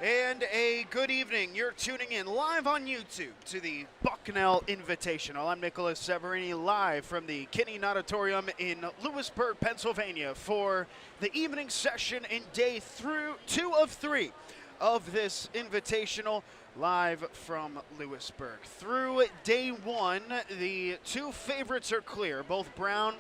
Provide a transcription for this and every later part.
And a good evening. You're tuning in live on YouTube to the Bucknell Invitational. I'm Nicholas Severini, live from the Kinney Auditorium in Lewisburg, Pennsylvania, for the evening session in day 2 of 3 of this Invitational, live from Lewisburg. Through day 1, the two favorites are clear. Both Brown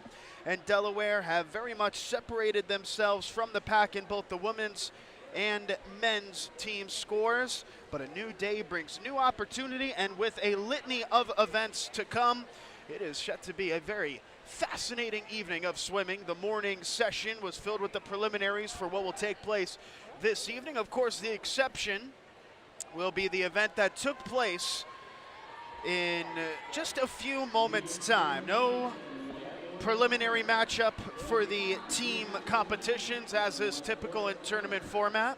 and Delaware have very much separated themselves from the pack in both the women's and men's team scores, but a new day brings new opportunity, and with a litany of events to come, it is set to be a very fascinating evening of swimming. The morning session was filled with the preliminaries for what will take place this evening. Of course, the exception will be the event that took place in just a few moments' time. No preliminary matchup for the team competitions, as is typical in tournament format.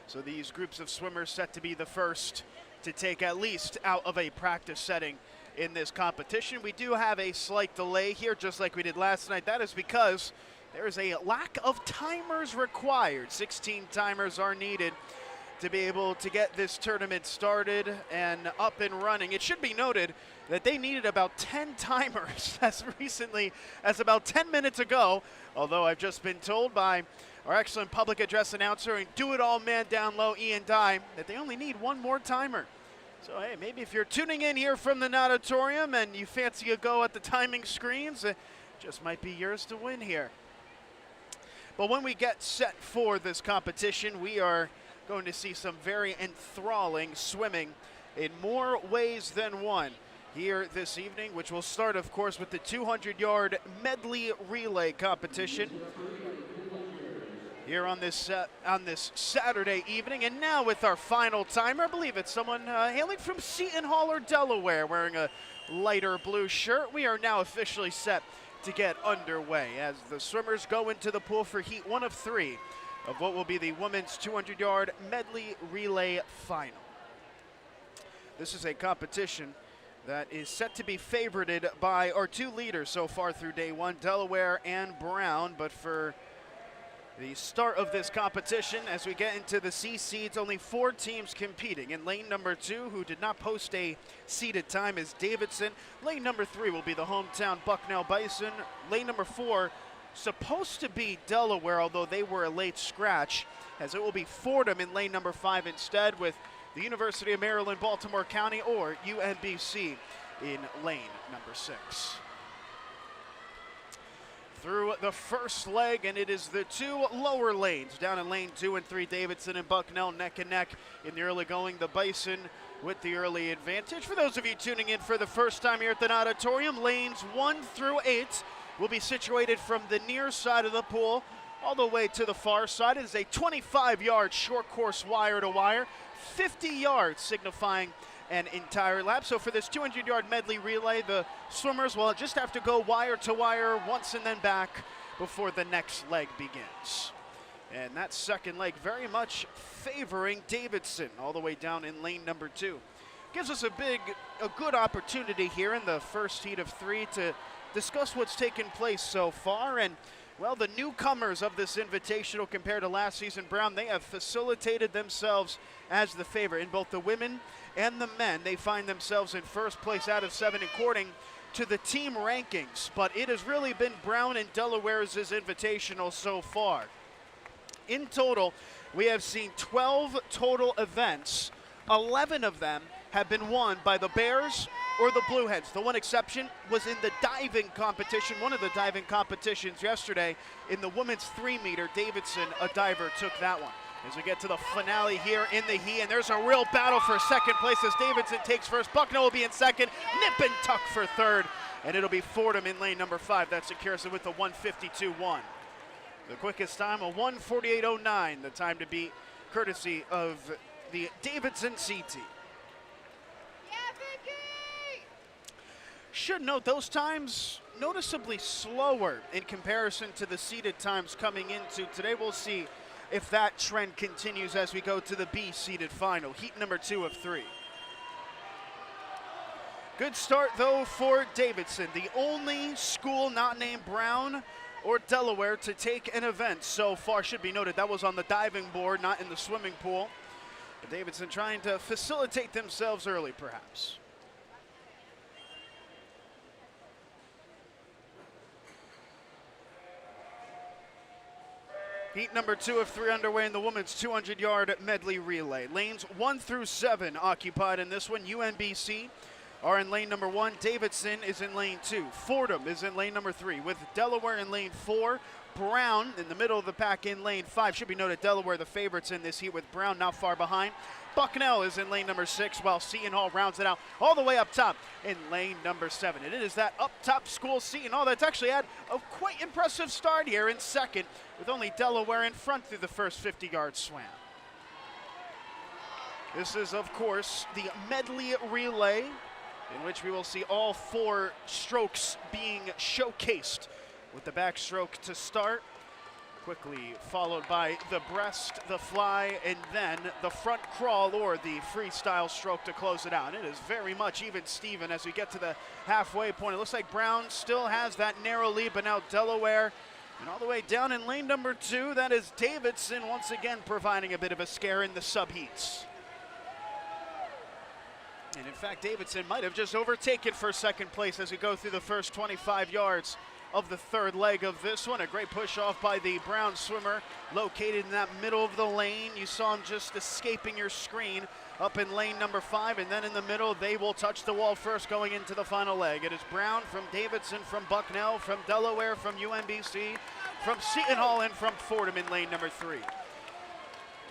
So these groups of swimmers set to be the first to take at least out of a practice setting in this competition. We do have a slight delay here, just like we did last night. That is because there is a lack of timers required. 16 timers are needed to be able to get this tournament started and up and running. It should be noted that they needed about 10 timers as recently as about 10 minutes ago, although I've just been told by our excellent public address announcer and do-it-all man down low, Ian Dye, that they only need one more timer. So hey, maybe if you're tuning in here from the auditorium and you fancy a go at the timing screens, it just might be yours to win here. But when we get set for this competition, we are going to see some very enthralling swimming in more ways than one here this evening, which will start, of course, with the 200-yard medley relay competition here on this Saturday evening. And now with our final timer, I believe it's someone hailing from Seton Hall or Delaware, wearing a lighter blue shirt. We are now officially set to get underway as the swimmers go into the pool for heat 1 of 3 of what will be the women's 200-yard medley relay final. This is a competition that is set to be favorited by our two leaders so far through day 1, Delaware and Brown. But for the start of this competition, as we get into the C seeds, only 4 teams competing. In lane number 2, who did not post a seeded time, is Davidson. Lane number 3 will be the hometown Bucknell Bison. Lane number 4, supposed to be Delaware, although they were a late scratch, as it will be Fordham in lane number 5 instead, with the University of Maryland, Baltimore County, or UMBC in lane number 6. Through the first leg, and it is the 2 lower lanes. Down in lane 2 and 3, Davidson and Bucknell neck and neck in the early going. The Bison with the early advantage. For those of you tuning in for the first time here at the auditorium, lanes 1 through 8 will be situated from the near side of the pool all the way to the far side. It is a 25-yard short course wire to wire, 50 yards signifying an entire lap. So for this 200-yard medley relay, the swimmers will just have to go wire to wire once and then back before the next leg begins. And that second leg very much favoring Davidson all the way down in lane number 2. Gives us a good opportunity here in the first heat of 3 to discuss what's taken place so far. And well, the newcomers of this invitational compared to last season, Brown, they have facilitated themselves as the favorite in both the women and the men. They find themselves in first place out of 7 according to the team rankings, but it has really been Brown and Delaware's invitational so far. In total, we have seen 12 total events. 11 of them have been won by the Bears or the Blue Hens. The one exception was in the diving competition, one of the diving competitions yesterday. In the women's 3-meter, Davidson, a diver, took that one. As we get to the finale here in the heat, and there's a real battle for second place as Davidson takes first. Bucknell will be in second, nip and tuck for third, and it'll be Fordham in lane number 5. That secures it with a 1:52.1. The quickest time, a 1:48.09, the time to beat, courtesy of the Davidson CT. Should note those times noticeably slower in comparison to the seeded times coming into today. We'll see if that trend continues as we go to the B seeded final, heat number 2 of 3. Good start though for Davidson, the only school not named Brown or Delaware to take an event so far. Should be noted that was on the diving board, not in the swimming pool. Davidson trying to facilitate themselves early, perhaps. Heat number 2 of 3 underway in the women's 200-yard medley relay. Lanes 1 through 7 occupied in this one. UMBC are in lane number 1. Davidson is in lane 2. Fordham is in lane number 3, with Delaware in lane 4. Brown in the middle of the pack in lane 5. Should be noted Delaware the favorites in this heat, with Brown not far behind. Bucknell is in lane number 6, while Seton Hall rounds it out all the way up top in lane number 7. And it is that up top school Seton Hall that's actually had a quite impressive start here in second, with only Delaware in front through the first 50-yard swam. This is, of course, the medley relay, in which we will see all 4 strokes being showcased, with the backstroke to start, quickly followed by the breast, the fly, and then the front crawl or the freestyle stroke to close it out. And it is very much even Steven as we get to the halfway point. It looks like Brown still has that narrow lead, but now Delaware, and all the way down in lane number 2, that is Davidson once again providing a bit of a scare in the subheats. And in fact, Davidson might have just overtaken for second place as we go through the first 25 yards of the third leg of this one. A great push off by the Brown swimmer located in that middle of the lane. You saw him just escaping your screen up in lane number 5, and then in the middle they will touch the wall first going into the final leg. It is Brown from Davidson, from Bucknell, from Delaware, from UMBC, from Seton Hall, and from Fordham in lane number 3.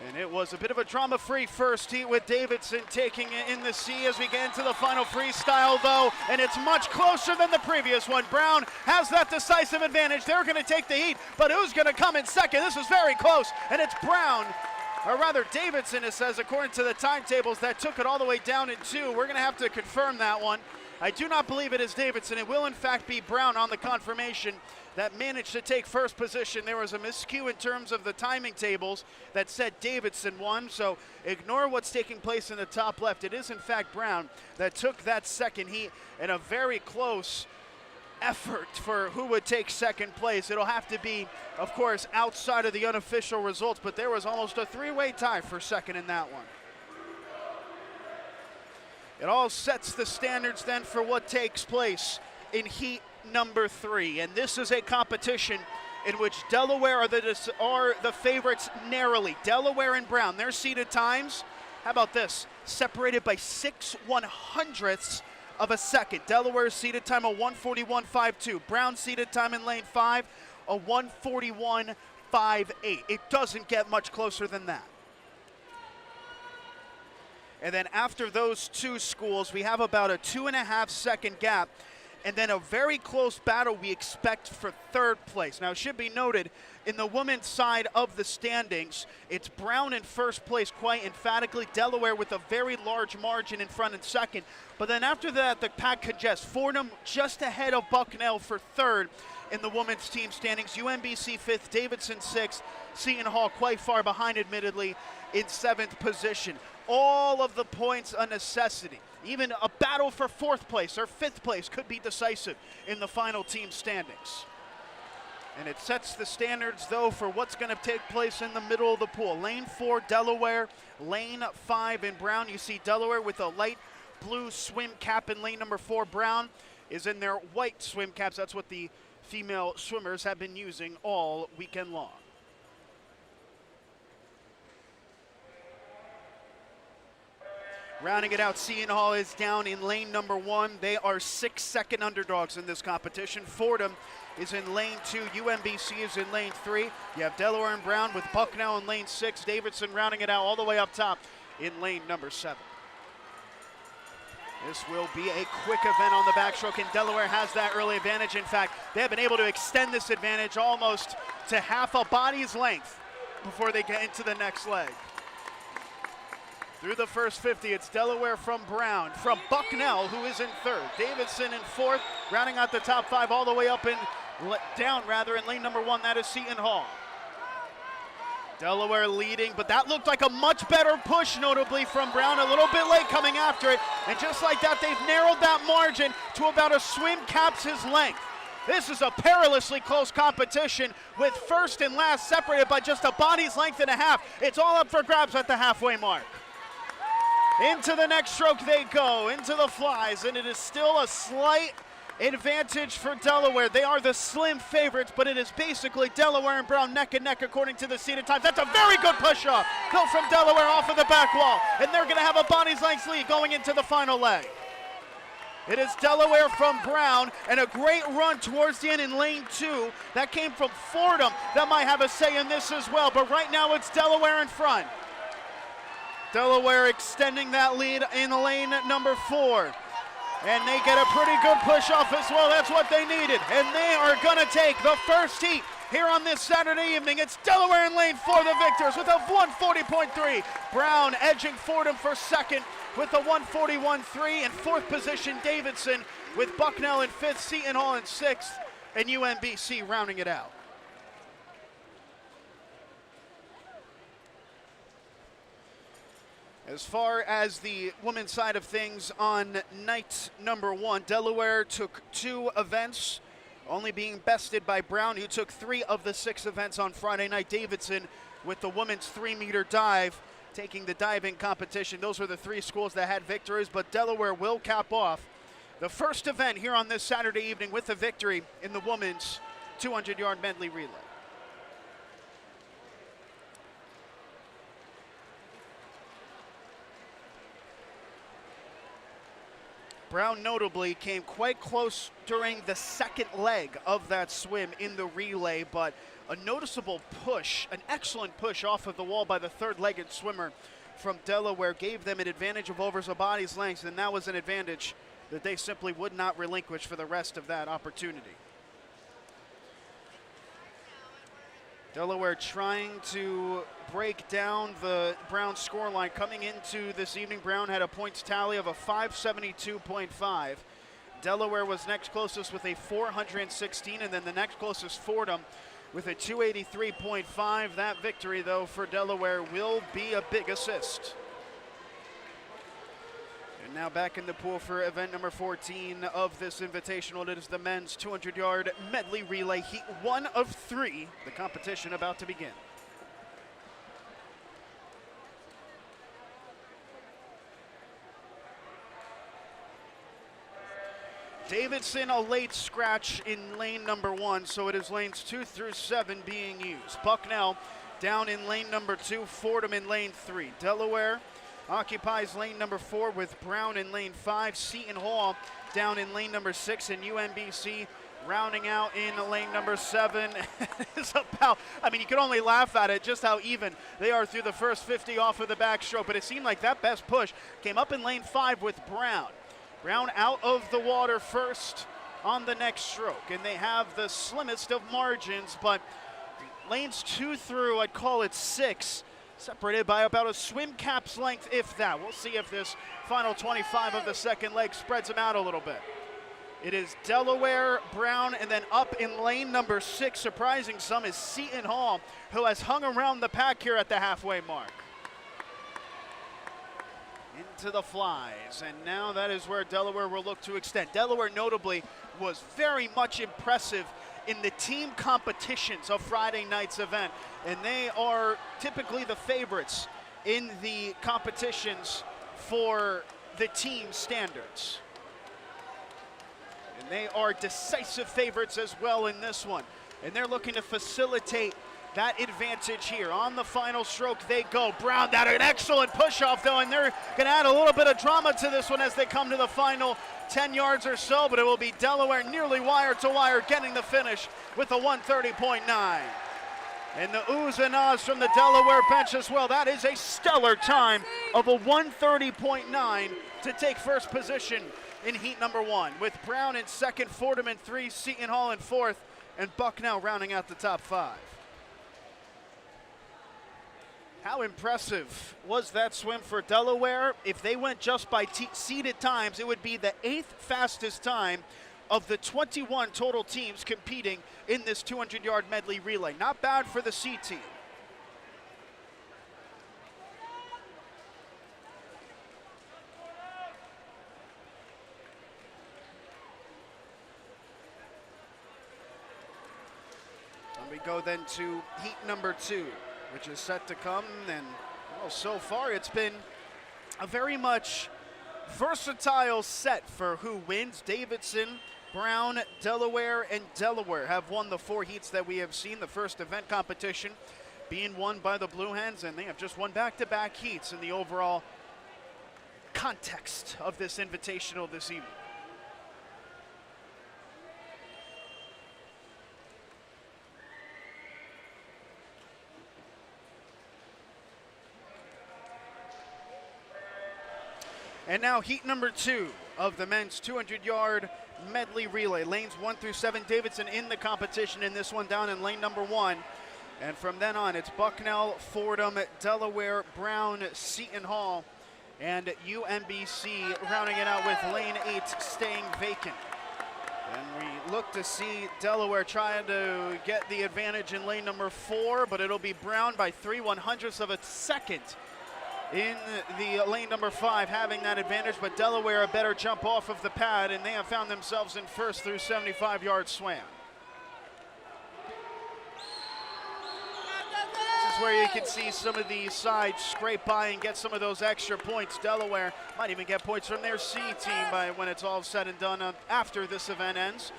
And it was a bit of a drama-free first heat, with Davidson taking it in the sea as we get into the final freestyle, though, and it's much closer than the previous one. Brown has that decisive advantage. They're going to take the heat, but who's going to come in second? This is very close, and it's Brown, or rather Davidson, it says, according to the timetables, that took it all the way down in 2. We're going to have to confirm that one. I do not believe it is Davidson. It will, in fact, be Brown on the confirmation that managed to take first position. There was a miscue in terms of the timing tables that said Davidson won, so ignore what's taking place in the top left. It is, in fact, Brown that took that second heat in a very close effort for who would take second place. It'll have to be, of course, outside of the unofficial results, but there was almost a 3-way tie for second in that one. It all sets the standards then for what takes place in heat number 3, and this is a competition in which Delaware are the favorites narrowly. Delaware and Brown, their seeded times, how about this, separated by 6/100ths of a second. Delaware's seeded time a 1:41.52. Brown's seeded time in lane 5 a 1:41.58. It doesn't get much closer than that. And then after those 2 schools, we have about a 2.5-second gap, and then a very close battle we expect for third place. Now, it should be noted, in the women's side of the standings, it's Brown in first place quite emphatically, Delaware with a very large margin in front in second. But then after that, the pack congests. Fordham just ahead of Bucknell for third in the women's team standings. UMBC 5th, Davidson 6th, Seton Hall quite far behind, admittedly, in 7th position. All of the points a necessity. Even a battle for 4th place or 5th place could be decisive in the final team standings. And it sets the standards, though, for what's going to take place in the middle of the pool. Lane 4, Delaware. Lane 5 in Brown. You see Delaware with a light blue swim cap in lane number 4. Brown is in their white swim caps. That's what the female swimmers have been using all weekend long. Rounding it out, Seton Hall is down in lane number 1. They are 6-second underdogs in this competition. Fordham is in lane 2. UMBC is in lane 3. You have Delaware and Brown with Bucknell in lane 6. Davidson rounding it out all the way up top in lane number 7. This will be a quick event on the backstroke, and Delaware has that early advantage. In fact, they have been able to extend this advantage almost to half a body's length before they get into the next leg. Through the first 50, it's Delaware from Brown, from Bucknell, who is in 3rd, Davidson in 4th, rounding out the top 5 all the way up and down in lane number 1, that is Seton Hall. Delaware leading, but that looked like a much better push, notably from Brown, a little bit late coming after it, and just like that, they've narrowed that margin to about a swim cap's length. This is a perilously close competition, with first and last separated by just a body's length and a half. It's all up for grabs at the halfway mark. Into the next stroke they go, into the flies, and it is still a slight advantage for Delaware. They are the slim favorites, but it is basically Delaware and Brown neck and neck according to the seeded times. That's a very good push-off built from Delaware off of the back wall, and they're going to have a body's length lead going into the final leg. It is Delaware from Brown, and a great run towards the end in lane 2. That came from Fordham. That might have a say in this as well, but right now it's Delaware in front. Delaware extending that lead in lane number 4. And they get a pretty good push off as well. That's what they needed. And they are going to take the first heat here on this Saturday evening. It's Delaware in lane 4, the victors, with a 140.3. Brown edging Fordham for second with a 141.3. In fourth position, Davidson with Bucknell in fifth, Seton Hall in sixth, and UMBC rounding it out. As far as the women's side of things on night number 1, Delaware took 2 events, only being bested by Brown, who took 3 of the 6 events on Friday night. Davidson with the women's 3-meter dive, taking the diving competition. Those were the 3 schools that had victories, but Delaware will cap off the first event here on this Saturday evening with a victory in the women's 200-yard medley relay. Brown notably came quite close during the second leg of that swim in the relay, but a noticeable push, an excellent push off of the wall by the third-legged swimmer from Delaware gave them an advantage of over a body's length, and that was an advantage that they simply would not relinquish for the rest of that opportunity. Delaware trying to break down the Brown scoreline. Coming into this evening, Brown had a points tally of a 572.5. Delaware was next closest with a 416, and then the next closest, Fordham, with a 283.5. That victory, though, for Delaware will be a big assist. And now back in the pool for event number 14 of this invitational. It is the men's 200-yard medley relay, heat 1 of 3. The competition about to begin. Davidson, a late scratch in lane number 1, so it is lanes 2 through 7 being used. Bucknell down in lane number 2, Fordham in lane 3. Delaware occupies lane number 4 with Brown in lane 5. Seton Hall down in lane number 6, and UMBC rounding out in lane number 7. It's about, I mean, you can only laugh at it just how even they are through the first 50 off of the backstroke, but it seemed like that best push came up in lane 5 with Brown. Brown out of the water first on the next stroke, and they have the slimmest of margins, but lanes 2 through, I'd call it 6, separated by about a swim cap's length, if that. We'll see if this final 25 of the second leg spreads them out a little bit. It is Delaware, Brown, and then up in lane number 6, surprising some, is Seton Hall, who has hung around the pack here at the halfway mark. Into the flies, and now that is where Delaware will look to extend. Delaware notably was very much impressive in the team competitions of Friday night's event, and they are typically the favorites in the competitions for the team standards. And they are decisive favorites as well in this one, and they're looking to facilitate that advantage here. On the final stroke they go. Brown, that an excellent push off though, and they're going to add a little bit of drama to this one as they come to the final 10 yards or so, but it will be Delaware nearly wire to wire getting the finish with a 130.9. And the oohs and ahs from the Delaware bench as well. That is a stellar time of a 130.9 to take first position in heat number 1, with Brown in second, Fordham in 3, Seton Hall in 4th, and Bucknell rounding out the top 5. How impressive was that swim for Delaware? If they went just by seeded times, it would be the 8th fastest time of the 21 total teams competing in this 200-yard medley relay. Not bad for the C team. And we go then to heat number 2, which is set to come, and well, so far it's been a very much versatile set for who wins. Davidson, Brown, Delaware, and Delaware have won the 4 heats that we have seen. The first event competition being won by the Blue Hens, and they have just won back-to-back heats in the overall context of this invitational this evening. And now heat number 2 of the men's 200-yard medley relay. Lanes 1 through 7, Davidson in the competition in this one, down in lane number 1. And from then on, it's Bucknell, Fordham, Delaware, Brown, Seton Hall, and UMBC rounding it out with lane 8 staying vacant. And we look to see Delaware trying to get the advantage in lane number 4, but it'll be Brown by 3/100ths of a second in the lane number 5 having that advantage, but Delaware a better jump off of the pad, and they have found themselves in first through 75-yard swam. This is where you can see some of the sides scrape by and get some of those extra points. Delaware might even get points from their C team by when it's all said and done after this event ends.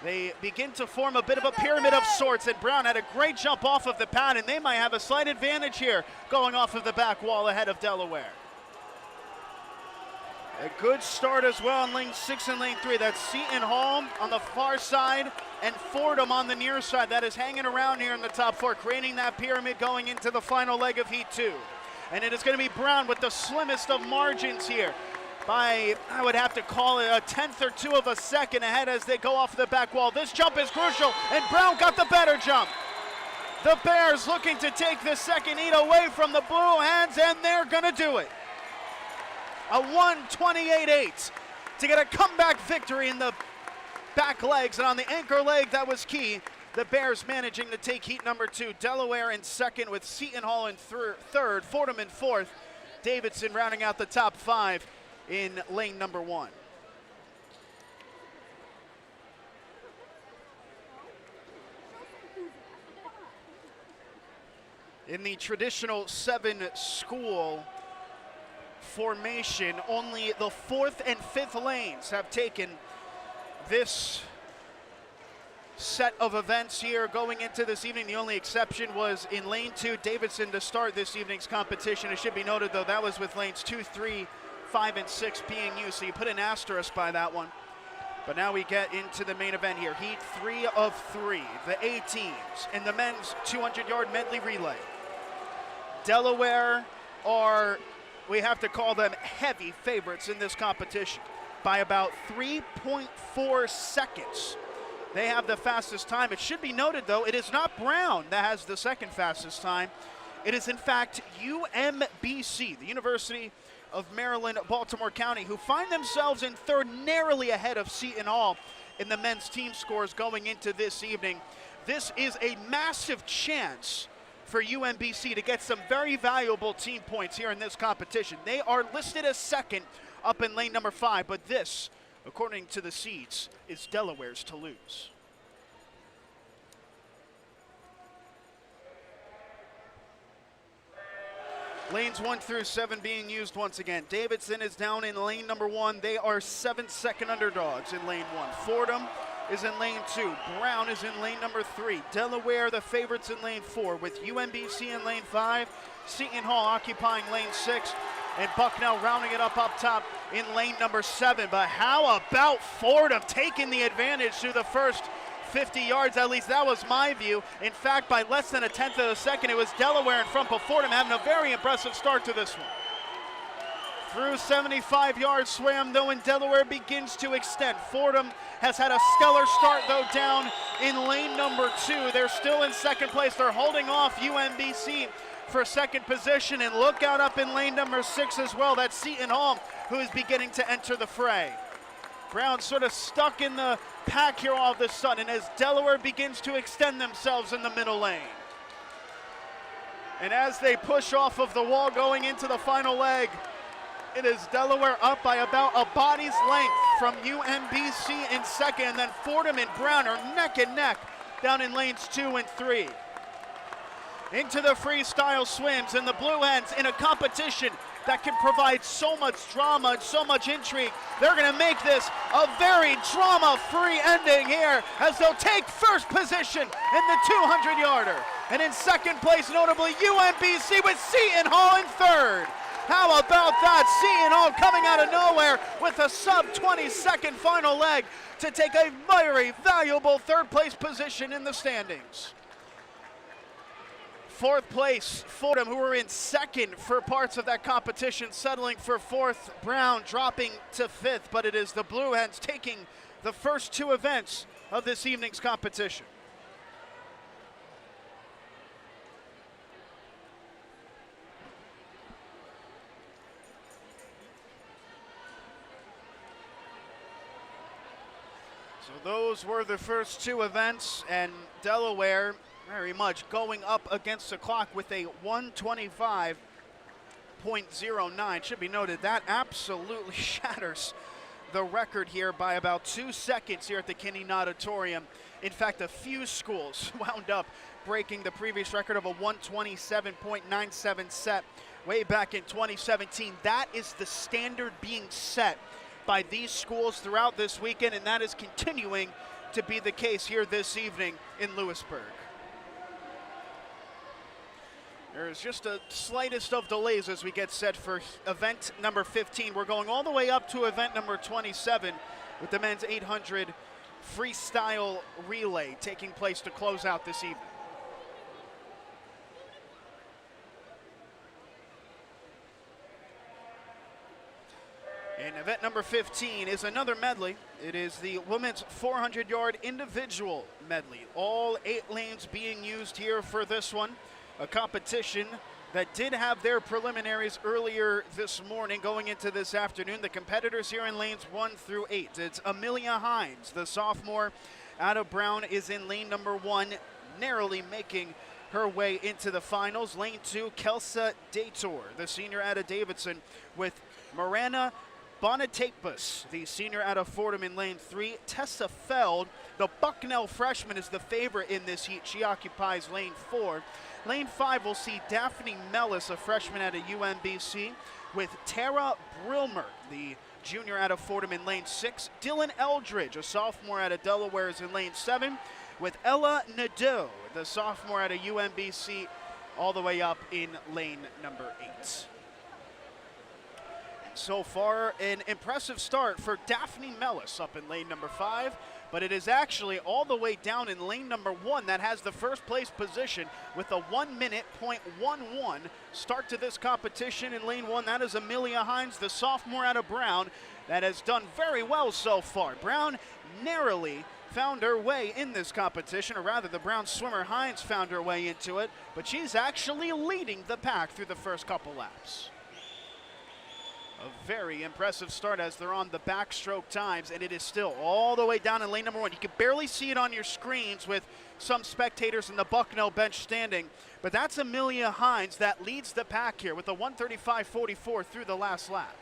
They begin to form a bit of a pyramid of sorts, and Brown had a great jump off of the pad, and they might have a slight advantage here going off of the back wall ahead of Delaware. A good start as well in lane 6 and lane 3. That's Seton Hall on the far side and Fordham on the near side. That is hanging around here in the top 4, creating that pyramid going into the final leg of heat 2. And it is going to be Brown with the slimmest of margins here, by, I would have to call it a 1/10 or 2 of a second ahead as they go off the back wall. This jump is crucial, and Brown got the better jump. The Bears looking to take the second heat away from the Blue Hens, and they're gonna do it. A 1:28.8 to get a comeback victory in the back legs, and on the anchor leg, that was key. The Bears managing to take heat number 2. Delaware in second with Seton Hall in third, Fordham in 4th. Davidson rounding out the top 5 in lane number 1. In the traditional 7-school formation, only the 4th and 5th lanes have taken this set of events here going into this evening. The only exception was in lane 2, Davidson, to start this evening's competition. It should be noted, though, that was with lanes 2, 3, 5, and 6 being used, so you put an asterisk by that one. But now we get into the main event here. Heat 3 of 3, the A teams in the men's 200-yard medley relay. Delaware are, we have to call them heavy favorites in this competition by about 3.4 seconds. They have the fastest time. It should be noted, though, it is not Brown that has the second fastest time. It is, in fact, UMBC, the University of Maryland, Baltimore County, who find themselves in third, narrowly ahead of Seton Hall in the men's team scores going into this evening. This is a massive chance for UMBC to get some very valuable team points here in this competition. They are listed as second up in lane number 5, but this, according to the seeds, is Delaware's to lose. Lanes 1 through 7 being used once again. Davidson is down in lane number 1. They are 7-second underdogs in lane 1. Fordham is in lane 2. Brown is in lane number 3. Delaware, the favorites in lane 4, with UMBC in lane 5. Seton Hall occupying lane 6. And Bucknell rounding it up top in lane number 7. But how about Fordham taking the advantage through the first 50 yards? At least that was my view. In fact, by less than a 1/10 of a second, it was Delaware in front, but Fordham having a very impressive start to this one. Through 75-yard swam, though, and Delaware begins to extend. Fordham has had a stellar start, though, down in lane number 2. They're still in second place. They're holding off UMBC for second position, and look out up in lane number 6 as well. That's Seton Hall, who is beginning to enter the fray. Brown sort of stuck in the pack here all of a sudden as Delaware begins to extend themselves in the middle lane. And as they push off of the wall going into the final leg, it is Delaware up by about a body's length from UMBC in second, and then Fordham and Brown are neck and neck down in lanes 2 and 3. into the freestyle swims, and the Blue Hens in a competition that can provide so much drama and so much intrigue. They're going to make this a very drama-free ending here as they'll take first position in the 200-yarder. And in second place, notably, UMBC with Seton Hall in third. How about that? Seton Hall coming out of nowhere with a sub-20-second final leg to take a very valuable third-place position in the standings. Fourth place, Fordham, who were in second for parts of that competition, settling for fourth. Brown dropping to fifth, but it is the Blue Hens taking the first two events of this evening's competition. So those were the first two events, and Delaware very much going up against the clock with a 1:25.09. Should be noted that absolutely shatters the record here by about 2 seconds here at the Kinney Auditorium. In fact, a few schools wound up breaking the previous record of a 1:27.97 set way back in 2017. That is the standard being set by these schools throughout this weekend, and that is continuing to be the case here this evening in Lewisburg. There's just a slightest of delays as we get set for event number 15. We're going all the way up to event number 27 with the men's 800 freestyle relay taking place to close out this evening. And event number 15 is another medley. It is the women's 400-yard individual medley. All 8 lanes being used here for this one. A competition that did have their preliminaries earlier this morning going into this afternoon. The competitors here in lanes 1 through 8. It's Amelia Hines, the sophomore out of Brown, is in lane number 1, narrowly making her way into the finals. Lane 2, Kelsa Dator, the senior out of Davidson, with Miranda Bonatapus, the senior out of Fordham, in lane 3. Tessa Feld, the Bucknell freshman, is the favorite in this heat. She occupies lane 4. Lane 5 will see Daphne Mellis, a freshman out of UMBC, with Tara Brilmer, the junior out of Fordham, in lane 6. Dylan Eldridge, a sophomore out of Delaware, is in lane 7, with Ella Nadeau, the sophomore out of UMBC, all the way up in lane number 8. So far, an impressive start for Daphne Mellis up in lane number 5, but it is actually all the way down in lane number 1 that has the first place position with a 1:11 start to this competition. In lane 1, that is Amelia Hines, the sophomore out of Brown, that has done very well so far. Brown narrowly found her way in this competition, or rather the Brown swimmer Hines found her way into it, but she's actually leading the pack through the first couple laps. A very impressive start as they're on the backstroke times, and it is still all the way down in lane number 1. You can barely see it on your screens with some spectators in the Bucknell bench standing, but that's Amelia Hines that leads the pack here with a 1:35.44 through the last lap.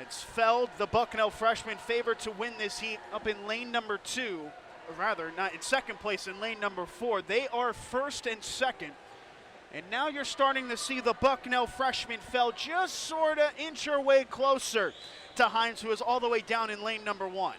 It's Feld, the Bucknell freshman, favored to win this heat up in lane number 2, or rather not in second place in lane number 4. They are first and second. And now you're starting to see the Bucknell freshman Feld just sort of inch her way closer to Hines, who is all the way down in lane number 1.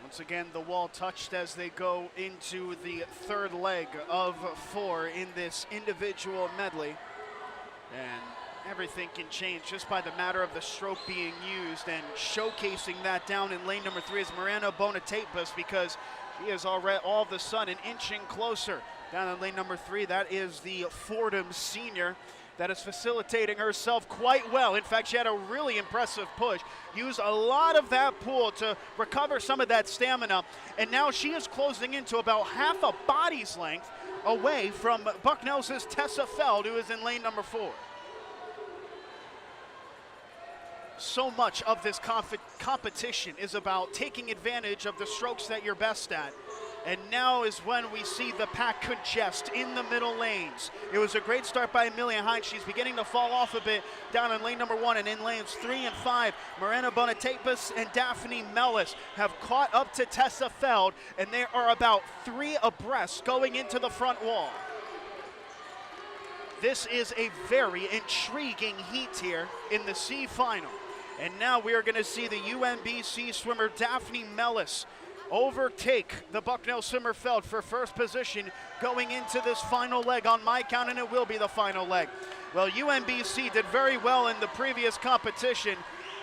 Once again, the wall touched as they go into the third leg of 4 in this individual medley. And everything can change just by the matter of the stroke being used, and showcasing that down in lane number 3 is Miranda Bonatapus, because she is already all of a sudden inching closer down in lane number 3. That is the Fordham senior that is facilitating herself quite well. In fact, she had a really impressive push, used a lot of that pull to recover some of that stamina, and now she is closing into about half a body's length away from Bucknell's Tessa Feld, who is in lane number 4. So much of this competition is about taking advantage of the strokes that you're best at. And now is when we see the pack congest in the middle lanes. It was a great start by Amelia Hines. She's beginning to fall off a bit down in lane number 1, and in lanes 3 and 5, Morena Bonatapis and Daphne Mellis have caught up to Tessa Feld, and they are about 3 abreast going into the front wall. This is a very intriguing heat here in the C final. And now we are going to see the UMBC swimmer Daphne Mellis overtake the Bucknell swimmer Feld for first position going into this final leg on my count, and it will be the final leg. Well, UMBC did very well in the previous competition,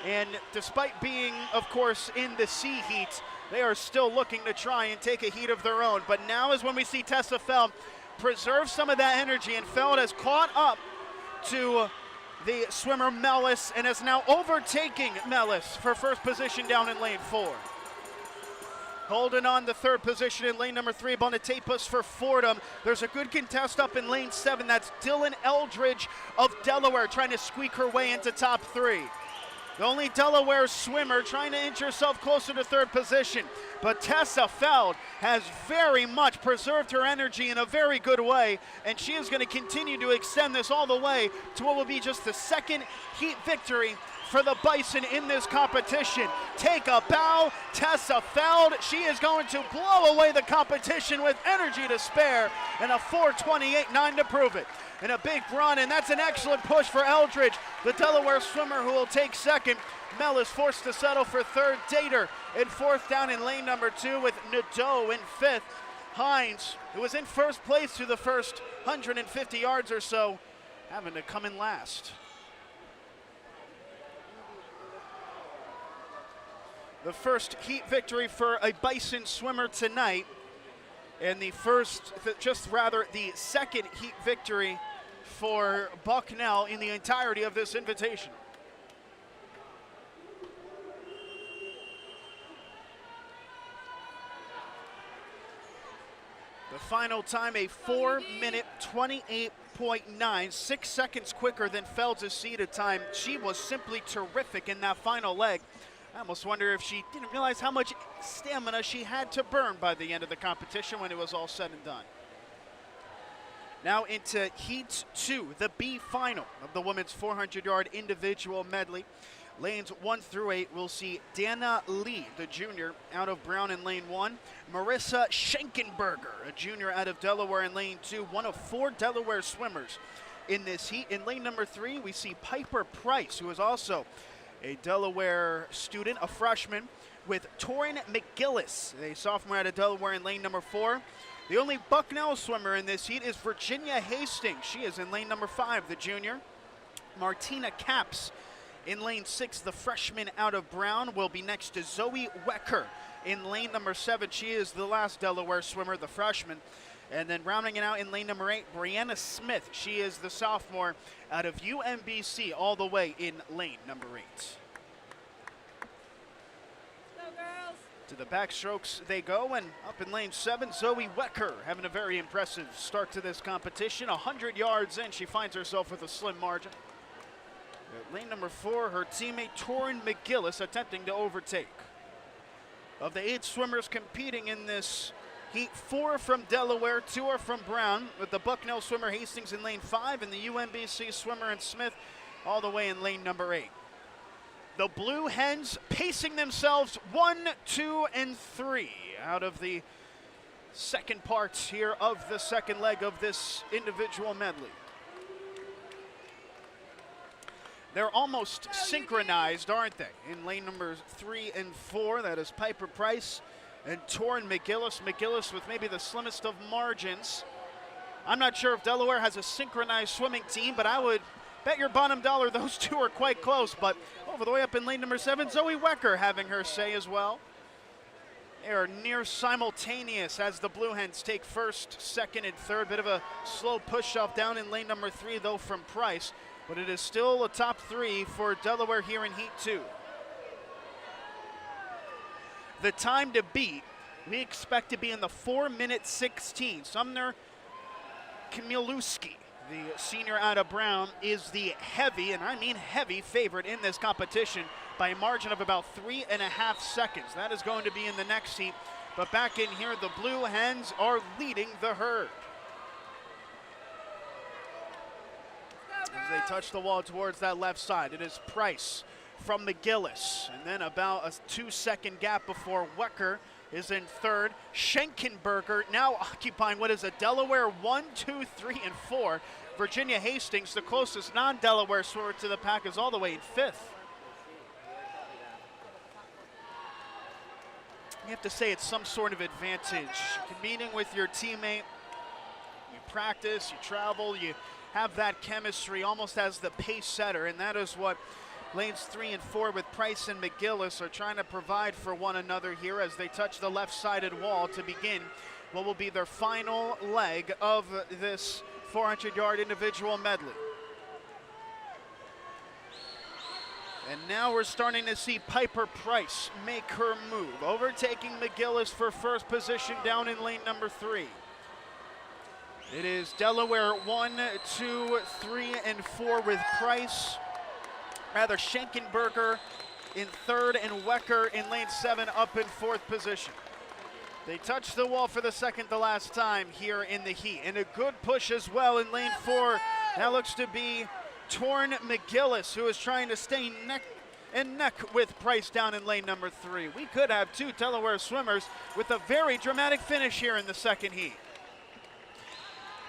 and despite being, of course, in the C heat, they are still looking to try and take a heat of their own. But now is when we see Tessa Feld preserve some of that energy, and Feld has caught up to the swimmer Mellis and is now overtaking Mellis for first position down in lane 4. Holding on the third position in lane number 3, Bonatapis for Fordham. There's a good contest up in lane 7. That's Dylan Eldridge of Delaware trying to squeak her way into top 3. The only Delaware swimmer trying to inch herself closer to third position. But Tessa Feld has very much preserved her energy in a very good way, and she is going to continue to extend this all the way to what will be just the second heat victory for the Bison in this competition. Take a bow, Tessa Feld. She is going to blow away the competition with energy to spare and a 4:28.9 to prove it. And a big run, and that's an excellent push for Eldridge, the Delaware swimmer who will take second. Mellis forced to settle for third. Dater in fourth down in lane number 2 with Nadeau in fifth. Hines, who was in first place through the first 150 yards or so, having to come in last. The first heat victory for a Bison swimmer tonight, and the second heat victory for Bucknell in the entirety of this invitation. The final time, a 4-minute 28.9, 6 seconds quicker than Feld's seeded time. She was simply terrific in that final leg. I almost wonder if she didn't realize how much stamina she had to burn by the end of the competition when it was all said and done. Now into Heat 2, the B final of the women's 400-yard individual medley. Lanes 1 through 8, we'll see Dana Lee, the junior, out of Brown in lane 1. Marissa Schenkenberger, a junior out of Delaware in lane 2, one of 4 Delaware swimmers in this heat. In lane number 3, we see Piper Price, who is also a Delaware student, a freshman, with Torin McGillis, a sophomore out of Delaware in lane number 4. The only Bucknell swimmer in this heat is Virginia Hastings. She is in lane number 5, the junior. Martina Capps in lane 6, the freshman out of Brown, will be next to Zoe Wecker in lane number 7. She is the last Delaware swimmer, the freshman. And then rounding it out in lane number 8, Brianna Smith. She is the sophomore out of UMBC, all the way in lane number 8. Go girls! To the backstrokes they go, and up in lane 7, Zoe Wecker having a very impressive start to this competition. 100 yards in, she finds herself with a slim margin. At lane number 4, her teammate Torin McGillis attempting to overtake. Of the 8 swimmers competing in this heat, 4 from Delaware, 2 are from Brown, with the Bucknell swimmer Hastings in lane 5 and the UMBC swimmer and Smith all the way in lane number 8. The Blue Hens pacing themselves 1, 2, and 3 out of the second part here of the second leg of this individual medley. They're almost synchronized, aren't they? In lane numbers 3 and 4, that is Piper Price and Torin McGillis. McGillis with maybe the slimmest of margins. I'm not sure if Delaware has a synchronized swimming team, but I would bet your bottom dollar those two are quite close. But over the way up in lane number 7, Zoe Wecker having her say as well. They are near simultaneous as the Blue Hens take first, second, and third. Bit of a slow push-off down in lane number 3, though, from Price. But it is still a top 3 for Delaware here in Heat 2. The time to beat, we expect to be in the 4-minute 16. Sumner Kmielewski, the senior out of Brown, is the heavy, and I mean heavy, favorite in this competition by a margin of about 3.5 seconds. That is going to be in the next heat. But back in here, the Blue Hens are leading the herd. As they touch the wall towards that left side, it is Price from McGillis. And then about a 2-second gap before Wecker is in third. Schenkenberger now occupying what is a Delaware 1, 2, 3, and 4. Virginia Hastings, the closest non-Delaware swimmer to the pack, is all the way in fifth. You have to say it's some sort of advantage. Competing with your teammate, you practice, you travel, you have that chemistry almost as the pace setter, and that is what lanes 3 and 4 with Price and McGillis are trying to provide for one another here as they touch the left-sided wall to begin what will be their final leg of this 400-yard individual medley. And now we're starting to see Piper Price make her move, overtaking McGillis for first position down in lane number 3. It is Delaware 1, 2, 3, and 4 with Price. Rather, Schenkenberger in third and Wecker in lane 7 up in fourth position. They touch the wall for the second to last time here in the heat. And a good push as well in lane 4. That looks to be Torn McGillis, who is trying to stay neck and neck with Price down in lane number 3. We could have two Delaware swimmers with a very dramatic finish here in the second heat.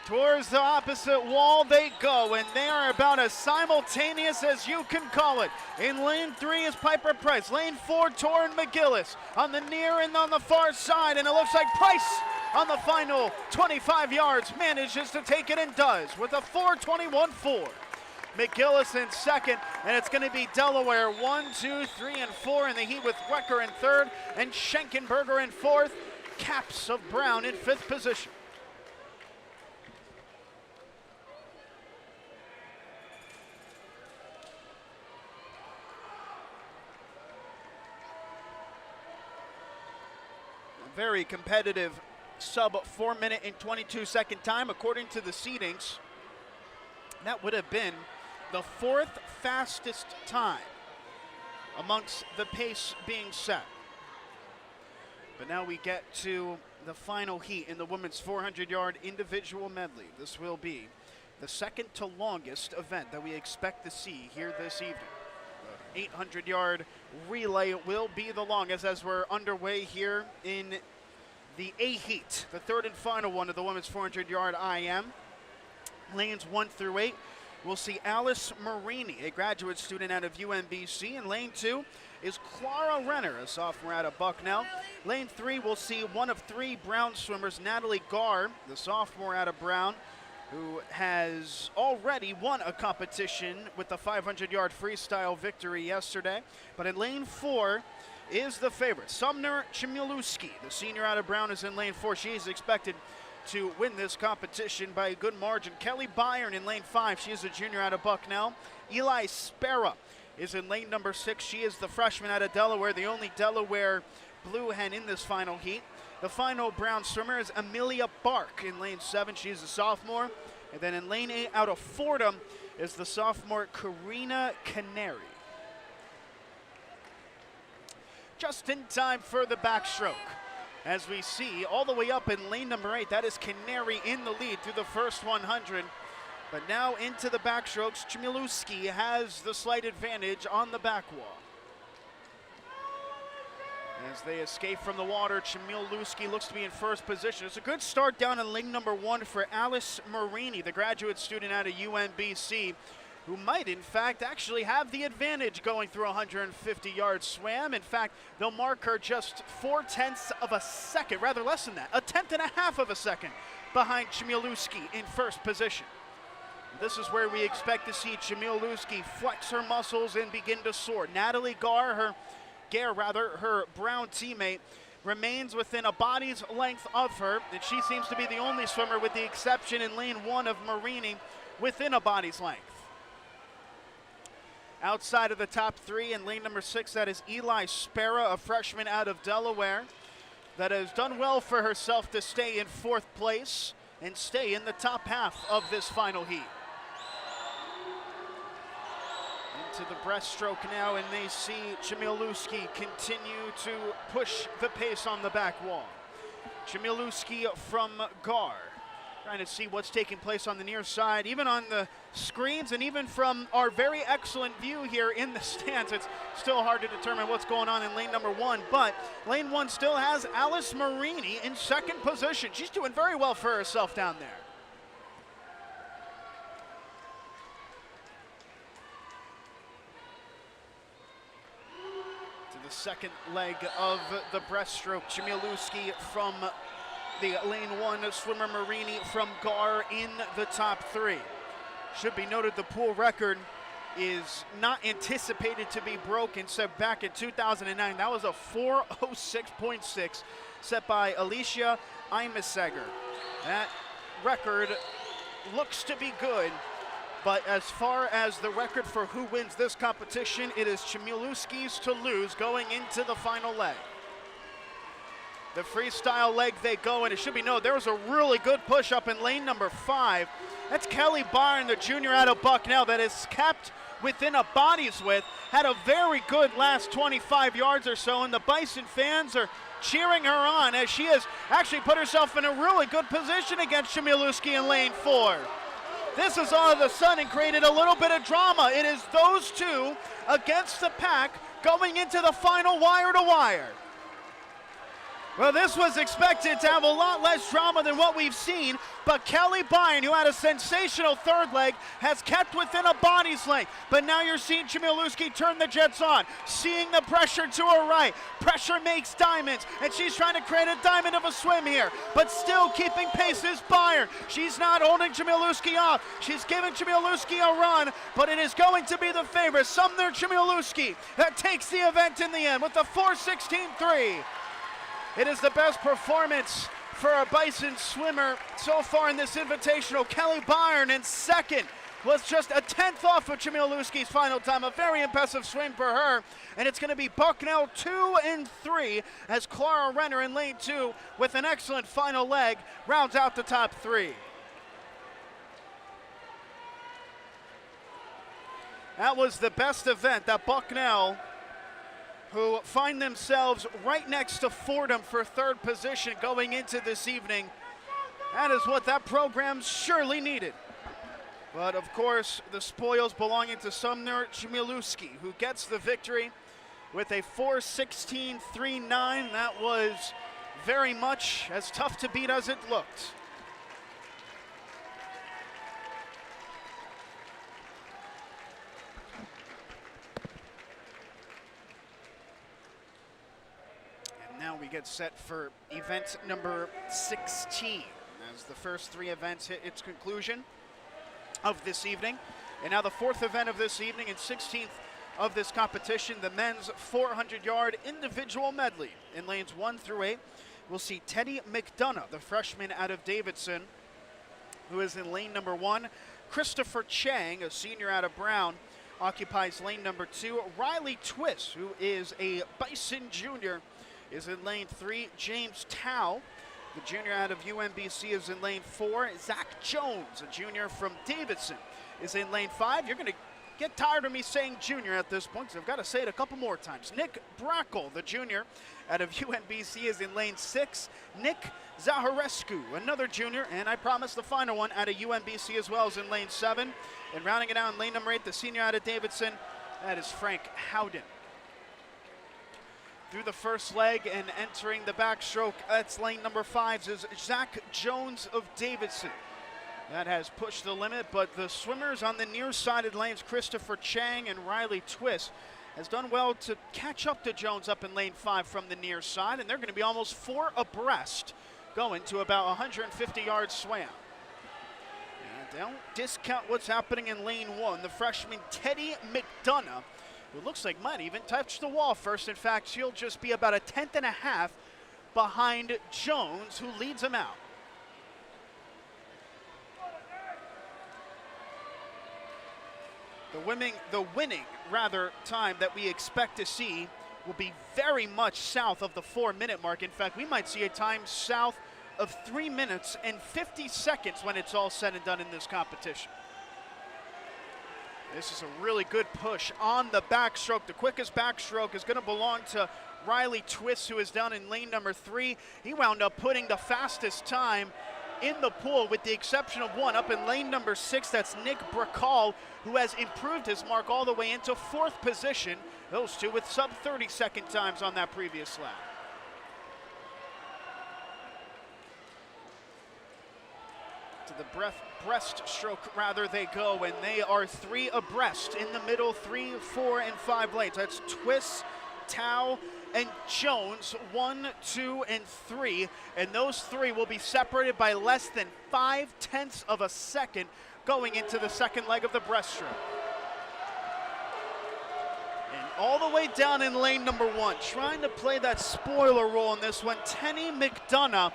Towards the opposite wall they go, and they are about as simultaneous as you can call it. In lane 3 is Piper Price. Lane 4, Torn McGillis on the near and on the far side, and it looks like Price on the final 25 yards manages to take it and does with a 4:21.4. McGillis in second, and it's going to be Delaware 1, 2, 3, and 4 in the heat with Wecker in third and Schenkenberger in fourth. Caps of Brown in fifth position. Very competitive sub 4 minute and 22-second time according to the seedings. That would have been the fourth fastest time amongst the pace being set. But now we get to the final heat in the women's 400-yard individual medley. This will be the second to longest event that we expect to see here this evening. The 800-yard relay will be the longest as we're underway here in the A heat, the third and final one of the women's 400-yard IM. Lanes 1 through 8, we'll see Alice Marini, a graduate student out of UMBC. In lane 2 is Clara Renner, a sophomore out of Bucknell. Lane 3, we'll see one of 3 Brown swimmers, Natalie Garr, the sophomore out of Brown, who has already won a competition with the 500-yard freestyle victory yesterday. But in lane 4 is the favorite, Sumner Chmielewski. The senior out of Brown is in lane 4. She is expected to win this competition by a good margin. Kelly Byron in lane 5. She is a junior out of Bucknell. Eli Spera is in lane number 6. She is the freshman out of Delaware, the only Delaware Blue Hen in this final heat. The final Brown swimmer is Amelia Bark in lane 7. She is a sophomore. And then in lane 8 out of Fordham is the sophomore Karina Canary. Just in time for the backstroke. As we see all the way up in lane number 8, that is Canary in the lead through the first 100. But now into the backstrokes, Chmielewski has the slight advantage on the back wall. As they escape from the water, Chmielewski looks to be in first position. It's a good start down in lane number 1 for Alice Marini, the graduate student out of UMBC, who might, in fact, actually have the advantage going through a 150-yard swam. In fact, they'll mark her just 0.4 of a second, rather less than that, 1/10.5 of a second behind Chmielewski in first position. This is where we expect to see Chmielewski flex her muscles and begin to soar. Natalie Garr, her Brown teammate, remains within a body's length of her, and she seems to be the only swimmer, with the exception in lane 1 of Marini, within a body's length. Outside of the top 3 in lane number 6, that is Eli Spera, a freshman out of Delaware, that has done well for herself to stay in 4th place and stay in the top half of this final heat. Into the breaststroke now, and they see Chmielewski continue to push the pace on the back wall. Chmielewski from Gar. Trying to see what's taking place on the near side, even on the screens and even from our very excellent view here in the stands. It's still hard to determine what's going on in lane number 1, but lane 1 still has Alice Marini in second position. She's doing very well for herself down there. To the second leg of the breaststroke, Chmielewski from the lane 1 swimmer Marini from Gar in the top 3. Should be noted the pool record is not anticipated to be broken, set back in 2009. That was a 4:06.6 set by Alicia Imeseger. That record looks to be good, but as far as the record for who wins this competition, it is Chmielewski's to lose going into the final leg. The freestyle leg they go, and it should be noted there was a really good push up in lane number 5. That's Kelly Byron, the junior out of Bucknell, that is kept within a body's width. Had a very good last 25 yards or so, and the Bison fans are cheering her on as she has actually put herself in a really good position against Chmielewski in lane 4. This has all of a sudden created a little bit of drama. It is those two against the pack going into the final wire to wire. Well, this was expected to have a lot less drama than what we've seen, but Kelly Byron, who had a sensational third leg, has kept within a body's length. But now you're seeing Chmielewski turn the jets on, seeing the pressure to her right. Pressure makes diamonds, and she's trying to create a diamond of a swim here, but still keeping pace is Byron. She's not holding Chmielewski off. She's giving Chmielewski a run, but it is going to be the favorite, Sumner Chmielewski, that takes the event in the end with the 4:16.3. It is the best performance for a Bison swimmer so far in this invitational. Kelly Byron in second was just a 10th off of Chmielewski's final time. A very impressive swim for her. And it's going to be Bucknell 2 and 3 as Clara Renner in lane 2 with an excellent final leg rounds out the top 3. That was the best event that Bucknell, who find themselves right next to Fordham for third position going into this evening. That is what that program surely needed. But of course, the spoils belonging to Sumner Chmielewski, who gets the victory with a 4:16.39. That was very much as tough to beat as it looked. Now we get set for event number 16 as the first 3 events hit its conclusion of this evening. And now the 4th event of this evening and 16th of this competition, the men's 400-yard individual medley. In lanes 1 through 8, we'll see Teddy McDonough, the freshman out of Davidson, who is in lane number 1. Christopher Chang, a senior out of Brown, occupies lane number 2. Riley Twist, who is a Bison junior, is in lane 3. James Tao, the junior out of UMBC, is in lane 4. Zach Jones, a junior from Davidson, is in lane 5. You're going to get tired of me saying junior at this point, so I've got to say it a couple more times. Nick Brackle, the junior out of UMBC, is in lane 6. Nick Zaharescu, another junior, and I promise the final one out of UMBC as well, is in lane 7. And rounding it out in lane number 8, the senior out of Davidson, that is Frank Howden. Through the first leg and entering the backstroke, that's lane number 5, is Zach Jones of Davidson. That has pushed the limit, but the swimmers on the near-sided lanes, Christopher Chang and Riley Twist, has done well to catch up to Jones up in lane 5 from the near side, and they're going to be almost 4 abreast going to about 150 yards swam. And don't discount what's happening in lane 1. The freshman Teddy McDonough, who looks like might even touch the wall first. In fact, she'll just be about a 10th and a half behind Jones, who leads him out. The winning time that we expect to see will be very much south of the 4-minute mark. In fact, we might see a time south of 3 minutes and 50 seconds when it's all said and done in this competition. This is a really good push on the backstroke. The quickest backstroke is going to belong to Riley Twist, who is down in lane number 3, he wound up putting the fastest time in the pool, with the exception of one up in lane number 6. That's Nick Bracall, who has improved his mark all the way into 4th position. Those two with sub 30-second times on that previous lap. To the breaststroke rather they go, and they are 3 abreast in the middle, 3, 4, and 5 lanes. That's Twist, Tao, and Jones, 1, 2, and 3, and those 3 will be separated by less than 0.5 of a second going into the second leg of the breaststroke. And all the way down in lane number 1, trying to play that spoiler role in this one, Tenny McDonough,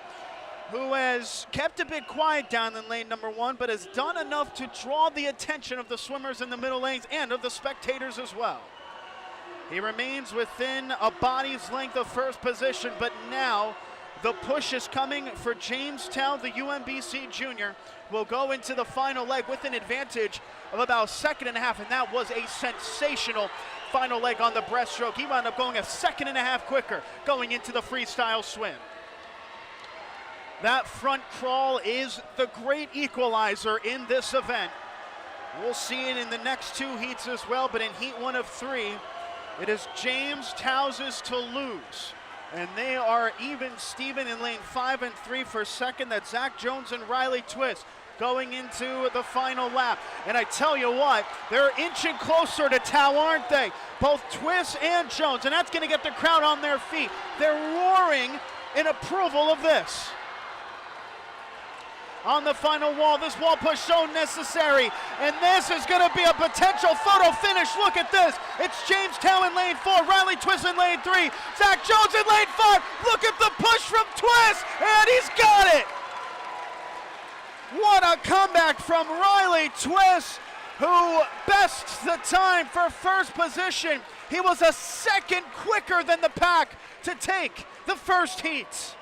who has kept a bit quiet down in lane number 1, but has done enough to draw the attention of the swimmers in the middle lanes and of the spectators as well. He remains within a body's length of first position, but now the push is coming for James Tao, the UMBC junior, will go into the final leg with an advantage of about 1.5 seconds, and that was a sensational final leg on the breaststroke. He wound up going 1.5 seconds quicker going into the freestyle swim. That front crawl is the great equalizer in this event. We'll see it in the next 2 heats as well, but in heat 1 of 3, it is James Tao's to lose. And they are even Steven in lane 5 and 3 for second. That's Zach Jones and Riley Twist going into the final lap. And I tell you what, they're inching closer to Tao, aren't they? Both Twist and Jones, and that's gonna get the crowd on their feet. They're roaring in approval of this. On the final wall, this wall push so necessary, and this is going to be a potential photo finish. Look at this. It's James Tao in lane 4, Riley Twist in lane 3, Zach Jones in lane 5. Look at the push from Twist, and he's got it. What a comeback from Riley Twist, who bests the time for first position. He was 1 second quicker than the pack to take the first heat.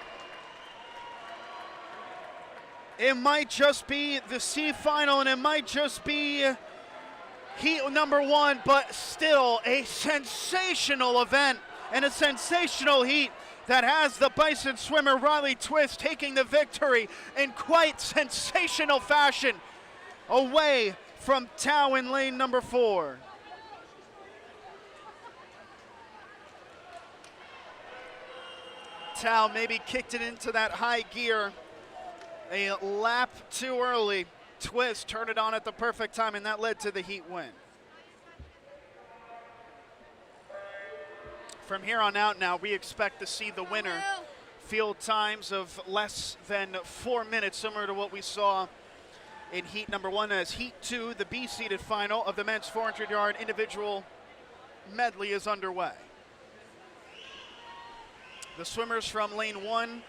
It might just be the C final, and it might just be heat number 1, but still a sensational event and a sensational heat that has the Bison swimmer Riley Twist taking the victory in quite sensational fashion away from Tao in lane number 4. Tao maybe kicked it into that high gear a lap too early. Twist turned it on at the perfect time, and that led to the heat win. From here on out now, we expect to see the winner field times of less than 4 minutes, similar to what we saw in heat number 1, as heat 2, the B-seeded final of the men's 400-yard individual medley, is underway. The swimmers from lane 1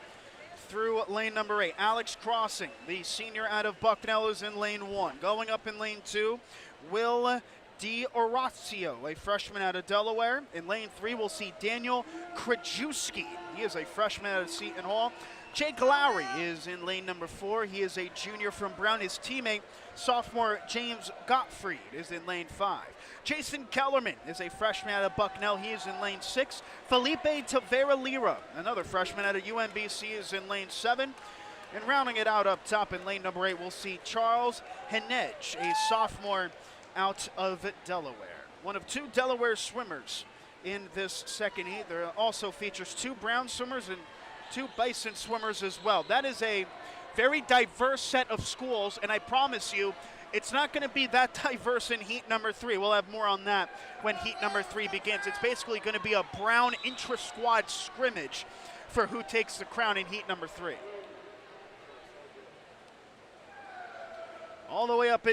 through lane number 8. Alex Crossing, the senior out of Bucknell, is in lane 1. Going up in lane 2, Will D'Orazio, a freshman out of Delaware. In lane 3, we'll see Daniel Krajewski. He is a freshman out of Seton Hall. Jake Lowry is in lane number 4. He is a junior from Brown. His teammate, sophomore James Gottfried, is in lane 5. Jason Kellerman is a freshman out of Bucknell. He is in lane 6. Felipe Tavera Lira, another freshman out of UMBC, is in lane 7. And rounding it out up top in lane number 8, we'll see Charles Henej, a sophomore out of Delaware. One of 2 Delaware swimmers in this second heat. There also features 2 Brown swimmers and 2 Bison swimmers as well. That is a very diverse set of schools, and I promise you, it's not going to be that diverse in heat number 3. We'll have more on that when heat number 3 begins. It's basically going to be a Brown intra-squad scrimmage for who takes the crown in heat number 3. All the way up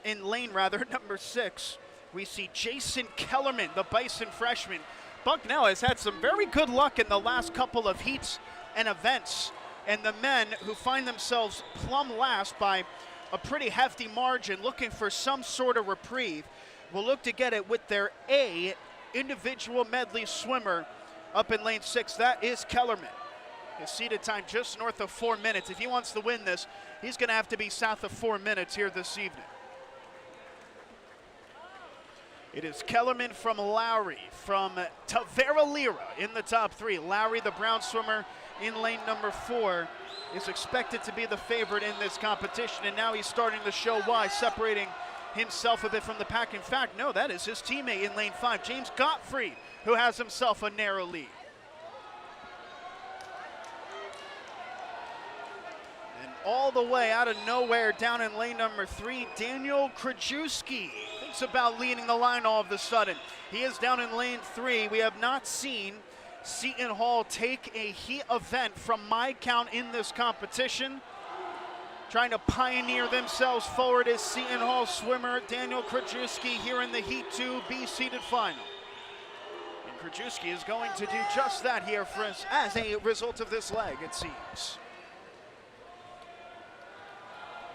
in lane number 6, we see Jason Kellerman, the Bison freshman. Bucknell has had some very good luck in the last couple of heats and events, and the men, who find themselves plumb last by a pretty hefty margin, looking for some sort of reprieve, will look to get it with their A individual medley swimmer up in lane 6. That is Kellerman. His seated time just north of 4 minutes. If he wants to win this, he's going to have to be south of 4 minutes here this evening. It is Kellerman from Lowry, from Tavera Lira in the top three. Lowry, the brown swimmer in lane number 4, is expected to be the favorite in this competition, and now he's starting to show why, separating himself a bit from the pack. In fact, no, that is his teammate in lane 5, James Gottfried, who has himself a narrow lead. And all the way out of nowhere down in lane number 3, Daniel Krajewski thinks about leading the line all of a sudden. He is down in lane 3. We have not seen Seton Hall take a heat event from my count in this competition. Trying to pioneer themselves forward is Seton Hall swimmer Daniel Krajewski here in the Heat 2 B-seeded final. And Krajewski is going to do just that here for us as a result of this leg, it seems.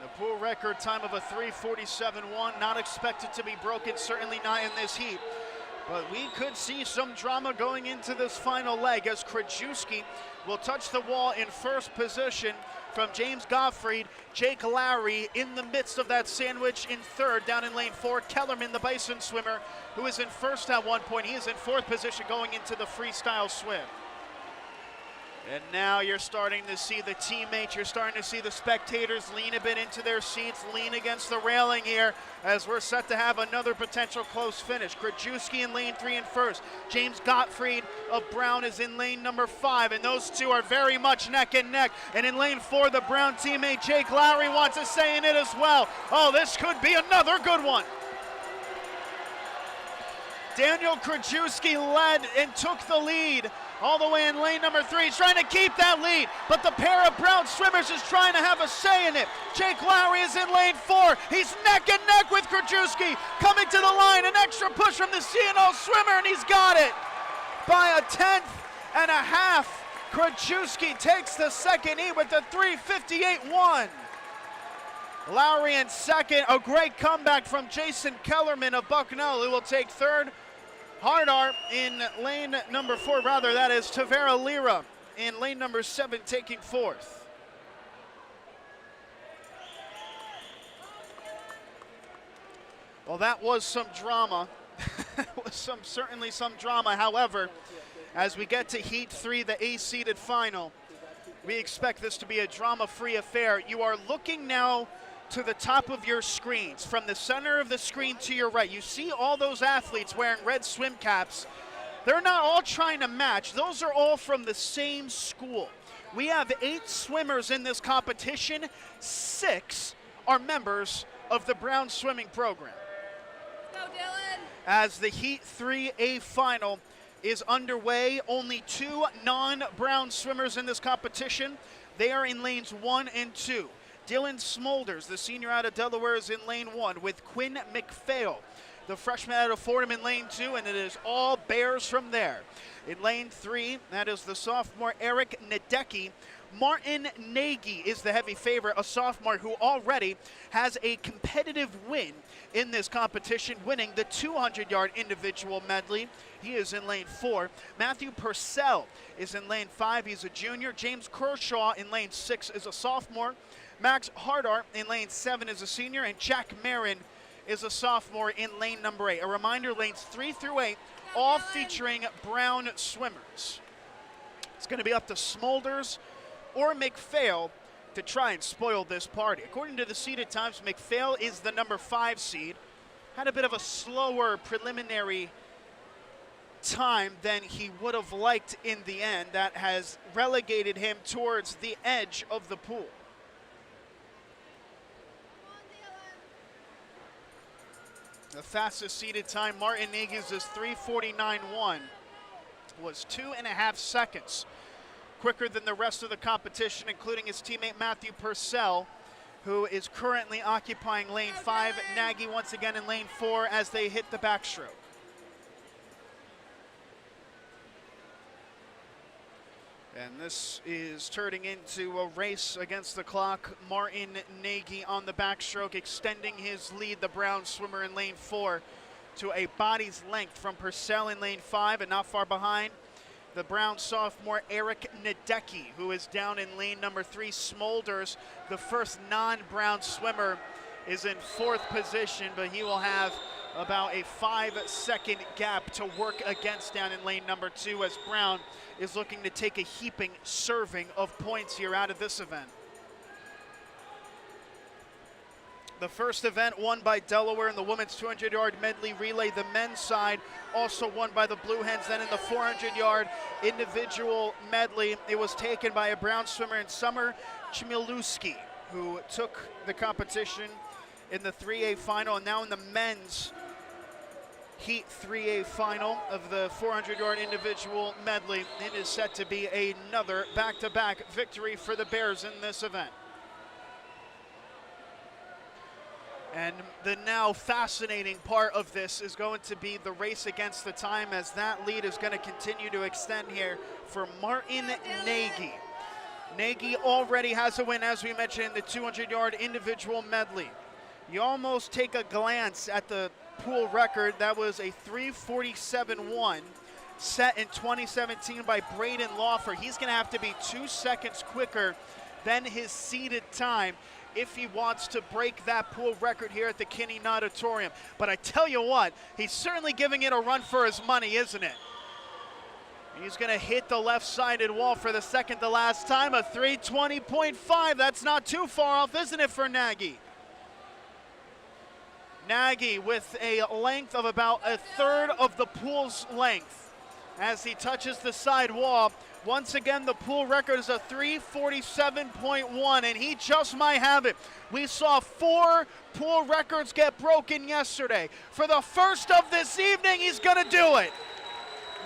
The pool record time of a 3:47.1, not expected to be broken, certainly not in this heat. But we could see some drama going into this final leg as Krajewski will touch the wall in first position from James Gottfried. Jake Lowry in the midst of that sandwich in third. Down in lane 4, Kellerman, the bison swimmer, who is in first at one point. He is in fourth position going into the freestyle swim. And now you're starting to see the teammates, you're starting to see the spectators lean a bit into their seats, lean against the railing here as we're set to have another potential close finish. Krajewski in lane 3 in first. James Gottfried of Brown is in lane number 5, and those two are very much neck and neck. And in lane 4, the Brown teammate Jake Lowry wants a say in it as well. Oh, this could be another good one. Daniel Krajewski led and took the lead all the way in lane number 3. He's trying to keep that lead, but the pair of brown swimmers is trying to have a say in it. Jake Lowry is in lane 4. He's neck and neck with Krajewski. Coming to the line, an extra push from the CNO swimmer, and he's got it. By a 1/10 and a half, Krajewski takes the second heat with the 3:58.1. Lowry in second, a great comeback from Jason Kellerman of Bucknell, who will take third. Hardart in lane number 4, that is Tavera Lira in lane number 7 taking fourth. Well, that was some drama. Certainly some drama. However, as we get to Heat 3, the A-seeded final, we expect this to be a drama-free affair. You are looking now to the top of your screens. From the center of the screen to your right, you see all those athletes wearing red swim caps. They're not all trying to match. Those are all from the same school. We have 8 swimmers in this competition. 6 are members of the Brown swimming program. Go, Dylan. As the Heat 3A final is underway, only 2 non-Brown swimmers in this competition. They are in lanes 1 and 2. Dylan Smolders, the senior out of Delaware, is in lane 1 with Quinn McPhail, the freshman out of Fordham, in lane 2, and it is all Bears from there. In lane 3, that is the sophomore Eric Nadecki. Martin Nagy is the heavy favorite, a sophomore who already has a competitive win in this competition, winning the 200-yard individual medley. He is in lane 4. Matthew Purcell is in lane 5. He's a junior. James Kershaw in lane 6 is a sophomore. Max Hardart in lane 7 is a senior, and Jack Marin is a sophomore in lane number 8. A reminder, lanes 3 through 8, all featuring Brown swimmers. It's going to be up to Smolders or McPhail to try and spoil this party. According to the seeded times, McPhail is the number 5 seed. Had a bit of a slower preliminary time than he would have liked in the end. That has relegated him towards the edge of the pool. The fastest seeded time, Martin Nagy's is 3:49.1, was 2.5 seconds quicker than the rest of the competition, including his teammate Matthew Purcell, who is currently occupying lane 5. Nagy once again in lane 4 as they hit the backstroke. And this is turning into a race against the clock. Martin Nagy on the backstroke, extending his lead, the Brown swimmer in lane 4, to a body's length from Purcell in lane 5, and not far behind, the Brown sophomore Eric Nadecki, who is down in lane number 3. Smolders, the first non-Brown swimmer, is in 4th position, but he will have about a 5-second gap to work against down in lane number 2 as Brown is looking to take a heaping serving of points here out of this event. The first event won by Delaware in the women's 200-yard medley relay. The men's side also won by the Blue Hens. Then in the 400-yard individual medley, it was taken by a Brown swimmer in Summer Chmielewski, who took the competition in the 3A final. And now in the men's Heat 3A final of the 400-yard individual medley, it is set to be another back-to-back victory for the Bears in this event. And the now fascinating part of this is going to be the race against the time, as that lead is going to continue to extend here for Martin Nagy. Nagy already has a win, as we mentioned, in the 200-yard individual medley. You almost take a glance at the pool record. That was a 3:47.1 set in 2017 by Braden Lawfer. He's going to have to be 2 seconds quicker than his seeded time if he wants to break that pool record here at the Kinney Auditorium. But I tell you what, he's certainly giving it a run for his money, isn't it? He's going to hit the left-sided wall for the second to last time, a 3:20.5. That's not too far off, isn't it, for Nagy? Nagy with a length of about a third of the pool's length as he touches the side wall. Once again, the pool record is a 3:47.1, and he just might have it. We saw 4 pool records get broken yesterday. For the first of this evening, he's going to do it.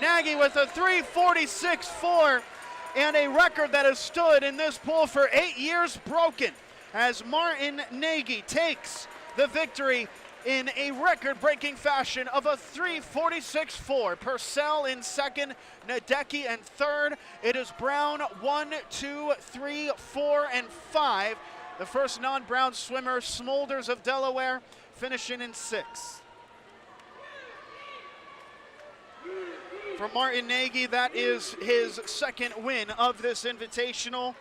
Nagy with a 3:46.4 and a record that has stood in this pool for 8 years broken, as Martin Nagy takes the victory in a record-breaking fashion of a 3:46.4. Purcell in second, Nadecki in third. It is Brown 1, 2, 3, 4, and 5. The first non-Brown swimmer, Smolders of Delaware, finishing in 6th. For Martin Nagy, that is his second win of this invitational.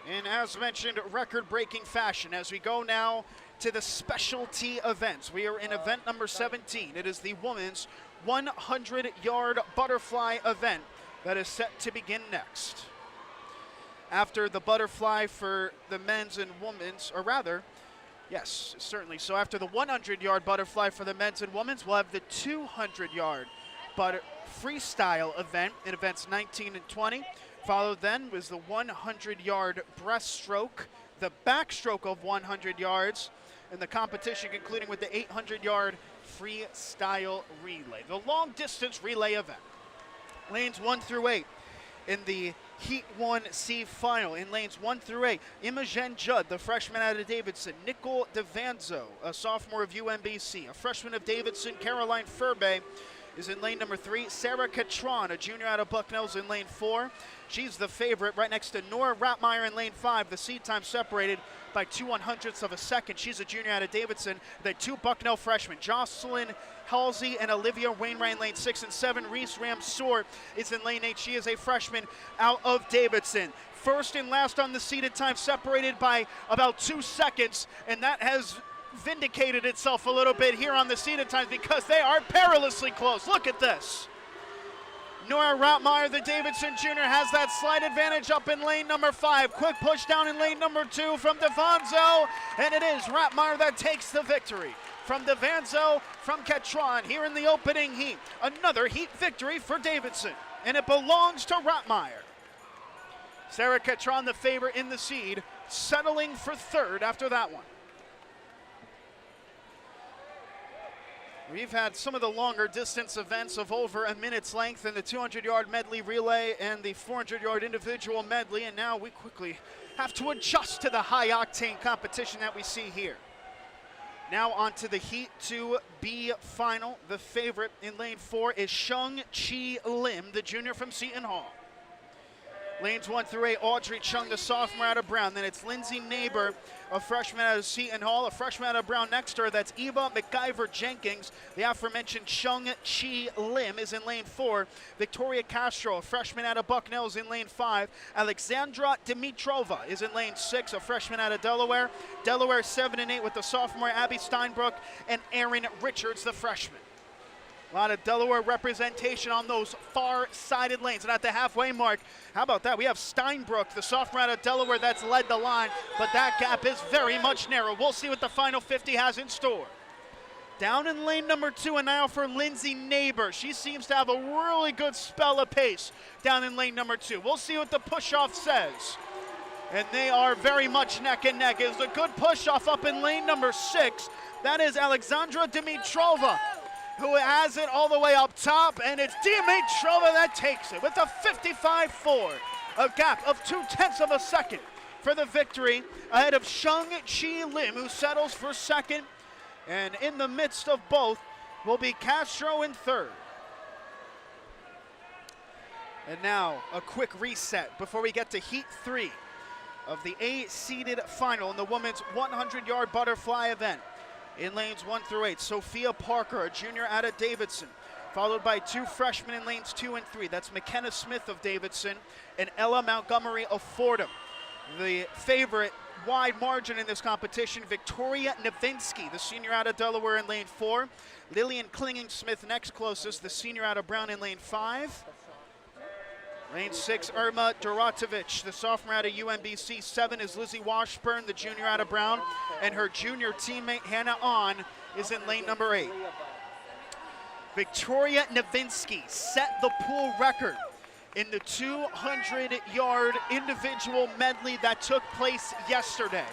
And as mentioned, record-breaking fashion. As we go now to the specialty events, we are in event number 17. It is the women's 100-yard butterfly event that is set to begin next. After the butterfly for the men's and women's, or rather, yes, certainly. So after the 100-yard butterfly for the men's and women's, we'll have the 200-yard freestyle event in events 19 and 20. Followed then was the 100-yard breaststroke, the backstroke of 100 yards, and the competition concluding with the 800-yard freestyle relay, the long-distance relay event. Lanes 1 through 8 in the Heat 1C final. In lanes 1 through 8, Imogen Judd, the freshman out of Davidson, Nicole DeVanzo, a sophomore of UMBC, a freshman of Davidson, Caroline Furbe, is in lane number 3. Sarah Catron, a junior out of Bucknell, is in lane 4. She's the favorite right next to Nora Ratmeyer in lane 5. The seed time separated by 2/100ths of a second. She's a junior out of Davidson. The 2 Bucknell freshmen, Jocelyn Halsey and Olivia Wainwright in lane 6 and 7. Reese Ramsor is in lane 8. She is a freshman out of Davidson. First and last on the seeded time separated by about 2 seconds, and that has vindicated itself a little bit here on the seeded times because they are perilously close. Look at this. Nora Ratmeyer, the Davidson junior, has that slight advantage up in lane number 5. Quick push down in lane number 2 from DeVanzo, and it is Ratmeyer that takes the victory. From DeVanzo, from Catron here in the opening heat. Another heat victory for Davidson, and it belongs to Ratmeyer. Sarah Catron, the favorite in the seed, settling for 3rd after that one. We've had some of the longer distance events of over a minute's length in the 200-yard medley relay and the 400-yard individual medley, and now we quickly have to adjust to the high-octane competition that we see here. Now on to the Heat 2B final. The favorite in lane 4 is Shung Chi Lim, the junior from Seton Hall. Lanes 1 through 8, Audrey Chung, the sophomore out of Brown. Then it's Lindsay Neighbor, a freshman out of Seton Hall. A freshman out of Brown next to her, that's Eva McIver Jenkins. The aforementioned Chung Chi Lim is in lane 4. Victoria Castro, a freshman out of Bucknell, is in lane 5. Alexandra Dimitrova is in lane 6, a freshman out of Delaware. Delaware 7 and 8 with the sophomore Abby Steinbrook and Erin Richards, the freshman. A lot of Delaware representation on those far-sided lanes. And at the halfway mark, how about that? We have Steinbrook, the sophomore out of Delaware, that's led the line, but that gap is very much narrow. We'll see what the final 50 has in store. Down in lane number 2, and now for Lindsay Neighbor. She seems to have a really good spell of pace down in lane number 2. We'll see what the push-off says. And they are very much neck and neck. It's a good push-off up in lane number 6. That is Alexandra Dimitrova, who has it all the way up top, and it's Dimitrova that takes it with a 55.4, a gap of 0.2 of a second for the victory, ahead of Chung Chi Lim, who settles for second, and in the midst of both will be Castro in third. And now a quick reset before we get to Heat 3 of the A-seeded final in the women's 100-yard butterfly event. In lanes 1 through 8, Sophia Parker, a junior out of Davidson, followed by 2 freshmen in lanes 2 and 3. That's McKenna Smith of Davidson and Ella Montgomery of Fordham. The favorite wide margin in this competition, Victoria Novinsky, the senior out of Delaware in lane 4. Lillian Klinging-Smith next closest, the senior out of Brown in lane 5. Lane 6, Irma Dorotovich, the sophomore out of UMBC. 7 is Lizzie Washburn, the junior out of Brown. And her junior teammate, Hannah On, is in lane number 8. Victoria Novinsky set the pool record in the 200-yard individual medley that took place yesterday.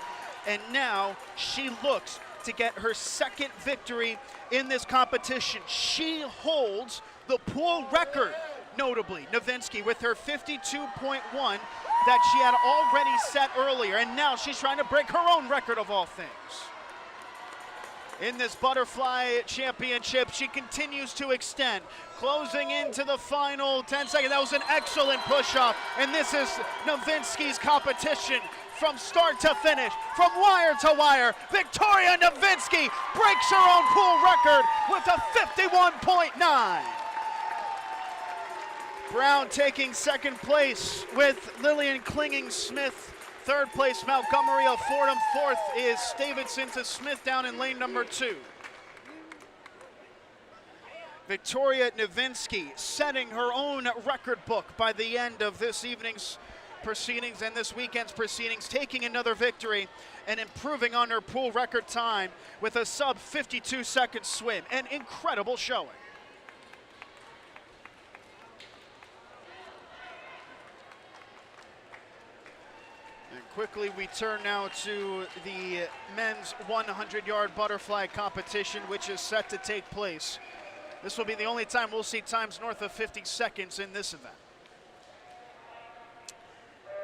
And now she looks to get her second victory in this competition. She holds the pool record. Notably, Novinsky with her 52.1 that she had already set earlier, and now she's trying to break her own record of all things. In this butterfly championship, she continues to extend, closing into the final 10 seconds. That was an excellent push-off, and this is Novinsky's competition from start to finish, from wire to wire. Victoria Novinsky breaks her own pool record with a 51.9. Brown taking second place with Lillian Klinging-Smith. Third place, Montgomery of Fordham. Fourth is Davidson to Smith down in lane number 2. Victoria Novinsky setting her own record book by the end of this evening's proceedings and this weekend's proceedings, taking another victory and improving on her pool record time with a sub 52-second swim. An incredible showing. Quickly, we turn now to the men's 100-yard butterfly competition, which is set to take place. This will be the only time we'll see times north of 50 seconds in this event.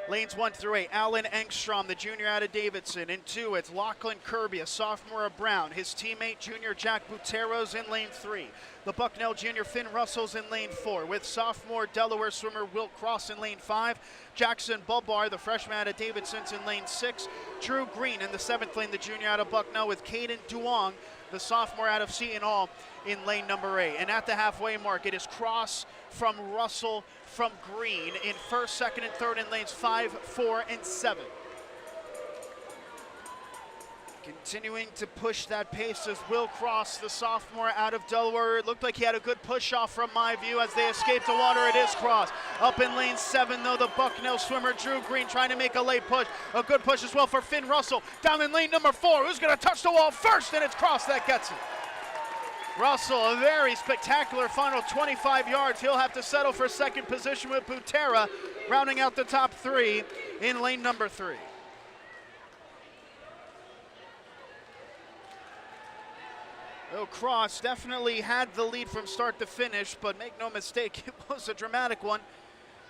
Lanes 1 through 8, Alan Engstrom, the junior out of Davidson. In 2, it's Lachlan Kirby, a sophomore of Brown. His teammate, junior Jack Butero's in lane 3. The Bucknell junior Finn Russell's in lane 4, with sophomore Delaware swimmer Will Cross in lane 5. Jackson Bubbar, the freshman out of Davidson's in lane 6. Drew Green in the 7th lane, the junior out of Bucknell, with Caden Duong, the sophomore out of Seton Hall, in lane number 8. And at the halfway mark, it is Cross from Russell from Green in first, second, and third in lanes 5, 4, and 7. Continuing to push that pace is Will Cross, the sophomore out of Delaware. It looked like he had a good push-off from my view as they escaped the water. It is Cross. Up in lane 7, though, the Bucknell swimmer Drew Green trying to make a late push. A good push as well for Finn Russell. Down in lane number 4, who's going to touch the wall first? And it's Cross that gets it. Russell, a very spectacular final 25 yards. He'll have to settle for second position with Butera rounding out the top 3 in lane number 3. Well, Cross definitely had the lead from start to finish, but make no mistake, it was a dramatic one.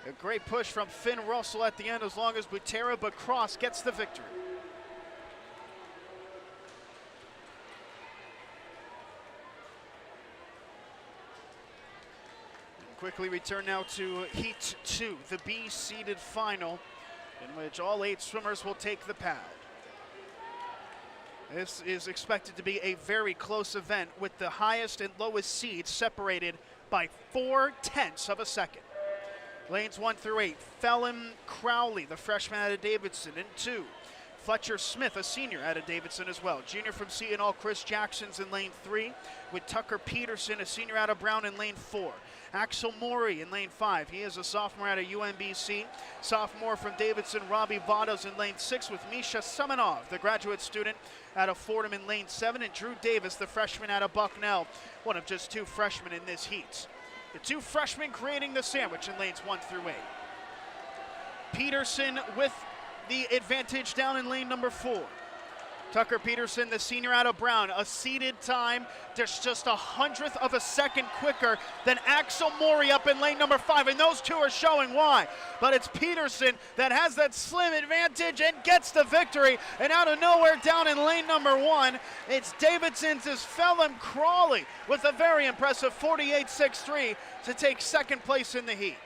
A great push from Finn Russell at the end as long as Butera, but Cross gets the victory. quickly return now to Heat 2, the B-seeded final, in which all 8 swimmers will take the pad. This is expected to be a very close event with the highest and lowest seeds separated by 0.4 of a second. Lanes 1 through 8, Phelan Crowley, the freshman out of Davidson, in 2. Fletcher Smith, a senior out of Davidson as well. Junior from Seton Hall, Chris Jackson's in lane 3, with Tucker Peterson, a senior out of Brown, in lane 4. Axel Morey in lane 5. He is a sophomore out of UMBC. Sophomore from Davidson, Robbie Vados in lane 6, with Misha Semenov, the graduate student out of Fordham, in lane 7, and Drew Davis, the freshman out of Bucknell, one of just 2 freshmen in this heat. The 2 freshmen creating the sandwich in lanes 1 through 8. Peterson with the advantage down in lane number 4. Tucker Peterson, the senior out of Brown, a seeded time just 1/100th of a second quicker than Axel Morey up in lane number 5, and those 2 are showing why. But it's Peterson that has that slim advantage and gets the victory, and out of nowhere down in lane number 1, it's Davidson's Phelan Crawley with a very impressive 48.63 to take second place in the heat.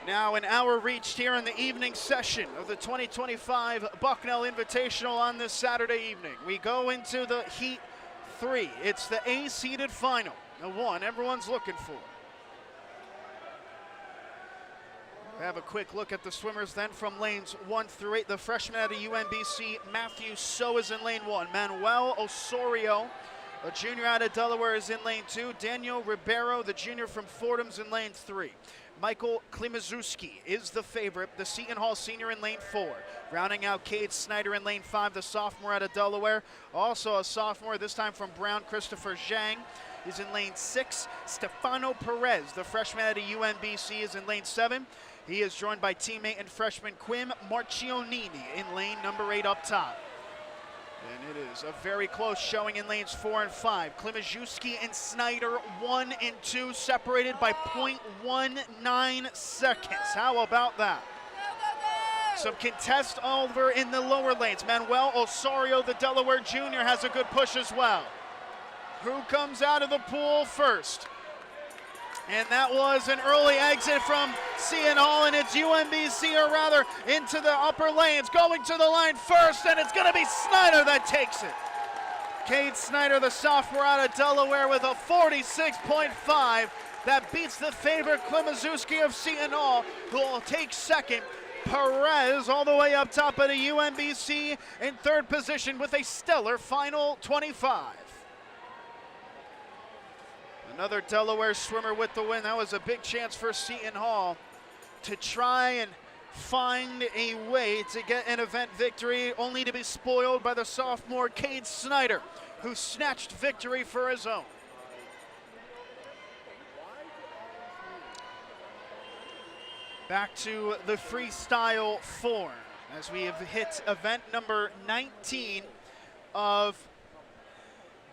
Now an hour reached here in the evening session of the 2025 Bucknell Invitational on this Saturday evening. We go into the Heat 3. It's the A-seeded final, the one everyone's looking for. We have a quick look at the swimmers then from lanes 1 through 8. The freshman out of UMBC, Matthew So, is in lane 1. Manuel Osorio, a junior out of Delaware, is in lane 2. Daniel Ribeiro, the junior from Fordham, is in lane 3. Michael Klimaszewski is the favorite, the Seton Hall senior, in lane 4. Rounding out Cade Snyder in lane 5, the sophomore out of Delaware. Also a sophomore, this time from Brown, Christopher Zhang is in lane 6. Stefano Perez, the freshman out of UMBC, is in lane 7. He is joined by teammate and freshman Quim Marcionini in lane number 8 up top. And it is a very close showing in lanes 4 and 5. Klimaszewski and Snyder 1 and 2, separated by 0.19 seconds. How about that? Some contest over in the lower lanes. Manuel Osorio, the Delaware junior, has a good push as well. Who comes out of the pool first? And that was an early exit from Seton Hall, and it's UMBC, or rather into the upper lanes, going to the line first, and it's going to be Snyder that takes it. Cade Snyder, the sophomore out of Delaware, with a 46.5. That beats the favorite Klimaszewski of Seton Hall, who will take second. Perez all the way up top of the UMBC in third position with a stellar final 25. Another Delaware swimmer with the win. That was a big chance for Seton Hall to try and find a way to get an event victory, only to be spoiled by the sophomore Cade Snyder, who snatched victory for his own. Back to the freestyle form as we have hit event number 19 of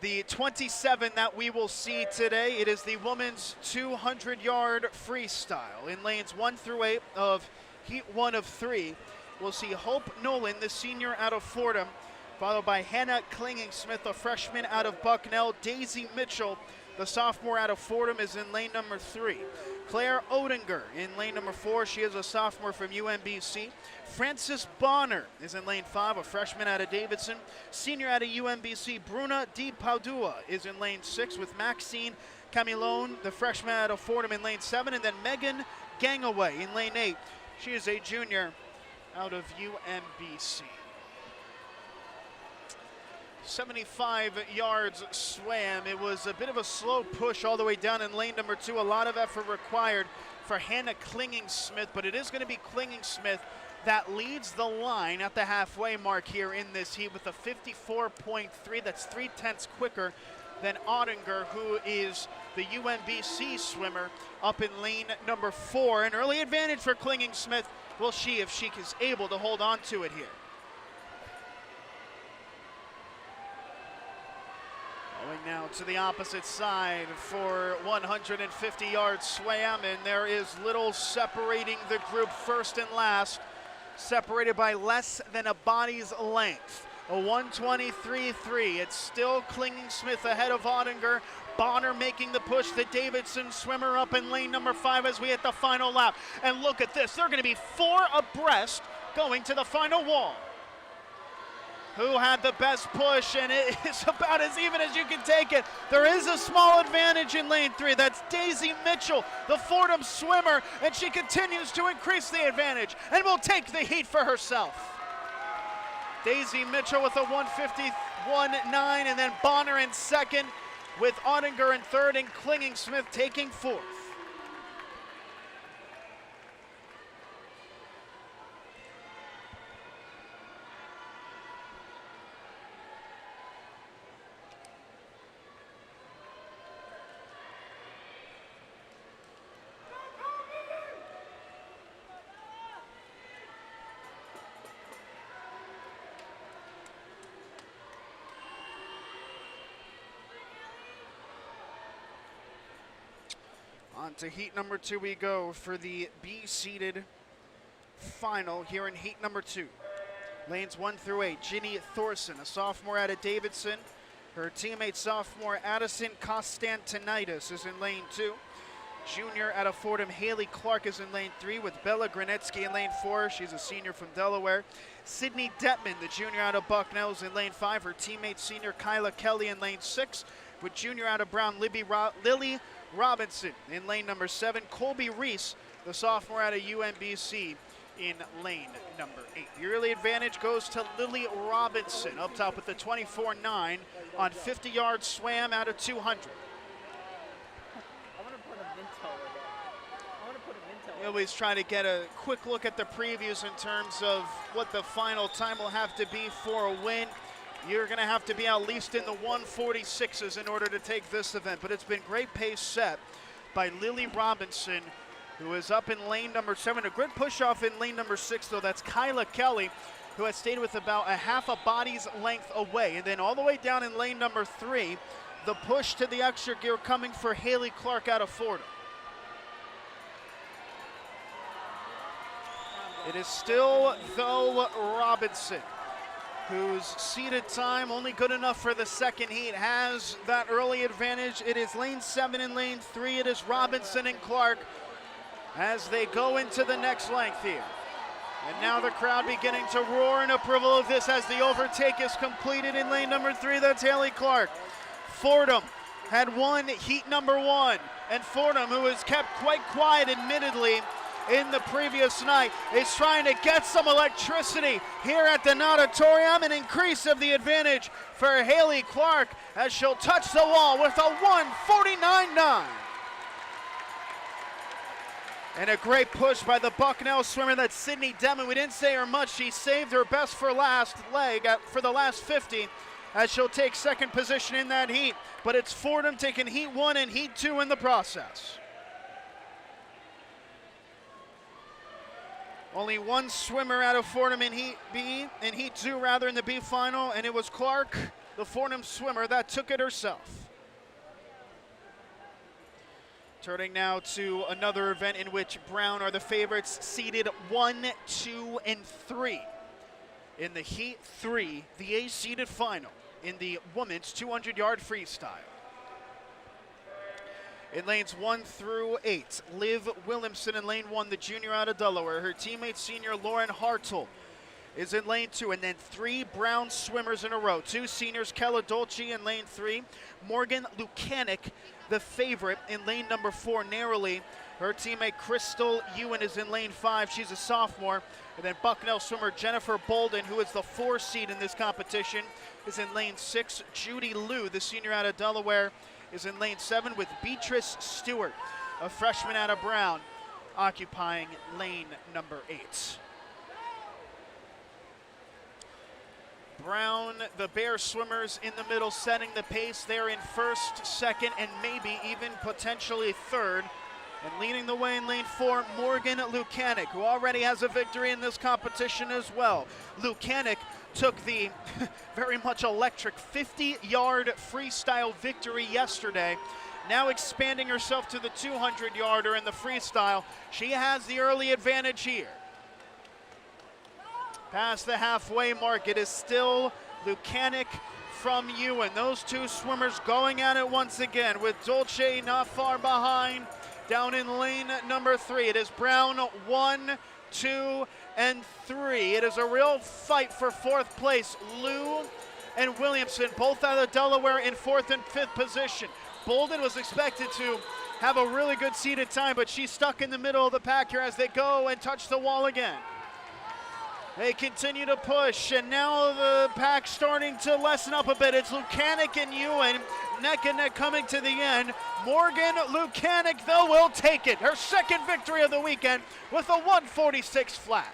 the 27 that we will see today. It is the women's 200-yard freestyle. In lanes 1 through 8 of Heat 1 of 3, we'll see Hope Nolan, the senior out of Fordham, followed by Hannah Klinging-Smith, a freshman out of Bucknell. Daisy Mitchell, the sophomore out of Fordham, is in lane number 3. Claire Odinger in lane number 4. She is a sophomore from UMBC. Frances Bonner is in lane 5, a freshman out of Davidson. Senior out of UMBC, Bruna Di Padua, is in lane 6, with Maxine Camilone, the freshman out of Fordham, in lane 7. And then Megan Gangaway in lane 8. She is a junior out of UMBC. 75 yards swam. It was a bit of a slow push all the way down in lane number 2. A lot of effort required for Hannah Klinging-Smith, but it is going to be Klinging-Smith that leads the line at the halfway mark here in this heat with a 54.3. That's 0.3 quicker than Odinger, who is the UMBC swimmer up in lane number 4. An early advantage for Klinging-Smith. We'll see if she is able to hold on to it here. Going now to the opposite side for 150-yard swam, and there is little separating the group first and last, separated by less than a body's length. A 123.3. It's still Klinging-Smith ahead of Odinger Bonner making the push, the Davidson swimmer up in lane number 5 as we hit the final lap. And look at this, they're gonna be 4 abreast going to the final wall. Who had the best push, and it is about as even as you can take it. There is a small advantage in lane 3. That's Daisy Mitchell, the Fordham swimmer, and she continues to increase the advantage and will take the heat for herself. Daisy Mitchell with a 151.9, and then Bonner in second, with Ottinger in third and Klinging-Smith taking fourth. On to heat number 2 we go for the B-seeded final here in heat number 2. Lanes 1 through 8, Ginny Thorson, a sophomore out of Davidson. Her teammate sophomore Addison Constantinitis is in lane 2. Junior out of Fordham, Haley Clark is in lane 3 with Bella Granetsky in lane 4. She's a senior from Delaware. Sydney Detman, the junior out of Bucknell, is in lane 5. Her teammate senior Kyla Kelly in lane 6 with junior out of Brown, Lily Robinson in lane number 7. Colby Reese, the sophomore out of UMBC, in lane number 8. The early advantage goes to Lily Robinson up top with the 24.9 on 50-yard swam out of 200. We always try to get a quick look at the previews in terms of what the final time will have to be for a win. You're going to have to be at least in the 146s in order to take this event, but it's been great pace set by Lily Robinson, who is up in lane number 7. A good push-off in lane number 6, though. That's Kyla Kelly, who has stayed with about a half a body's length away. And then all the way down in lane number 3, the push to the extra gear coming for Haley Clark out of Fordham. It is still, though, Robinson, whose seated time, only good enough for the second heat, has that early advantage. It is lane 7 and lane 3. It is Robinson and Clark as they go into the next length here. And now the crowd beginning to roar in approval of this as the overtake is completed in lane number 3. That's Haley Clark. Fordham had won heat number 1, and Fordham, who has kept quite quiet admittedly in the previous night, is trying to get some electricity here at the Natatorium. An increase of the advantage for Haley Clark as she'll touch the wall with a 149.9. And a great push by the Bucknell swimmer, that's Sydney Demon. We didn't say her much. She saved her best for last leg for the last 50 as she'll take second position in that heat. But it's Fordham taking heat 1 and heat 2 in the process. Only one swimmer out of Fordham in heat B, in heat 2 rather, in the B final, and it was Clark, the Fordham swimmer, that took it herself. Turning now to another event in which Brown are the favorites, seeded 1, 2, and 3. In the heat 3, the A-seeded final in the women's 200-yard freestyle. In lanes 1 through 8, Liv Williamson in lane 1, the junior out of Delaware. Her teammate senior Lauren Hartle is in lane 2, and then 3 Brown swimmers in a row. 2 seniors, Kella Dolce in lane 3, Morgan Lukanik, the favorite, in lane number 4 narrowly. Her teammate Crystal Ewan is in lane 5. She's a sophomore. And then Bucknell swimmer Jennifer Bolden, who is the 4 seed in this competition, is in lane 6. Judy Liu, the senior out of Delaware, is in lane 7 with Beatrice Stewart, a freshman out of Brown, occupying lane number 8. Brown, the Bear swimmers in the middle, setting the pace. They're in first, second, and maybe even potentially third. And leading the way in lane 4, Morgan Lukanik, who already has a victory in this competition as well. Lukanik took the very much electric 50-yard freestyle victory yesterday. Now expanding herself to the 200-yarder in the freestyle. She has the early advantage here. Past the halfway mark, it is still Lukanik from Ewan. Those two swimmers going at it once again with Dolce not far behind. Down in lane number 3, it is Brown 1, 2, and 3. It is a real fight for 4th place. Lou and Williamson, both out of Delaware in 4th and 5th position. Bolden was expected to have a really good seated time, but she's stuck in the middle of the pack here as they go and touch the wall again. They continue to push, and now the pack starting to lessen up a bit. It's Lukanik and Ewan, neck and neck coming to the end. Morgan Lukanik, though, will take it. Her 2nd victory of the weekend with a 146 flat.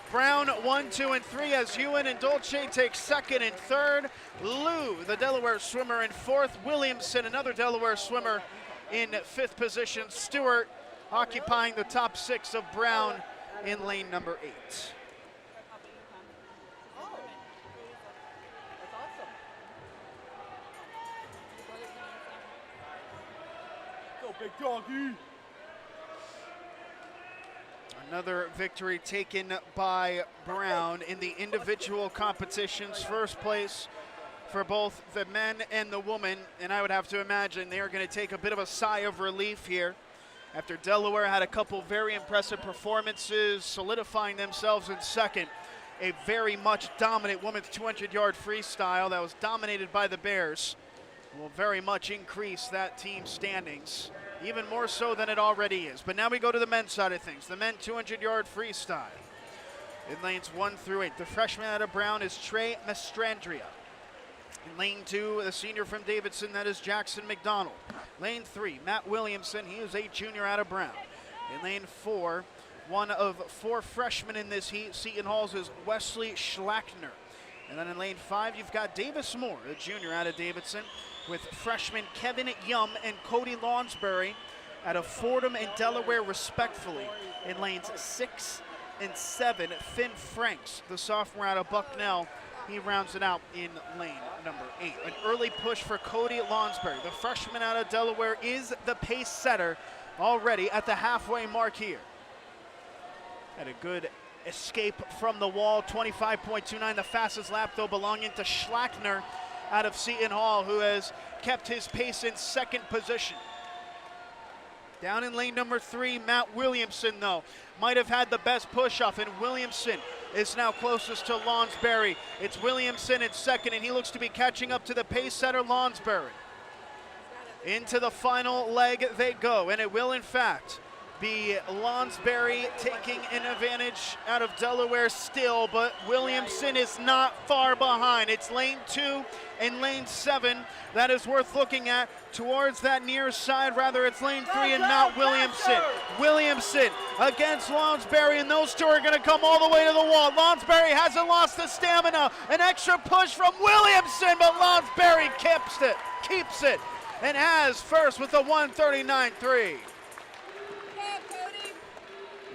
Brown 1, 2, and 3 as Ewan and Dolce take 2nd and 3rd. Lou, the Delaware swimmer, in 4th. Williamson, another Delaware swimmer, in 5th position. Stewart occupying the top 6 of Brown in lane number 8. Go, big doggy. Another victory taken by Brown in the individual competitions. 1st place for both the men and the women, and I would have to imagine they are going to take a bit of a sigh of relief here after Delaware had a couple very impressive performances, solidifying themselves in 2nd. A very much dominant women's 200-yard freestyle that was dominated by the Bears will very much increase that team's standings, even more so than it already is. But now we go to the men's side of things. The men 200-yard freestyle. In lanes 1 through 8, the freshman out of Brown is Trey Mestrandria. In lane 2, the senior from Davidson, that is Jackson McDonald. Lane 3, Matt Williamson, he is a junior out of Brown. In lane 4, one of 4 freshmen in this heat, Seton Hall's is Wesley Schlackner. And then in lane 5, you've got Davis Moore, a junior out of Davidson, with freshmen Kevin Yum and Cody Lonsbury out of Fordham and Delaware respectfully. In lanes 6 and 7, Finn Franks, the sophomore out of Bucknell, he rounds it out in lane number 8. An early push for Cody Lonsbury. The freshman out of Delaware is the pace setter already at the halfway mark here. Had a good escape from the wall, 25.29, the fastest lap though belonging to Schlackner out of Seton Hall, who has kept his pace in 2nd position. Down in lane number 3, Matt Williamson though might have had the best push-off, and Williamson is now closest to Lonsbury. It's Williamson in 2nd, and he looks to be catching up to the pace setter Lonsbury. Into the final leg they go, and it will in fact be Lonsbury taking an advantage out of Delaware still, but Williamson is not far behind. It's lane 2 and lane 7 that is worth looking at. Towards that near side, rather, it's lane 3 and Matt Williamson. Williamson against Lonsbury, and those two are going to come all the way to the wall. Lonsbury hasn't lost the stamina. An extra push from Williamson, but Lonsbury keeps it, and has first with a 139.3.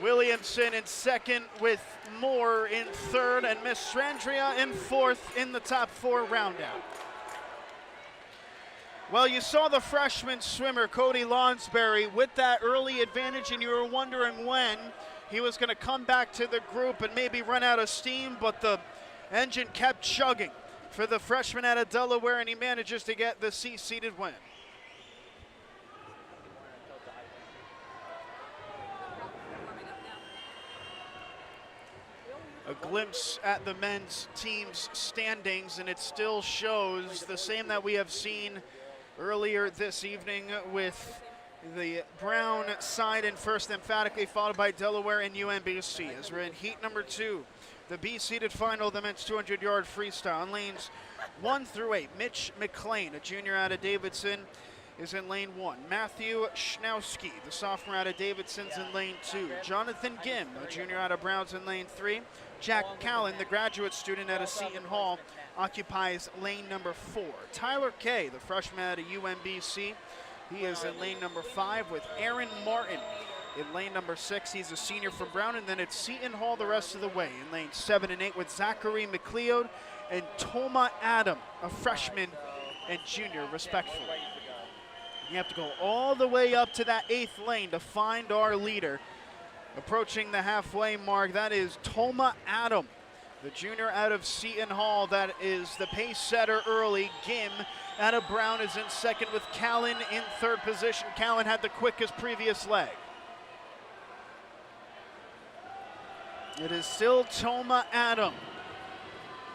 Williamson in 2nd with Moore in 3rd, and Mestrandria in 4th in the top 4 roundout. Well, you saw the freshman swimmer, Cody Lonsbury, with that early advantage, and you were wondering when he was going to come back to the group and maybe run out of steam, but the engine kept chugging for the freshman out of Delaware, and he manages to get the C-seeded win. A glimpse at the men's team's standings, and it still shows the same that we have seen earlier this evening, with the Brown side in first, emphatically followed by Delaware and UMBC. As we're in heat number 2, the B-seeded final of the men's 200-yard freestyle. In lanes 1 through 8, Mitch McLean, a junior out of Davidson, is in lane 1. Matthew Schnowski, the sophomore out of Davidson's in lane 2. Jonathan Gim, a junior out of Brown's, in lane 3. Jack Callan, the graduate student out of Seton Hall, occupies lane number 4. Tyler Kay, the freshman out of UMBC, he is in lane number 5 with Aaron Martin in lane number 6. He's a senior from Brown, and then it's Seton Hall the rest of the way in lanes 7 and 8 with Zachary McLeod and Toma Adam, a freshman and junior respectively. You have to go all the way up to that 8th lane to find our leader. Approaching the halfway mark, that is Toma Adam The junior out of Seton Hall, that is the pace setter early. Gim out of Brown is in second with Callan in third position. Callan had the quickest previous leg. It is still Toma Adam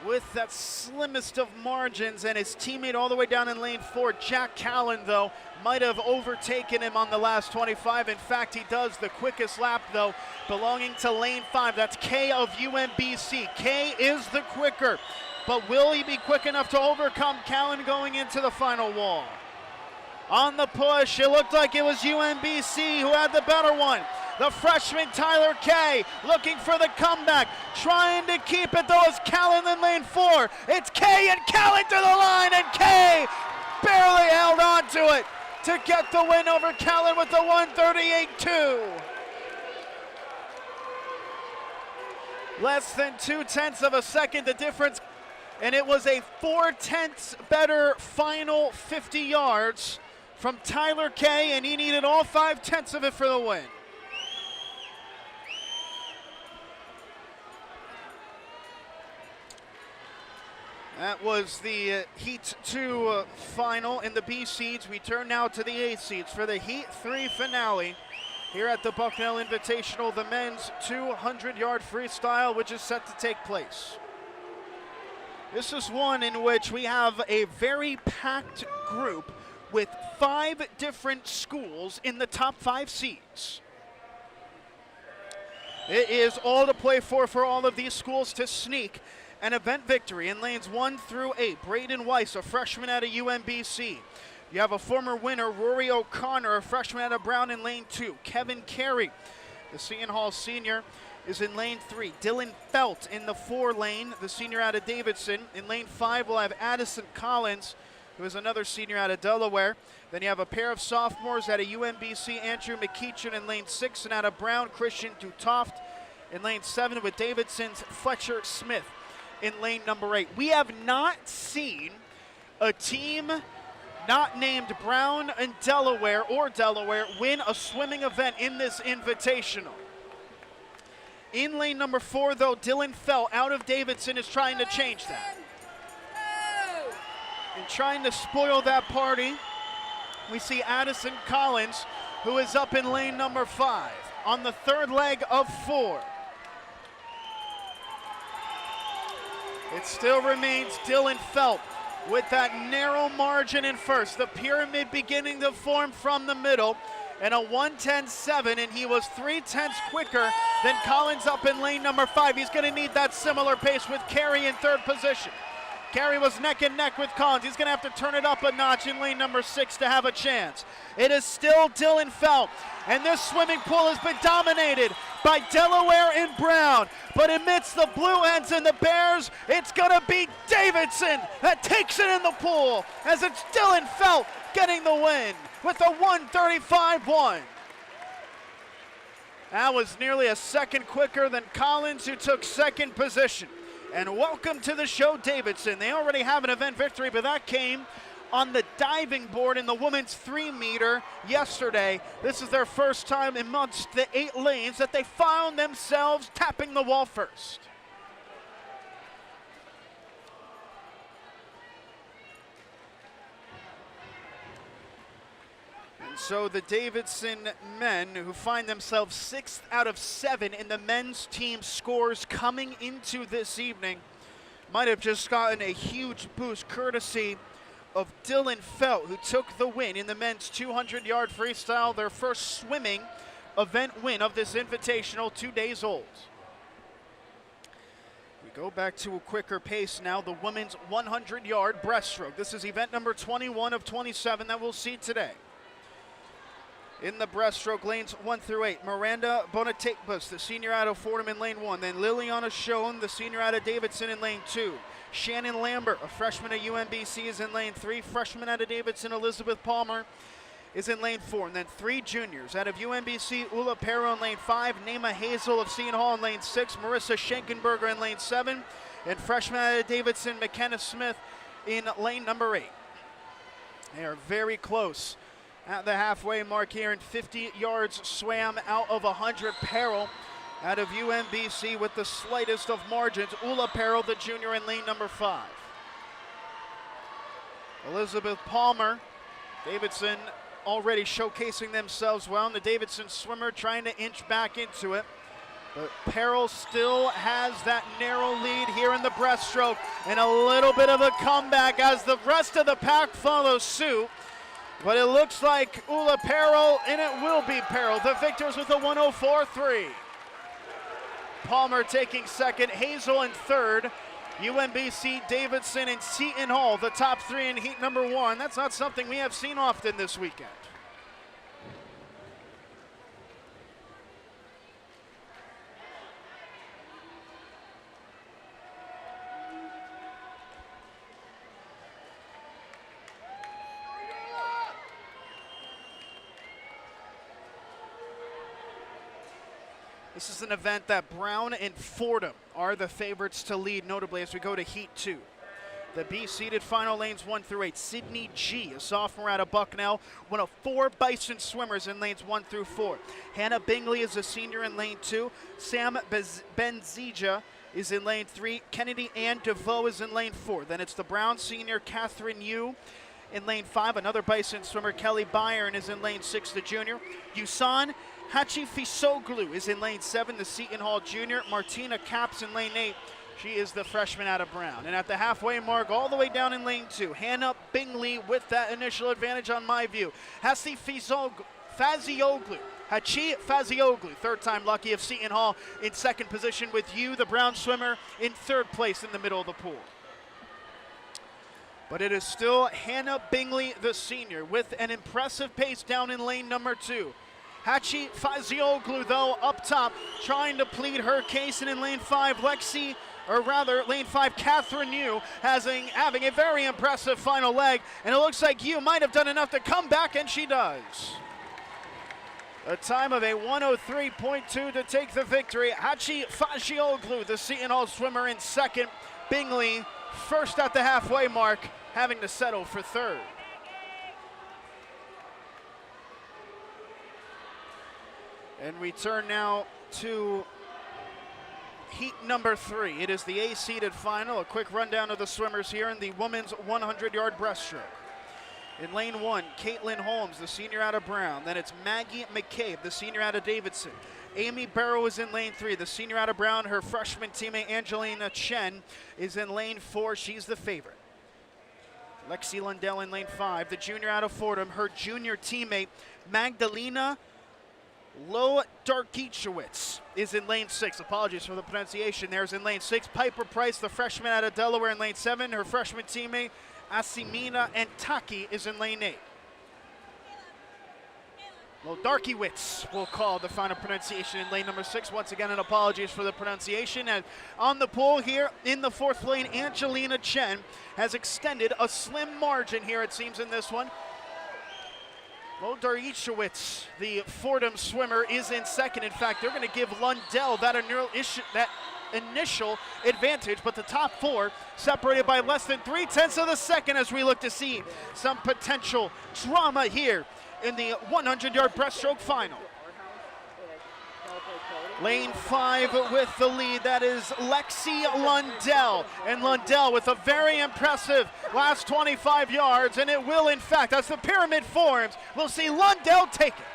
with that slimmest of margins, and his teammate all the way down in lane 4. Jack Callan, though, might have overtaken him on the last 25. In fact, he does. The quickest lap, though, belonging to lane 5. That's K of UMBC. K is the quicker, but will he be quick enough to overcome Callan going into the final wall? On the push, it looked like it was UMBC who had the better one. The freshman Tyler Kay looking for the comeback, trying to keep it though as Callan in lane 4. It's Kay and Callan to the line, and Kay barely held on to it to get the win over Callan with the 1:38.2. Less than 0.2 of a second the difference, and it was a 0.4 better final 50 yards from Tyler Kay, and he needed all 0.5 of it for the win. That was the Heat 2 final in the B seeds. We turn now to the A seeds for the Heat 3 finale here at the Bucknell Invitational, the men's 200-yard freestyle, which is set to take place. This is one in which we have a very packed group with 5 different schools in the top 5 seeds. It is all to play for all of these schools to sneak an event victory in lanes 1 through 8. Braden Weiss, a freshman out of UMBC. You have a former winner, Rory O'Connor, a freshman out of Brown in lane 2. Kevin Carey, the Seton Hall senior, is in lane 3. Dylan Felt in the 4 lane, the senior out of Davidson. In lane 5, we'll have Addison Collins, who is another senior out of Delaware. Then you have a pair of sophomores out of UMBC, Andrew McEachin in lane 6, and out of Brown, Christian Dutoft in lane 7 with Davidson's Fletcher Smith in lane number 8. We have not seen a team not named Brown and Delaware win a swimming event in this invitational. In lane number 4, though, Dylan Fell out of Davidson is trying to change that. And trying to spoil that party, we see Addison Collins, who is up in lane number 5 on the 3rd leg of 4. It still remains Dylan Felt with that narrow margin in first. The pyramid beginning to form from the middle, and a 1:10.7, and he was 0.3 quicker than Collins up in lane number 5. He's going to need that similar pace with Carey in 3rd position. Carey was neck and neck with Collins. He's going to have to turn it up a notch in lane number 6 to have a chance. It is still Dylan Felt, and this swimming pool has been dominated by Delaware and Brown. But amidst the Blue Hens and the Bears, it's going to be Davidson that takes it in the pool, as it's Dylan Felt getting the win with a 1:35.1. That was nearly a second quicker than Collins, who took 2nd position. And welcome to the show, Davidson. They already have an event victory, but that came on the diving board in the women's 3-meter yesterday. This is their first time amongst the 8 lanes that they found themselves tapping the wall first. And so the Davidson men, who find themselves 6th out of 7 in the men's team scores coming into this evening, might have just gotten a huge boost courtesy of Dylan Felt, who took the win in the men's 200-yard freestyle, their first swimming event win of this invitational, 2 days old. We go back to a quicker pace now, the women's 100-yard breaststroke. This is event number 21 of 27 that we'll see today. In the breaststroke lanes 1 through 8, Miranda Bonatakbus, the senior out of Fordham in lane 1. Then Liliana Schoen, the senior out of Davidson in lane 2. Shannon Lambert, a freshman at UMBC, is in lane 3. Freshman out of Davidson, Elizabeth Palmer, is in lane 4. And then 3 juniors out of UMBC, Ula Pero in lane 5. Nema Hazel of Seton Hall in lane 6. Marissa Schenkenberger in lane 7. And freshman out of Davidson, McKenna Smith in lane number 8. They are very close at the halfway mark here, and 50 yards swam out of 100 Peril out of UMBC with the slightest of margins. Ula Peril, the junior, in lane number 5. Elizabeth Palmer, Davidson already showcasing themselves well, and the Davidson swimmer trying to inch back into it. But Peril still has that narrow lead here in the breaststroke, and a little bit of a comeback as the rest of the pack follows suit. But it looks like Ula Peril, and it will be Peril, the victors with a 104.3. Palmer taking second, Hazel in third, UMBC, Davidson, and Seton Hall, the top 3 in heat number 1. That's not something we have seen often this weekend. This is an event that Brown and Fordham are the favorites to lead, notably as we go to Heat 2. The B-seeded final lanes 1 through 8. Sydney G, a sophomore out of Bucknell, one of 4 Bison swimmers in lanes 1 through 4. Hannah Bingley is a senior in lane 2. Sam Benzija is in lane 3. Kennedy Ann DeVoe is in lane 4. Then it's the Brown senior, Catherine Yu, in lane 5. Another Bison swimmer, Kelly Byron, is in lane 6, the junior. Yusan Hachifisoglu is in lane 7, the Seton Hall junior. Martina Capps in lane 8. She is the freshman out of Brown. And at the halfway mark, all the way down in lane 2, Hannah Bingley with that initial advantage on my view. Hachi Fazioglu, third time lucky of Seton Hall, in second position with you, the Brown swimmer, in third place in the middle of the pool. But it is still Hannah Bingley, the senior, with an impressive pace down in lane number 2. Hachi Fazioglu, though, up top, trying to plead her case, and in lane 5, lane 5, Catherine Yu, having a very impressive final leg, and it looks like Yu might have done enough to come back, and she does. A time of a 103.2 to take the victory. Hachi Fazioglu, the Seton Hall swimmer, in second. Bingley, first at the halfway mark, having to settle for third. And we turn now to heat number 3. It is the A-seeded final. A quick rundown of the swimmers here in the women's 100-yard breaststroke. In lane 1, Caitlin Holmes, the senior out of Brown. Then it's Maggie McCabe, the senior out of Davidson. Amy Barrow is in lane 3, the senior out of Brown. Her freshman teammate Angelina Chen is in lane 4. She's the favorite. Lexi Lundell in lane 5, the junior out of Fordham. Her junior teammate Magdalena Lodarkichowicz is in lane 6. Apologies for the pronunciation. There's in lane 6. Piper Price, the freshman out of Delaware, in lane 7. Her freshman teammate Asimina Antaki is in lane 8. Lodarkiewicz will call the final pronunciation in lane number 6. Once again, an apologies for the pronunciation. And on the pole here in the 4th lane, Angelina Chen has extended a slim margin here, it seems, in this one. Lodarkiewicz, the Fordham swimmer, is in second. In fact, they're going to give Lundell that initial advantage, but the top 4 separated by less than 0.3 of a second as we look to see some potential drama here in the 100-yard breaststroke final. Lane 5 with the lead, that is Lexi Lundell. And Lundell with a very impressive last 25 yards, and it will, in fact, as the pyramid forms, we'll see Lundell take it.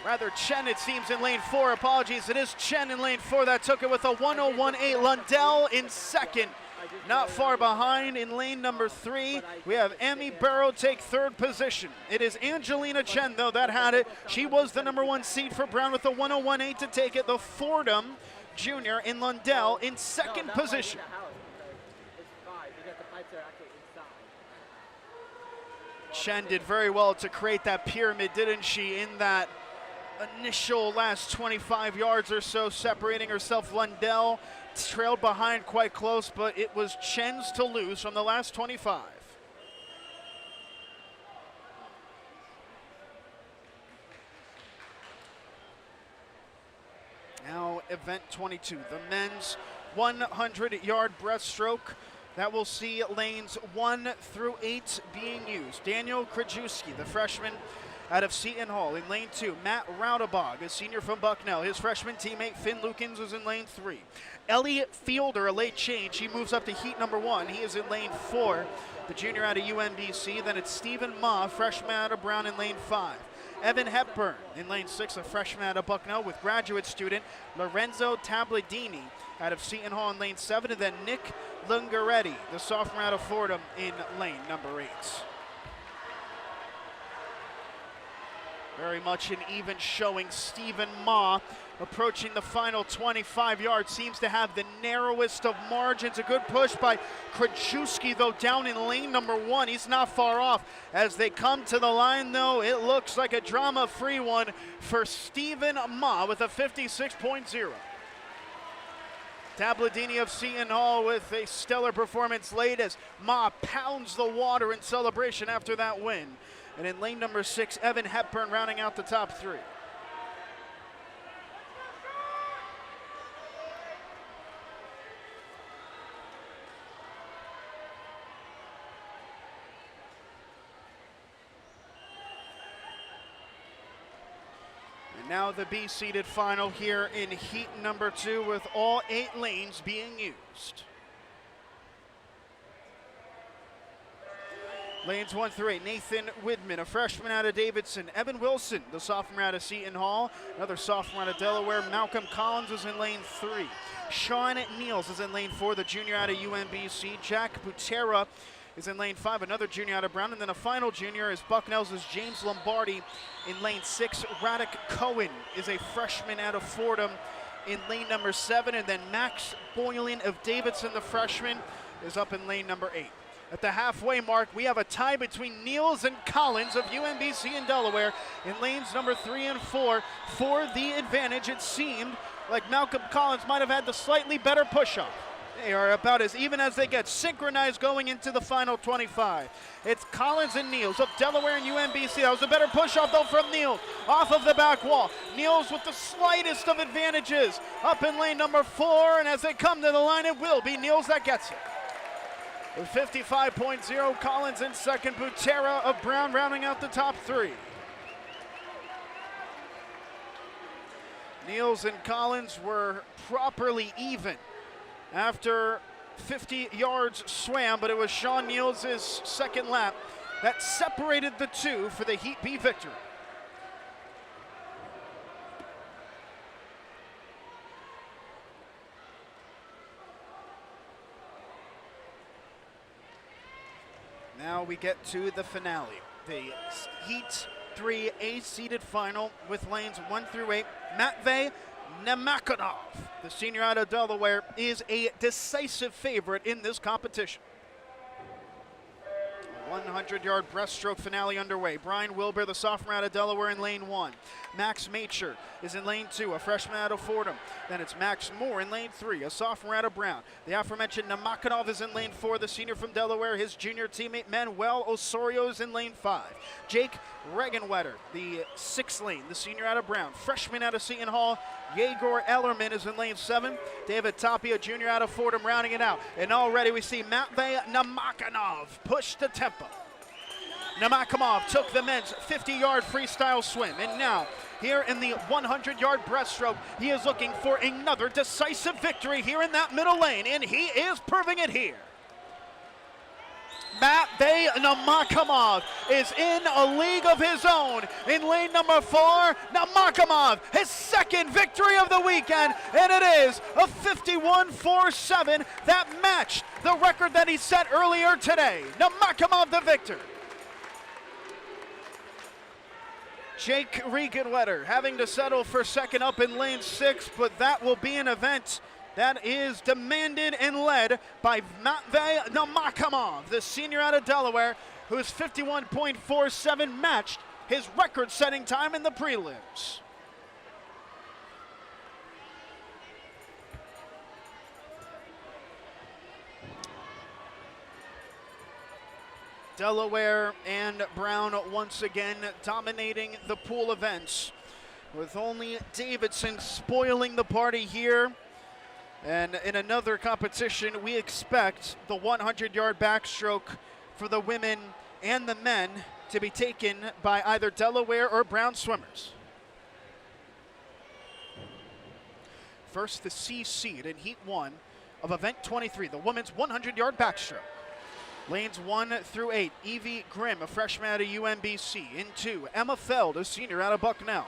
Rather, Chen, it seems, in lane 4. Apologies, it is Chen in lane 4 that took it with a 101.8. Lundell in second. Not far behind in lane number 3, we have Amy Barrow take third position. It is Angelina Chen, though, that had it. She was the number 1 seed for Brown with a 101.8 to take it. The Fordham junior in Lundell in second position. Chen did very well to create that pyramid, didn't she, in that initial last 25 yards or so, separating herself. Lundell trailed behind quite close, but it was Chen's to lose from the last 25. Now event 22, the men's 100-yard breaststroke. That will see lanes 1 through 8 being used. Daniel Krajewski, the freshman out of Seton Hall. In lane 2, Matt Roudabog, a senior from Bucknell. His freshman teammate Finn Lukens is in lane 3. Elliot Fielder, a late change. He moves up to heat number 1. He is in lane 4, the junior out of UMBC. Then it's Stephen Ma, freshman out of Brown, in lane 5. Evan Hepburn in lane 6, a freshman out of Bucknell, with graduate student Lorenzo Tabladini out of Seton Hall in lane 7. And then Nick Lungaretti, the sophomore out of Fordham, in lane number 8. Very much an even showing. Stephen Ma, approaching the final 25 yards, seems to have the narrowest of margins. A good push by Krajewski, though, down in lane number 1. He's not far off. As they come to the line, though, it looks like a drama-free one for Stephen Ma with a 56.0. Tabladini of Seton Hall with a stellar performance late as Ma pounds the water in celebration after that win. And in lane number 6, Evan Hepburn rounding out the top 3. And now the B-seeded final here in heat number 2, with all 8 lanes being used. Lanes 1 through 8, Nathan Widman, a freshman out of Davidson. Evan Wilson, the sophomore out of Seton Hall. Another sophomore out of Delaware. Malcolm Collins is in lane 3. Sean Niels is in lane 4, the junior out of UMBC. Jack Butera is in lane 5, another junior out of Brown. And then a final junior is Bucknell's James Lombardi in lane 6. Radek Cohen is a freshman out of Fordham in lane number 7. And then Max Boylan of Davidson, the freshman, is up in lane number 8. At the halfway mark, we have a tie between Niels and Collins of UMBC and Delaware in lanes number 3 and 4 for the advantage. It seemed like Malcolm Collins might have had the slightly better push-off. They are about as even as they get, synchronized going into the final 25. It's Collins and Niels of Delaware and UMBC. That was a better push-off, though, from Niels off of the back wall. Niels with the slightest of advantages up in lane number 4, and as they come to the line, it will be Niels that gets it. With 55.0, Collins in second, Butera of Brown rounding out the top 3. Niels and Collins were properly even after 50 yards swam, but it was Sean Niels' second lap that separated the two for the Heat B victory. Now we get to the finale, the Heat 3 A-seeded final with lanes 1 through 8. Matvey Namakanov, the senior out of Delaware, is a decisive favorite in this competition. 100-yard breaststroke finale underway. Brian Wilbur, the sophomore out of Delaware, in lane 1. Max Macher is in lane 2, a freshman out of Fordham. Then it's Max Moore in lane 3, a sophomore out of Brown. The aforementioned Namakanov is in lane 4, the senior from Delaware. His junior teammate Manuel Osorio is in lane 5. Jake Regenwetter, the 6th lane, the senior out of Brown. Freshman out of Seton Hall, Yegor Ellerman is in lane 7. David Tapia, junior out of Fordham, rounding it out. And already we see Matvey Namakanov push the tempo. Namakanov took the men's 50-yard freestyle swim. And now, here in the 100-yard breaststroke, he is looking for another decisive victory here in that middle lane. And he is proving it here. Matvey Namakanov is in a league of his own. In lane number 4, Namakanov, his second victory of the weekend, and it is a 51.47 that matched the record that he set earlier today. Namakanov the victor. Jake Regenwetter having to settle for second up in lane 6, but that will be an event that is demanded and led by Matvey Namakanov, the senior out of Delaware, whose 51.47 matched his record-setting time in the prelims. Delaware and Brown once again dominating the pool events, with only Davidson spoiling the party here. And in another competition, we expect the 100-yard backstroke for the women and the men to be taken by either Delaware or Brown swimmers. First, the C seed in Heat 1 of Event 23, the women's 100-yard backstroke. Lanes 1 through 8, Evie Grimm, a freshman out of UMBC. In 2, Emma Feld, a senior out of Bucknell.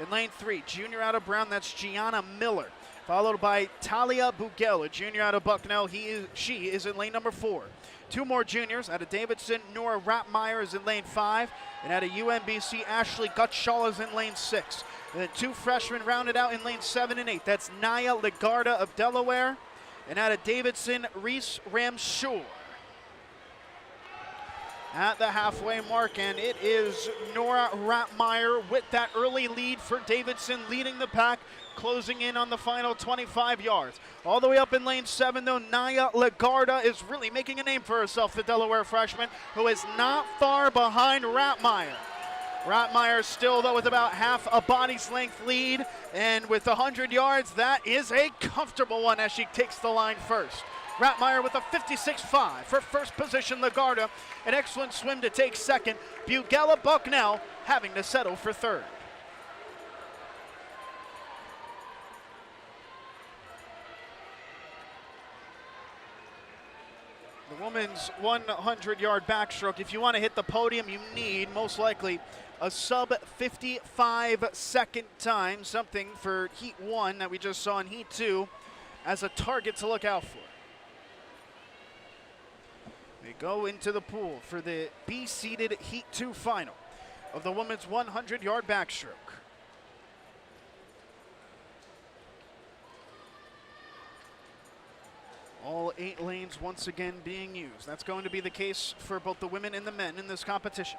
In lane 3, junior out of Brown, that's Gianna Miller. Followed by Talia Bugel, a junior out of Bucknell. She is in lane number 4. 2 more juniors out of Davidson. Nora Rattmeyer is in lane 5. And out of UMBC, Ashley Gutschall is in lane 6. And then 2 freshmen rounded out in lane 7 and 8. That's Naya Legarda of Delaware. And out of Davidson, Reese Ramshur. At the halfway mark, and it is Nora Rattmeyer with that early lead for Davidson, leading the pack, closing in on the final 25 yards. All the way up in lane 7, though, Naya Legarda is really making a name for herself, the Delaware freshman, who is not far behind Rattmeyer. Rattmeyer still, though, with about half a body's length lead, and with 100 yards, that is a comfortable one as she takes the line first. Rattmeyer with a 56.5 for first position. Legarda, an excellent swim to take second. Bugella Bucknell having to settle for third. The women's 100-yard backstroke. If you want to hit the podium, you need most likely a sub 55 second time, something for Heat 1 that we just saw in Heat 2 as a target to look out for. They go into the pool for the B-seeded Heat 2 final of the women's 100-yard backstroke. All 8 lanes once again being used. That's going to be the case for both the women and the men in this competition.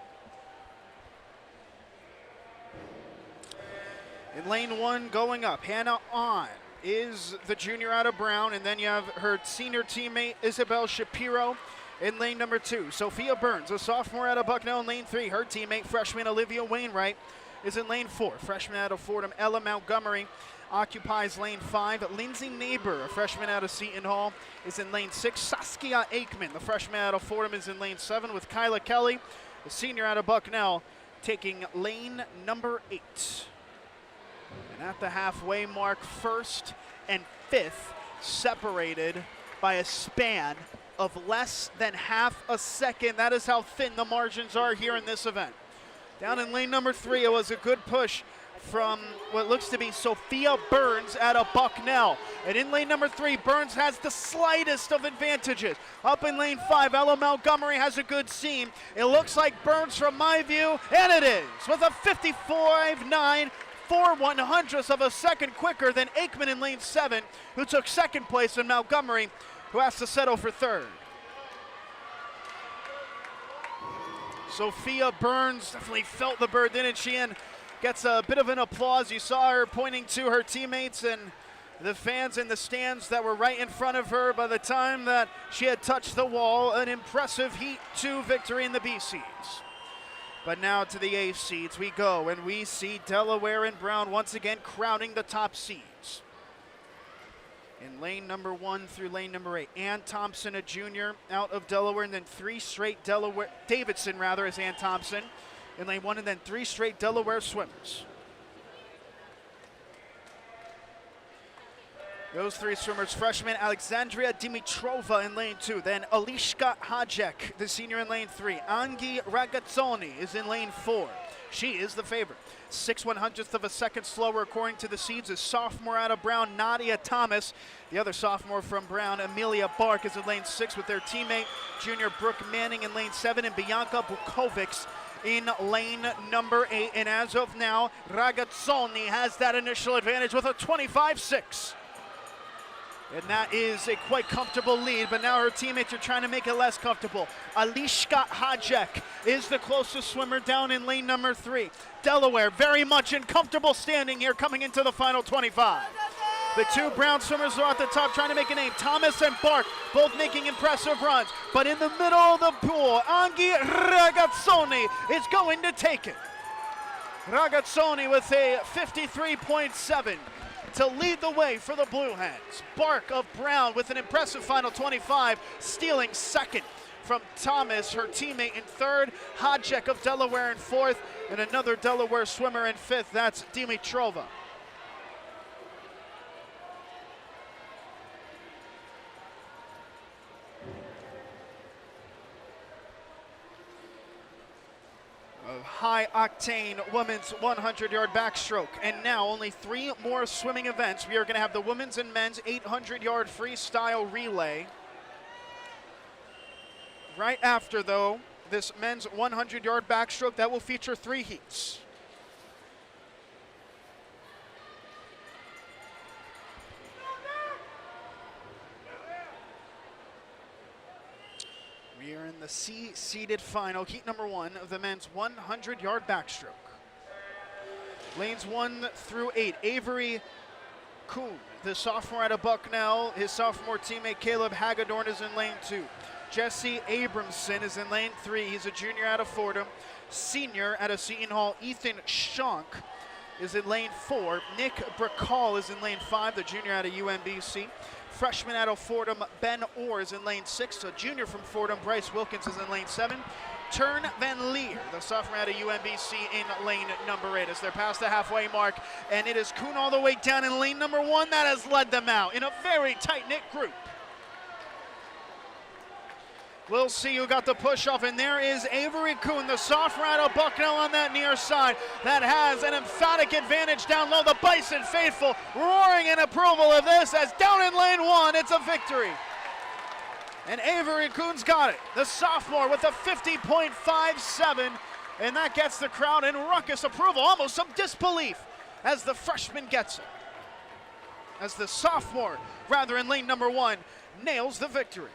In lane 1 going up, Hannah On is the junior out of Brown, and then you have her senior teammate Isabel Shapiro. In lane number 2, Sophia Burns, a sophomore out of Bucknell. In lane 3, her teammate, freshman Olivia Wainwright, is in lane 4. Freshman out of Fordham, Ella Montgomery, occupies lane 5. Lindsay Neighbor, a freshman out of Seton Hall, is in lane 6. Saskia Aikman, the freshman out of Fordham, is in lane 7, with Kyla Kelly, the senior out of Bucknell, taking lane number 8. And at the halfway mark, 1st and 5th separated by a span of less than half a second. That is how thin the margins are here in this event. Down in lane number 3, it was a good push from what looks to be Sophia Burns out of Bucknell. And in lane number 3, Burns has the slightest of advantages. Up in lane 5, Ella Montgomery has a good seam. It looks like Burns from my view, and it is, with a 55.9, 4/100ths of a second quicker than Aikman in lane 7, who took second place, in Montgomery, who has to settle for third. Sophia Burns definitely felt the bird, didn't she? And gets a bit of an applause. You saw her pointing to her teammates and the fans in the stands that were right in front of her by the time that she had touched the wall. An impressive Heat 2 victory in the B seeds. But now to the A seeds we go, and we see Delaware and Brown once again crowning the top seeds. In lane number 1 through lane number 8, Ann Thompson, a junior out of Delaware, and then 3 straight Davidson is Ann Thompson in lane 1, and then 3 straight Delaware swimmers. Those 3 swimmers, freshman Alexandria Dimitrova in lane 2, then Alishka Hajek, the senior, in lane 3. Angi Ragazzoni is in lane 4. She is the favorite. 6/100th of a second slower according to the seeds is sophomore out of Brown, Nadia Thomas. The other sophomore from Brown, Amelia Bark, is in lane 6 with their teammate, junior Brooke Manning, in lane 7, and Bianca Bukovics in lane number 8. And as of now, Ragazzoni has that initial advantage with a 25.6. And that is a quite comfortable lead, but now her teammates are trying to make it less comfortable. Alishka Hajek is the closest swimmer down in lane number 3. Delaware very much in comfortable standing here coming into the final 25. The 2 Brown swimmers are at the top trying to make a name. Thomas and Bark both making impressive runs, but in the middle of the pool, Angi Ragazzoni is going to take it. Ragazzoni with a 53.7. to lead the way for the Blue Hens. Bark of Brown with an impressive final 25, stealing second from Thomas, her teammate, in third. Hodchek of Delaware in fourth, and another Delaware swimmer in fifth. That's Dimitrova. A high-octane women's 100-yard backstroke. And now only 3 more swimming events. We are going to have the women's and men's 800-yard freestyle relay. Right after, though, this men's 100-yard backstroke, that will feature 3 heats. We are in the C-seeded final, heat number 1 of the men's 100-yard backstroke. Lanes 1 through 8, Avery Kuhn, the sophomore out of Bucknell. His sophomore teammate Caleb Hagedorn is in lane 2. Jesse Abramson is in lane 3. He's a junior out of Fordham. Senior out of Seton Hall, Ethan Schonk is in lane 4. Nick Bracall is in lane 5, the junior out of UMBC. Freshman out of Fordham, Ben Orr is in lane 6. A junior from Fordham, Bryce Wilkins, is in lane 7. Turn Van Leer, the sophomore out of UMBC, in lane number 8 as they're past the halfway mark. And it is Kuhn all the way down in lane number 1 that has led them out in a very tight-knit group. We'll see who got the push off, and there is Avery Kuhn, the sophomore out of Bucknell, on that near side that has an emphatic advantage down low. The Bison faithful roaring in approval of this as down in lane 1, it's a victory. And Avery Kuhn's got it, the sophomore with a 50.57, and that gets the crowd in ruckus approval, almost some disbelief as the freshman gets it. As the sophomore, rather in lane number 1, nails the victory.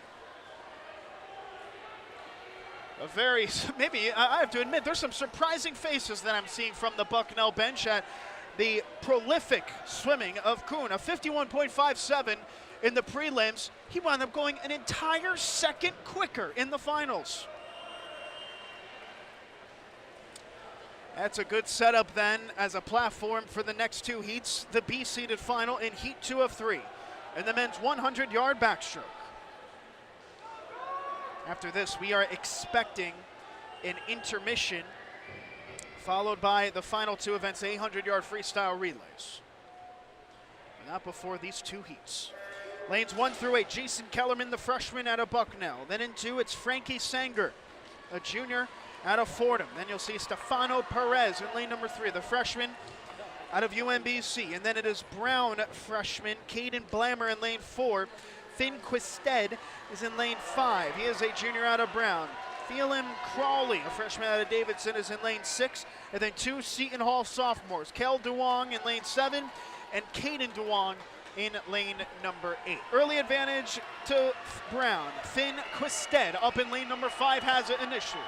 I have to admit, there's some surprising faces that I'm seeing from the Bucknell bench at the prolific swimming of Kuhn. A 51.57 in the prelims. He wound up going an entire second quicker in the finals. That's a good setup then as a platform for the next 2 heats. The B-seeded final in heat 2 of 3 in the men's 100-yard backstroke. After this, we are expecting an intermission, followed by the final 2 events, 800-yard freestyle relays. Not before these 2 heats. Lanes 1 through 8, Jason Kellerman, the freshman out of Bucknell. Then in 2, it's Frankie Sanger, a junior out of Fordham. Then you'll see Stefano Perez in lane number 3, the freshman out of UMBC. And then it is Brown freshman, Caden Blammer in lane 4. Finn Quisted is in lane 5. He is a junior out of Brown. Phelan Crawley, a freshman out of Davidson, is in lane 6. And then 2 Seton Hall sophomores, Kel Duong in lane 7 and Caden Duong in lane number 8. Early advantage to Brown. Finn Quisted up in lane number 5 has it initially.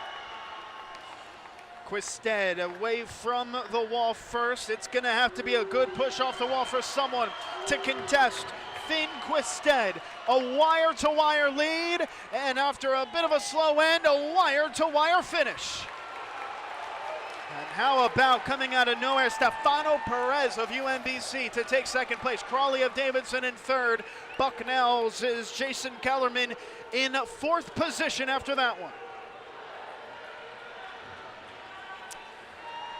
Quisted away from the wall first. It's going to have to be a good push off the wall for someone to contest. Finn Quisted, a wire-to-wire lead, and after a bit of a slow end, a wire-to-wire finish. And how about coming out of nowhere, Stefano Perez of UMBC to take second place. Crawley of Davidson in third. Bucknell's is Jason Kellerman in 4th position after that one.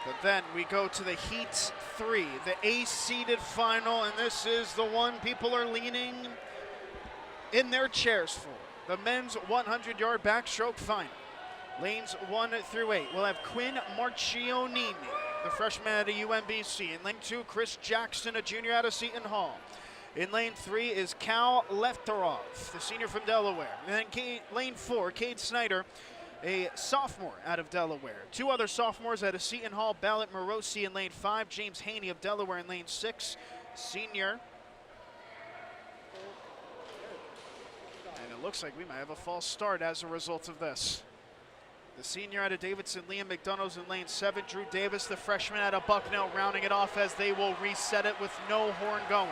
But then we go to the heat 3, the A-seeded final, and this is the one people are leaning in their chairs for. The men's 100-yard backstroke final. Lanes 1 through 8. We'll have Quinn Marchionini, the freshman out of UMBC. In lane 2, Chris Jackson, a junior out of Seton Hall. In lane 3 is Cal Lefterov, the senior from Delaware. And then lane 4, Cade Snyder, a sophomore out of Delaware. 2 other sophomores out of Seton Hall, Ballant Morosi in lane 5, James Haney of Delaware in lane 6, senior. And it looks like we might have a false start as a result of this. The senior out of Davidson, Liam McDonough's in lane 7, Drew Davis, the freshman out of Bucknell, rounding it off as they will reset it with no horn going.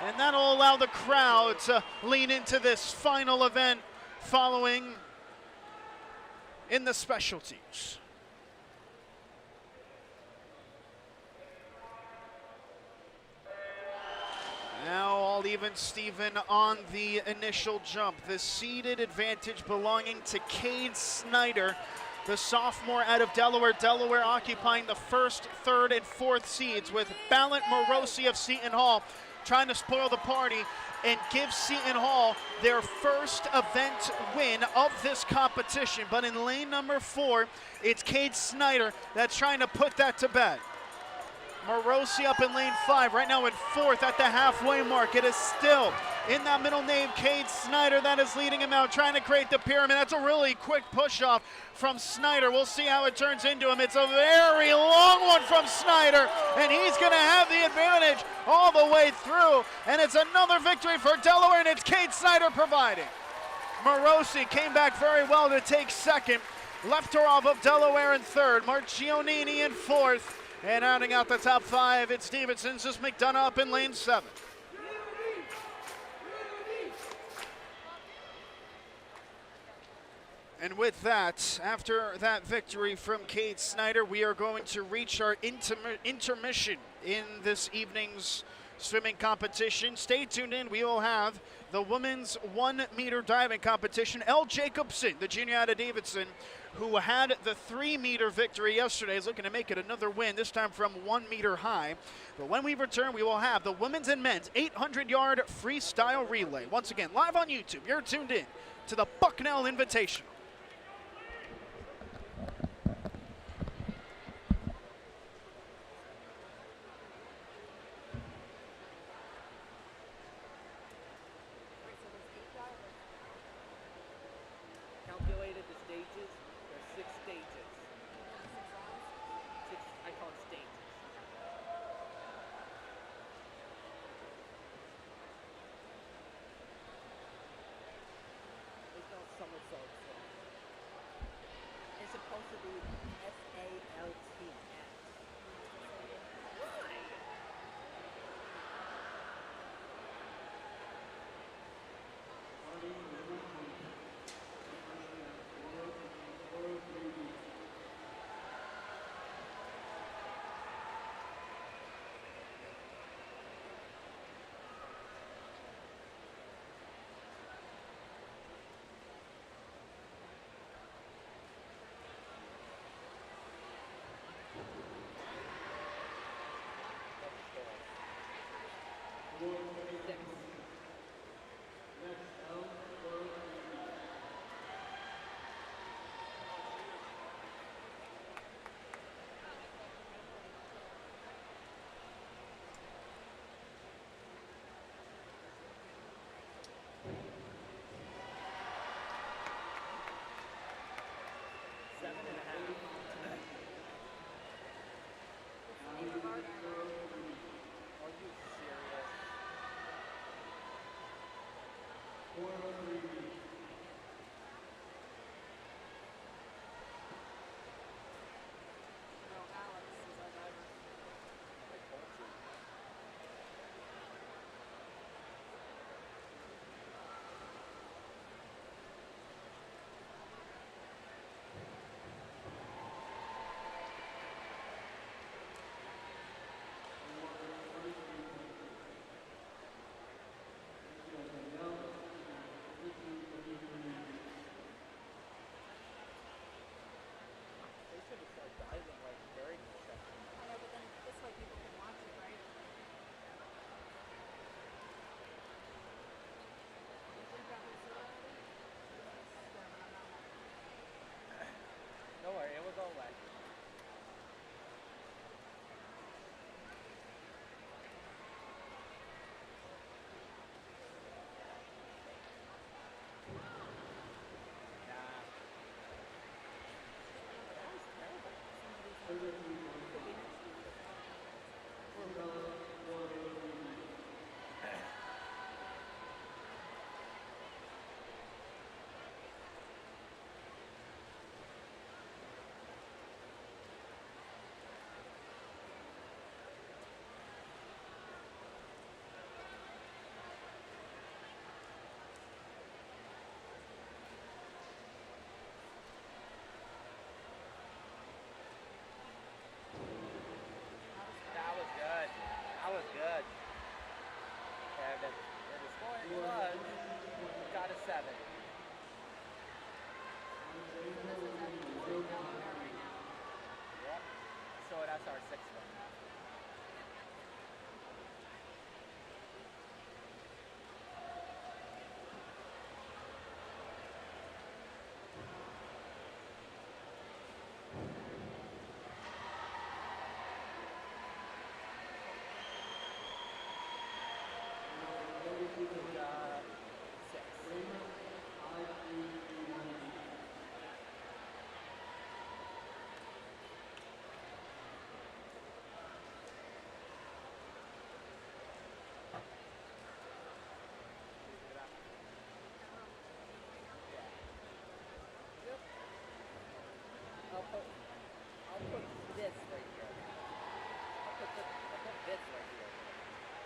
And that'll allow the crowd to lean into this final event following in the specialties. Now all all even, Steven, on the initial jump. The seeded advantage belonging to Cade Snyder, the sophomore out of Delaware. Delaware occupying the first, third, and fourth seeds, with Ballant Morosi of Seton Hall trying to spoil the party and give Seton Hall their first event win of this competition. But in lane number 4, it's Cade Snyder that's trying to put that to bed. Morosi up in lane 5, right now in 4th at the halfway mark. It is still in that middle name, Cade Snyder, that is leading him out, trying to create the pyramid. That's a really quick push-off from Snyder. We'll see how it turns into him. It's a very long one from Snyder, and he's going to have the advantage all the way through. And it's another victory for Delaware, and it's Cade Snyder providing. Morosi came back very well to take second. Lefterov of Delaware in third. Marchionini in fourth. And rounding out the top 5, it's Stevenson's just McDonough up in lane 7. And with that, after that victory from Cade Snyder, we are going to reach our intermission in this evening's swimming competition. Stay tuned in. We will have the women's 1-meter diving competition. Elle Jacobson, the junior out of Davidson, who had the 3-meter victory yesterday, is looking to make it another win, this time from 1 meter high. But when we return, we will have the women's and men's 800-yard freestyle relay. Once again, live on YouTube, you're tuned in to the Bucknell Invitational. Calculated the stages, there's 6 stages. 6, I call it stages. There's no somersaults. It's supposed to be S-A-L-T-S. Why? 6. Yep. I'll put this right here. I'll put this right here.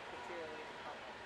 The cheerleading pop-up.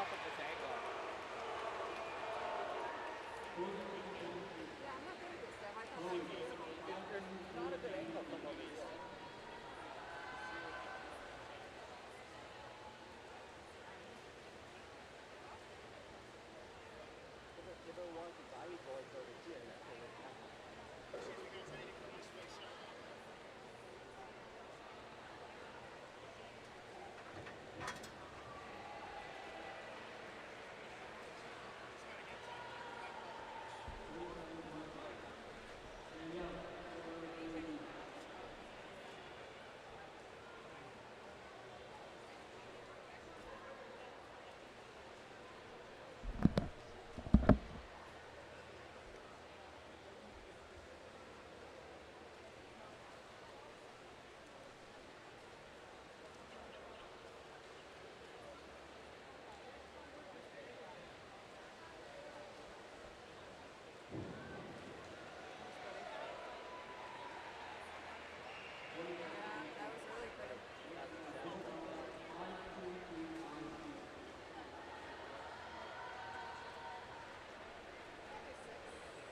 off of this angle. Yeah, I'm not good at this stuff. I thought that was easy. There's not a good angle from all these. If it was a body board over here, that's what would happen. That was really pretty.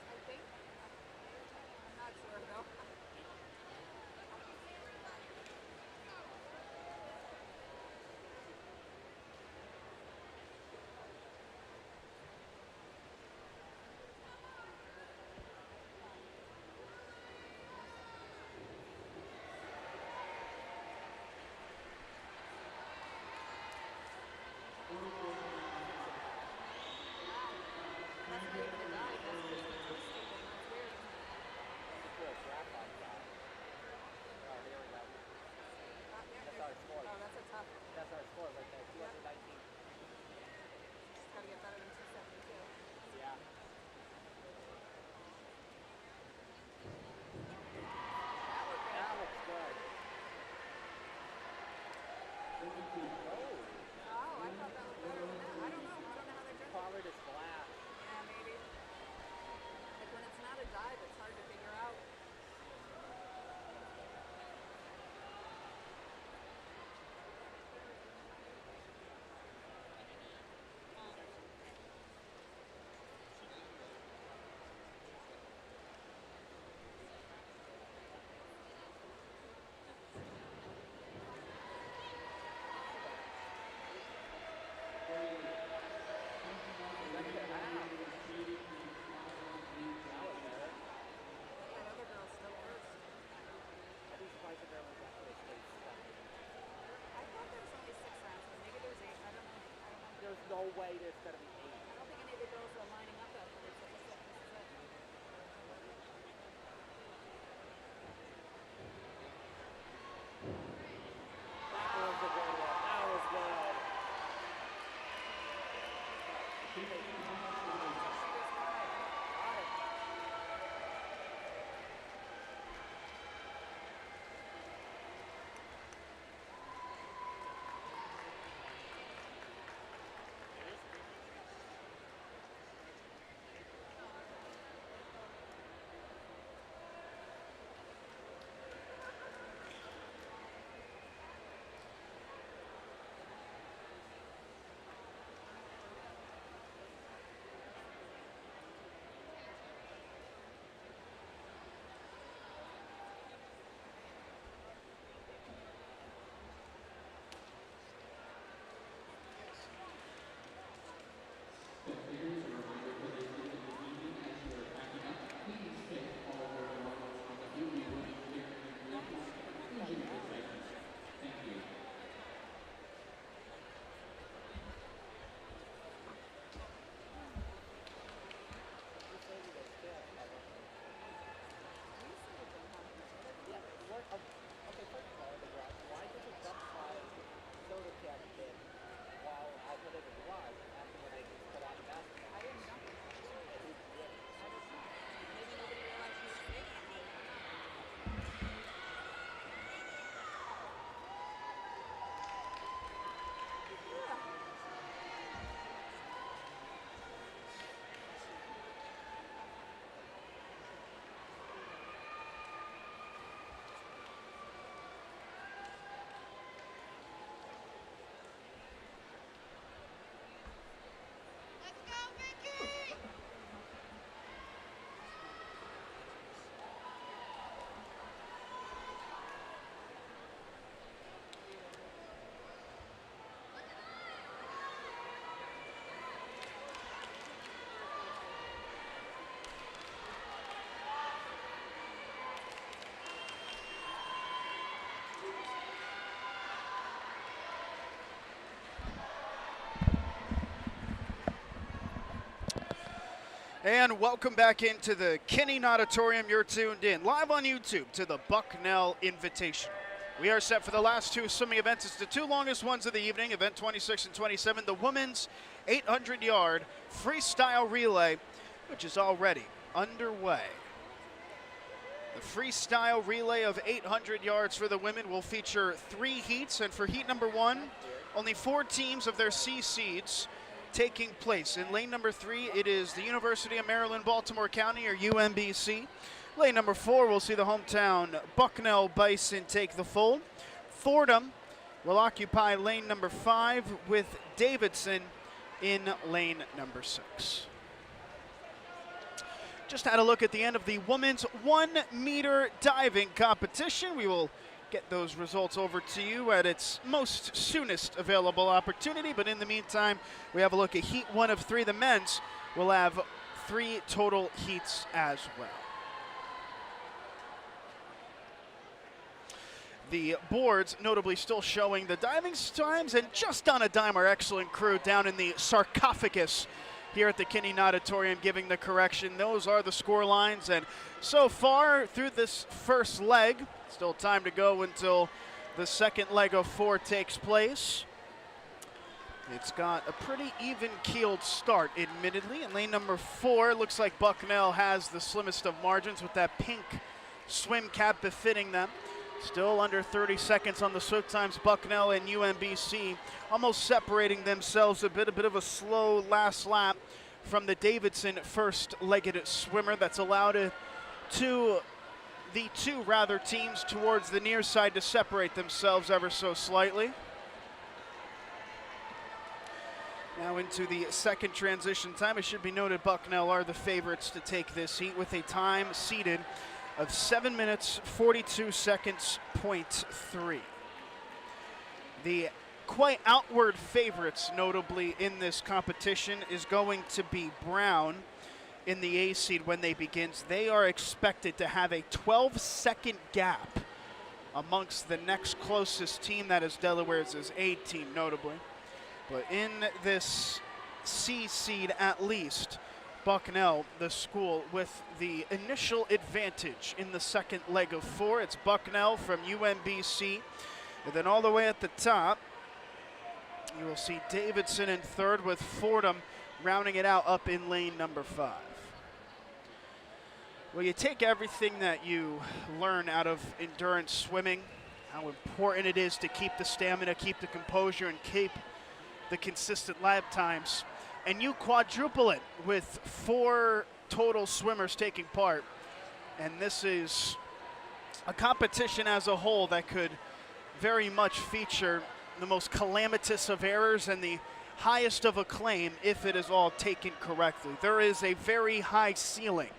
I think. I'm not sure though. That's not even a dive. That's just a twisting thing. That's weird. Cool, wrap on that. Oh, here we go. That's our score. Oh, that's a tough. That's our score right there, 219. Just gotta get better than 272. Yeah. That looked good. That looks good. Oh, Oh, I thought that looked better than that. I don't know. I don't know how they're judging. probably the splash. Yeah, maybe. Like when it's not a dive, it's hard to figure out. Look at that. That was better. That other girl's still worse. I'd be surprised if there was actually straight stuff. I thought there was only 6 rounds, but maybe there's 8. I don't know. I don't know. There's no way there's gonna be 8. I don't think any of the girls are lining up after this. Like I said, this is it. That was a good one. That was good. Got it. And welcome back into the Kinney Auditorium. You're tuned in live on YouTube to the Bucknell Invitational. We are set for the last two swimming events. It's the two longest ones of the evening, event 26 and 27, the women's 800-yard freestyle relay, which is already underway. The freestyle relay of 800 yards for the women will feature 3 heats, and for heat number 1, only 4 teams of their C seeds taking place. In lane number 3, it is the University of Maryland, Baltimore County, or UMBC. Lane number 4, we'll see the hometown Bucknell Bison take the fold. Fordham will occupy lane number 5 with Davidson in lane number 6. Just had a look at the end of the women's 1-meter diving competition. We will get those results over to you at its most soonest available opportunity, but in the meantime, we have a look at heat 1 of 3. The men's will have 3 total heats as well. The boards notably still showing the diving times, and just on a dime, our excellent crew down in the sarcophagus here at the Kinney Auditorium giving the correction. Those are the score lines, and so far through this first leg, still time to go until the second leg of 4 takes place. It's got a pretty even-keeled start, admittedly. In lane number 4, looks like Bucknell has the slimmest of margins with that pink swim cap befitting them. Still under 30 seconds on the swift times. Bucknell and UMBC almost separating themselves a bit of a slow last lap from the Davidson first-legged swimmer. That's allowed the two teams towards the near side to separate themselves ever so slightly. Now into the second transition time. It should be noted Bucknell are the favorites to take this heat with a time seeded of 7 minutes, 42 seconds, .3. The quite outward favorites, notably in this competition, is going to be Brown in the A seed when they begin. They are expected to have a 12-second gap amongst the next closest team, that is Delaware's A team, notably. But in this C seed, at least, Bucknell, the school with the initial advantage in the second leg of 4. It's Bucknell from UMBC. And then all the way at the top, you will see Davidson in third, with Fordham rounding it out up in lane number 5. Well, you take everything that you learn out of endurance swimming, how important it is to keep the stamina, keep the composure, and keep the consistent lap times, and you quadruple it with 4 total swimmers taking part. And this is a competition as a whole that could very much feature the most calamitous of errors and the highest of acclaim if it is all taken correctly. There is a very high ceiling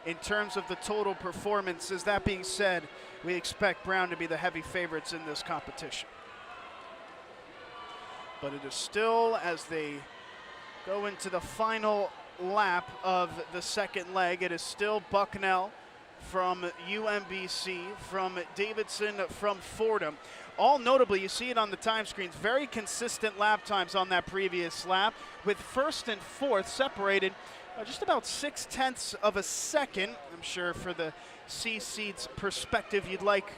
in terms of the total performances. That being said, we expect Brown to be the heavy favorites in this competition. But it is still, as they go into the final lap of the second leg, it is still Bucknell from UMBC, from Davidson, from Fordham. All notably, you see it on the time screens, very consistent lap times on that previous lap, with first and fourth separated just about 0.6 of a second. I'm sure for the C seeds perspective, you'd like,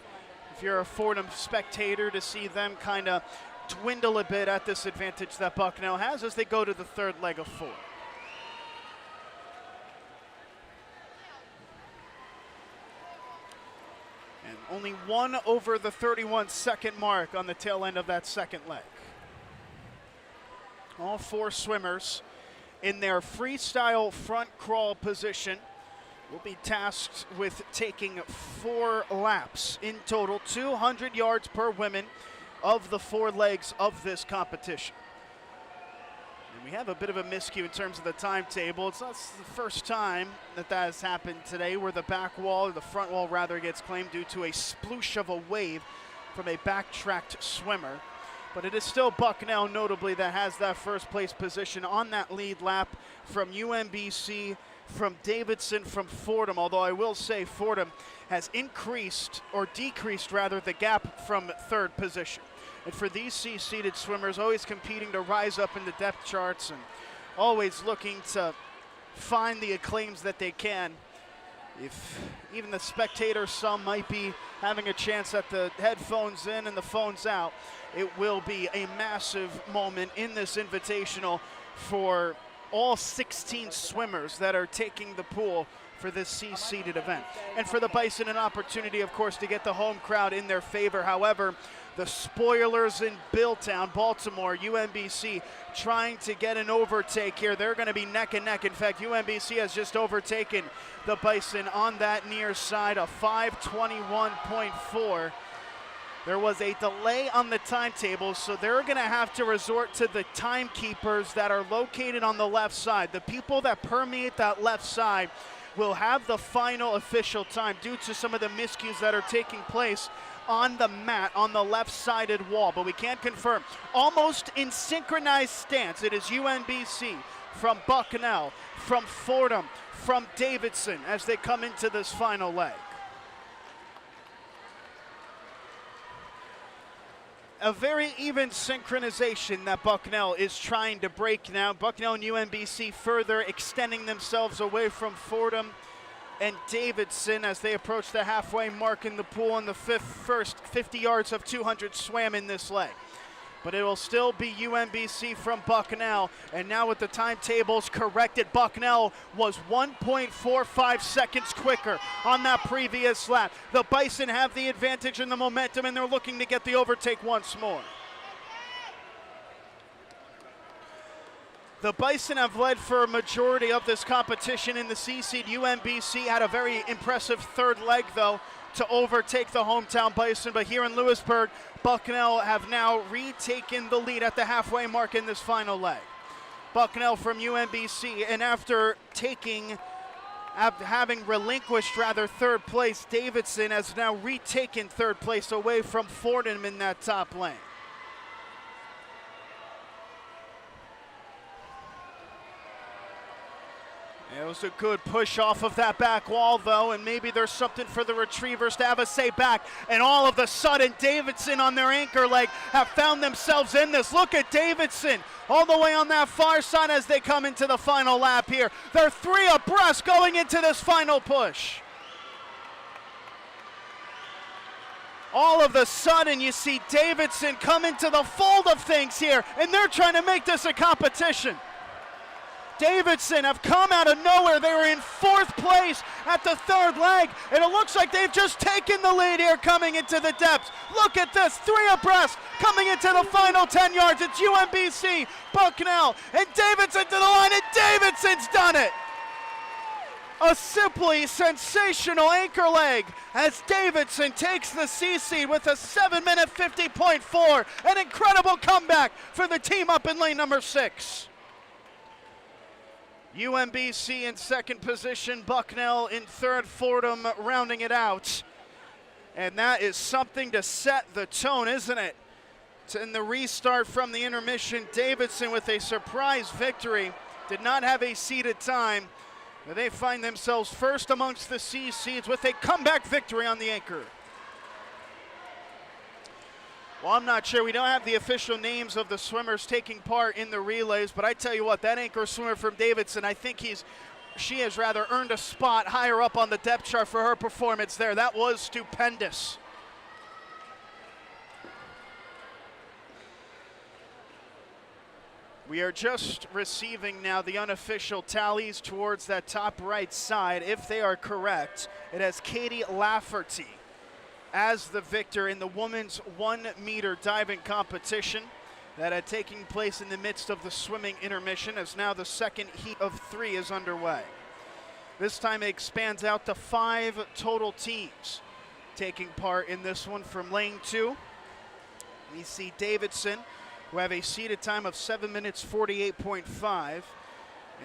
if you're a Fordham spectator, to see them kind of dwindle a bit at this advantage that Bucknell has as they go to the third leg of 4. And only 1 over the 31-second mark on the tail end of that second leg. All 4 swimmers in their freestyle front crawl position will be tasked with taking 4 laps in total, 200 yards per women, of the 4 legs of this competition. And we have a bit of a miscue in terms of the timetable. It's not the first time that has happened today, where the back wall, or the front wall rather, gets claimed due to a sploosh of a wave from a backtracked swimmer. But it is still Bucknell, notably, that has that first place position on that lead lap from UMBC, from Davidson, from Fordham, although I will say Fordham has increased, or decreased rather, the gap from third position. And for these C-seeded swimmers, always competing to rise up in the depth charts and always looking to find the acclaims that they can. If even the spectators, some might be having a chance at the headphones in and the phones out, it will be a massive moment in this invitational for all 16 swimmers that are taking the pool for this C-seeded event. And for the Bison, an opportunity, of course, to get the home crowd in their favor. However, the spoilers in Billtown, Baltimore, UMBC, trying to get an overtake here. They're going to be neck and neck. In fact, UMBC has just overtaken the Bison on that near side, a 5:21.4. There was a delay on the timetable, so they're going to have to resort to the timekeepers that are located on the left side. The people that permeate that left side will have the final official time due to some of the miscues that are taking place on the mat on the left-sided wall, but we can't confirm. Almost in synchronized stance, it is UMBC from Bucknell, from Fordham, from Davidson as they come into this final leg. A very even synchronization that Bucknell is trying to break now. Bucknell and UMBC further extending themselves away from Fordham and Davidson as they approach the halfway mark in the pool on the first 50 yards of 200 swam in this leg. But it will still be UMBC from Bucknell, and now with the timetables corrected, Bucknell was 1.45 seconds quicker on that previous lap. The Bison have the advantage and the momentum, and they're looking to get the overtake once more. The Bison have led for a majority of this competition in the C-seed. UMBC had a very impressive third leg, though, to overtake the hometown Bison. But here in Lewisburg, Bucknell have now retaken the lead at the halfway mark in this final leg. Bucknell from UMBC, and after having relinquished third place, Davidson has now retaken third place away from Fordham in that top lane. It was a good push off of that back wall, though, and maybe there's something for the Retrievers to have a say back. And all of a sudden, Davidson on their anchor leg have found themselves in this. Look at Davidson all the way on that far side as they come into the final lap here. They're three abreast going into this final push. All of a sudden, you see Davidson come into the fold of things here, and they're trying to make this a competition. Davidson have come out of nowhere. They were in fourth place at the third leg, and it looks like they've just taken the lead here coming into the depths. Look at this, three abreast coming into the final 10 yards. It's UMBC, Bucknell, and Davidson to the line, and Davidson's done it. A simply sensational anchor leg as Davidson takes the C-seed with a 7-minute 50.4. An incredible comeback for the team up in lane number 6. UMBC in second position, Bucknell in third, Fordham rounding it out. And that is something to set the tone, isn't it? In the restart from the intermission, Davidson with a surprise victory. Did not have a seeded time, but they find themselves first amongst the C-seeds with a comeback victory on the anchor. Well, I'm not sure. We don't have the official names of the swimmers taking part in the relays, but I tell you what, that anchor swimmer from Davidson, I think she has rather earned a spot higher up on the depth chart for her performance there. That was stupendous. We are just receiving now the unofficial tallies towards that top right side. If they are correct, it has Katie Lafferty as the victor in the women's 1-meter diving competition that had taken place in the midst of the swimming intermission, as now the second heat of 3 is underway. This time it expands out to 5 total teams taking part in this one. From lane 2, we see Davidson, who have a seated time of 7 minutes 48.5.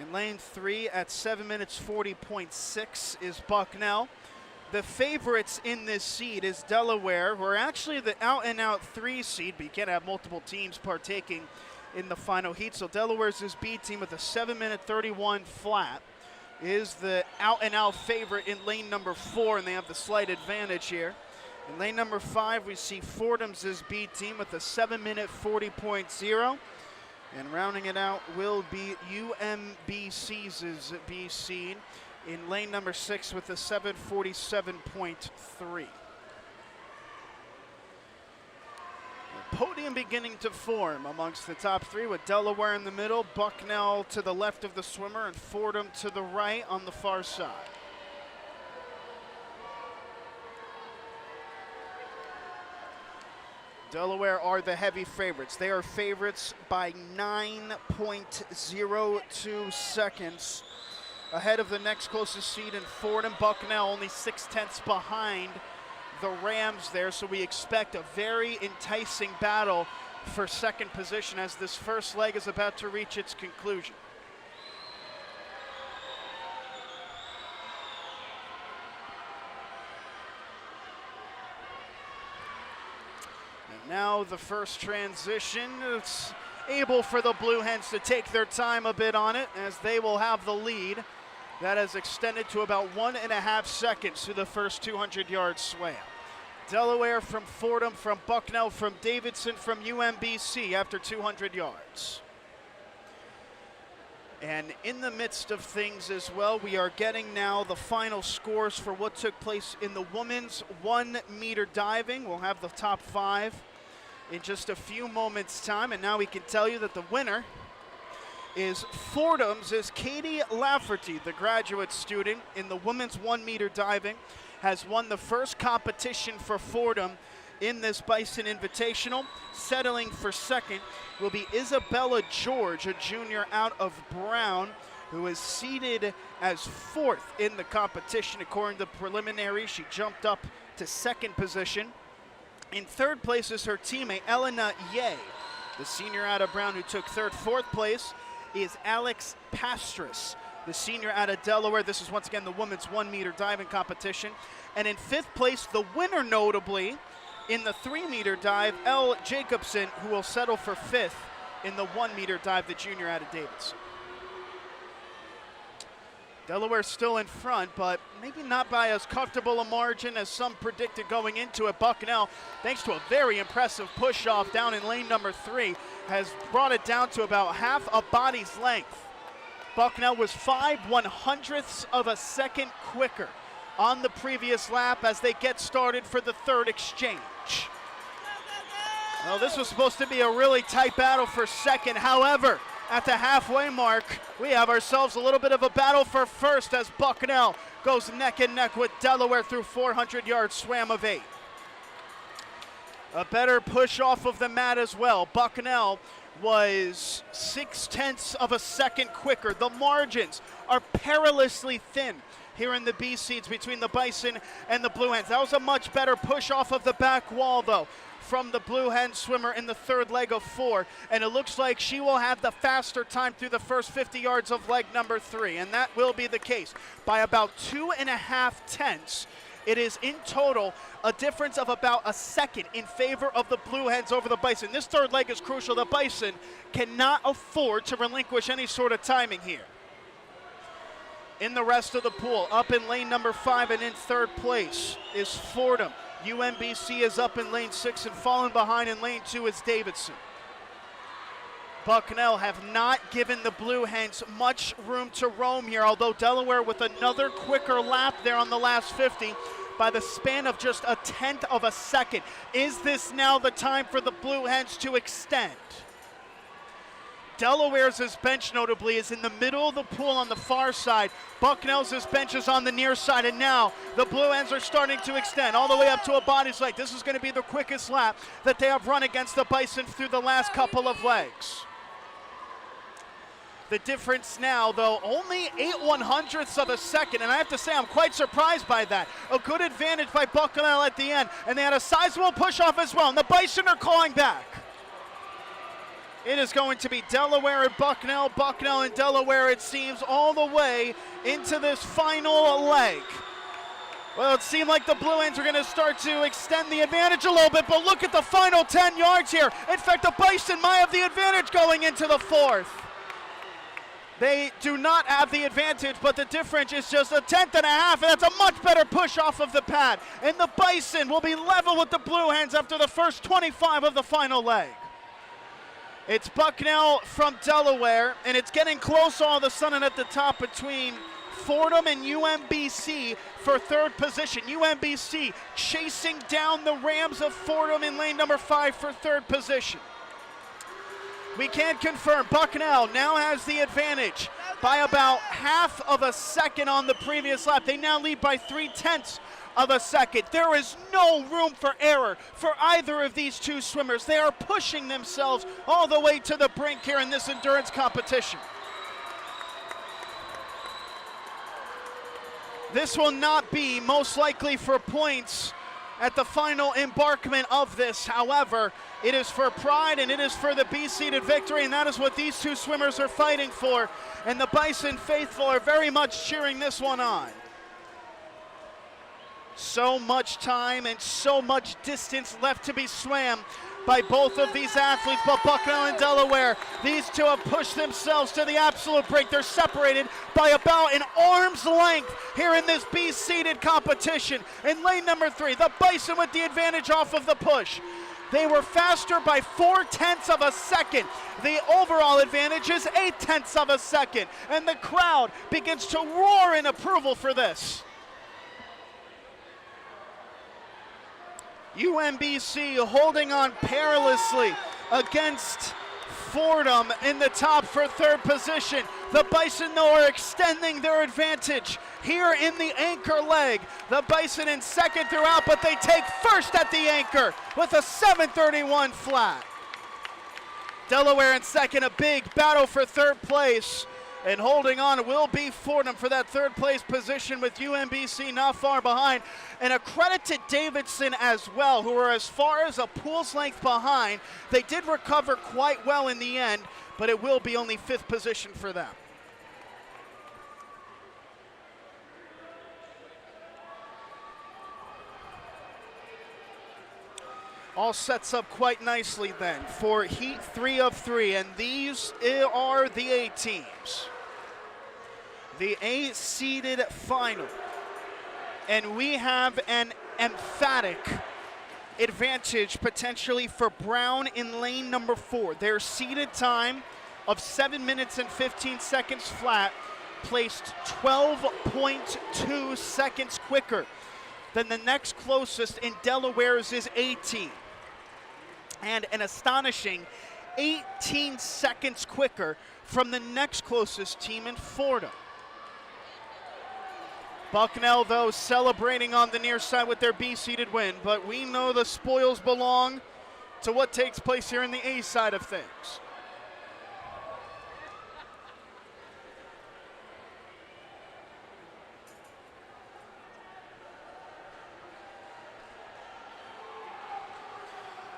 In lane 3 at 7 minutes 40.6 is Bucknell. The favorites in this seed is Delaware, who are actually the out-and-out 3 seed, but you can't have multiple teams partaking in the final heat. So Delaware's this B team with a 7-minute 31 flat is the out-and-out favorite in lane number 4, and they have the slight advantage here. In lane number 5, we see Fordham's B team with a 7-minute 40.0. And rounding it out will be UMBC's BC in lane number 6 with a 7:47.3. The podium beginning to form amongst the top 3 with Delaware in the middle, Bucknell to the left of the swimmer, and Fordham to the right on the far side. Delaware are the heavy favorites. They are favorites by 9.02 seconds ahead of the next closest seed in Fordham. Bucknell only 0.6 behind the Rams there, so we expect a very enticing battle for second position as this first leg is about to reach its conclusion. Now the first transition, it's able for the Blue Hens to take their time a bit on it as they will have the lead. That has extended to about 1.5 seconds through the first 200-yard swam. Delaware from Fordham, from Bucknell, from Davidson, from UMBC after 200 yards. And in the midst of things as well, we are getting now the final scores for what took place in the women's 1-meter diving. We'll have the top 5 in just a few moments' time, and now we can tell you that the winner is Fordham's is Katie Lafferty, the graduate student in the women's 1-meter diving, has won the first competition for Fordham in this Bison Invitational. Settling for second will be Isabella George, a junior out of Brown, who is seated as 4th in the competition. According to the preliminary, she jumped up to second position. In third place is her teammate, Elena Ye, the senior out of Brown, who took third. Fourth place is Alex Pastris, the senior out of Delaware. This is once again the women's 1-meter diving competition. And in 5th place, the winner notably in the 3-meter dive, Elle Jacobson, who will settle for 5th in the 1-meter dive, the junior out of Davidson. Delaware still in front, but maybe not by as comfortable a margin as some predicted going into it. Bucknell, thanks to a very impressive push-off down in lane number 3, has brought it down to about half a body's length. Bucknell was 5/100ths of a second quicker on the previous lap as they get started for the third exchange. Well, this was supposed to be a really tight battle for second. However, at the halfway mark, we have ourselves a little bit of a battle for first as Bucknell goes neck and neck with Delaware through 400-yard swam of 8. A better push off of the mat as well. Bucknell was 0.6 of a second quicker. The margins are perilously thin here in the B seeds between the Bison and the Blue Hens. That was a much better push off of the back wall, though, from the Blue Hen swimmer in the third leg of 4, and it looks like she will have the faster time through the first 50 yards of leg number 3, and that will be the case by about 2.5 tenths. It is in total a difference of about a second in favor of the Blue Hens over the Bison. This third leg is crucial. The Bison cannot afford to relinquish any sort of timing here. In the rest of the pool, up in lane number 5 and in third place is Fordham. UMBC is up in lane 6, and falling behind in lane 2 is Davidson. Bucknell have not given the Blue Hens much room to roam here, although Delaware with another quicker lap there on the last 50 by the span of just 1/10 of a second. Is this now the time for the Blue Hens to extend? Delaware's bench notably is in the middle of the pool on the far side. Bucknell's bench is on the near side, and now the Blue Hens are starting to extend all the way up to a body's length. This is going to be the quickest lap that they have run against the Bison through the last couple of legs. The difference now, though, only 8/100ths of a second, and I have to say I'm quite surprised by that. A good advantage by Bucknell at the end, and they had a sizable push-off as well, and the Bison are clawing back. It is going to be Delaware and Bucknell, Bucknell and Delaware, it seems, all the way into this final leg. Well, it seemed like the Blue Hens are going to start to extend the advantage a little bit, but look at the final 10 yards here. In fact, the Bison might have the advantage going into the 4th. They do not have the advantage, but the difference is just 1/10 and a half, and that's a much better push off of the pad. And the Bison will be level with the Blue Hens after the first 25 of the final leg. It's Bucknell from Delaware, and it's getting close all of a sudden at the top between Fordham and UMBC for third position. UMBC chasing down the Rams of Fordham in lane number 5 for third position. We can confirm Bucknell now has the advantage by about half of a second on the previous lap. They now lead by 0.3 of a second. There is no room for error for either of these two swimmers. They are pushing themselves all the way to the brink here in this endurance competition. This will not be most likely for points at the final embarkment of this. However, it is for pride and it is for the B-seeded victory, and that is what these two swimmers are fighting for. And the Bison faithful are very much cheering this one on. So much time and so much distance left to be swam by both of these athletes, but Bucknell and Delaware, these two have pushed themselves to the absolute brink. They're separated by about an arm's length here in this B-seeded competition. In lane number 3, the Bison with the advantage off of the push. They were faster by 0.4 of a second. The overall advantage is 0.8 of a second, and the crowd begins to roar in approval for this. UMBC holding on perilously against Fordham in the top for third position. The Bison, though, are extending their advantage here in the anchor leg. The Bison in second throughout, but they take first at the anchor with a 7:31 flat. Delaware in second, a big battle for third place. And holding on will be Fordham for that third place position, with UMBC not far behind. And a credit to Davidson as well, who are as far as a pool's length behind. They did recover quite well in the end, but it will be only 5th position for them. All sets up quite nicely then for heat 3 of 3, and these are the A teams. The A-seeded final. And we have an emphatic advantage potentially for Brown in lane number 4. Their seeded time of 7 minutes and 15 seconds flat placed 12.2 seconds quicker than the next closest in Delaware's is 18. And an astonishing 18 seconds quicker from the next closest team in Fordham. Bucknell, though, celebrating on the near side with their B-seeded win, but we know the spoils belong to what takes place here in the A side of things.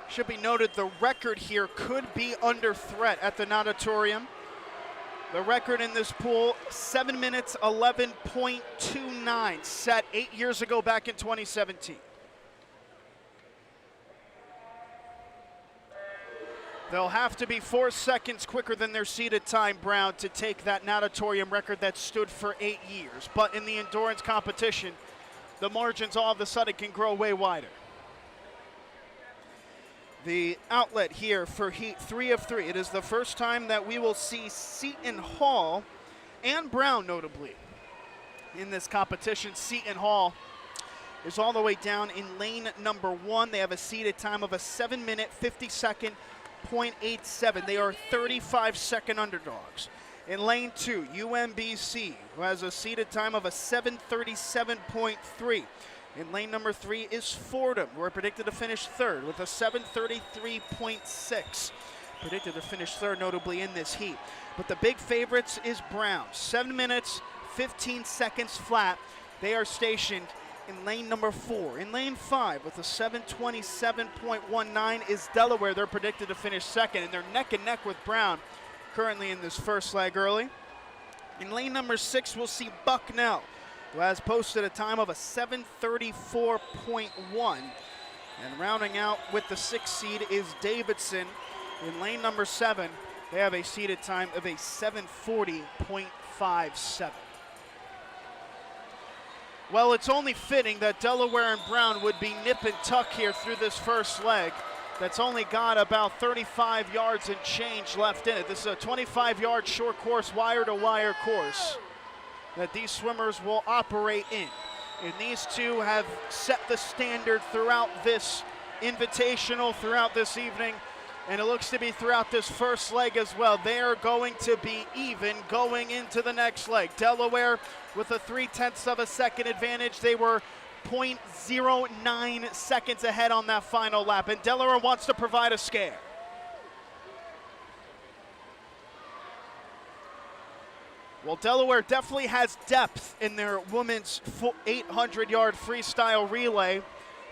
Should be noted the record here could be under threat at the natatorium. The record in this pool, 7 minutes 11.29, set 8 years ago back in 2017. They'll have to be 4 seconds quicker than their seeded time, Brown, to take that natatorium record that stood for 8 years. But in the endurance competition, the margins all of a sudden can grow way wider. The outlet here for heat 3 of 3. It is the first time that we will see Seton Hall and Brown notably in this competition. Seton Hall is all the way down in lane number 1. They have a seeded time of a 7 minute 50.87. They are 35-second underdogs. In lane 2, UMBC, who has a seeded time of a 7:37.3. In lane number 3 is Fordham, who are predicted to finish third with a 7:33.6. Predicted to finish third notably in this heat. But the big favorites is Brown. 7 minutes, 15 seconds flat. They are stationed in lane number 4. In lane 5 with a 7:27.19 is Delaware. They're predicted to finish second, and they're neck and neck with Brown currently in this first leg early. In lane number 6 we'll see Bucknell, who has posted a time of a 7:34.1. And rounding out with the 6th seed is Davidson. In lane number 7, they have a seeded time of a 7:40.57. Well, it's only fitting that Delaware and Brown would be nip and tuck here through this first leg. that's only got about 35 yards and change left in it. This is a 25-yard short course, wire-to-wire course that these swimmers will operate in. And these two have set the standard throughout this invitational, throughout this evening, and it looks to be throughout this first leg as well. They are going to be even going into the next leg. Delaware with a 0.3 of a second advantage. They were 0.09 seconds ahead on that final lap, and Delaware wants to provide a scare. Well, Delaware definitely has depth in their women's 800-yard freestyle relay.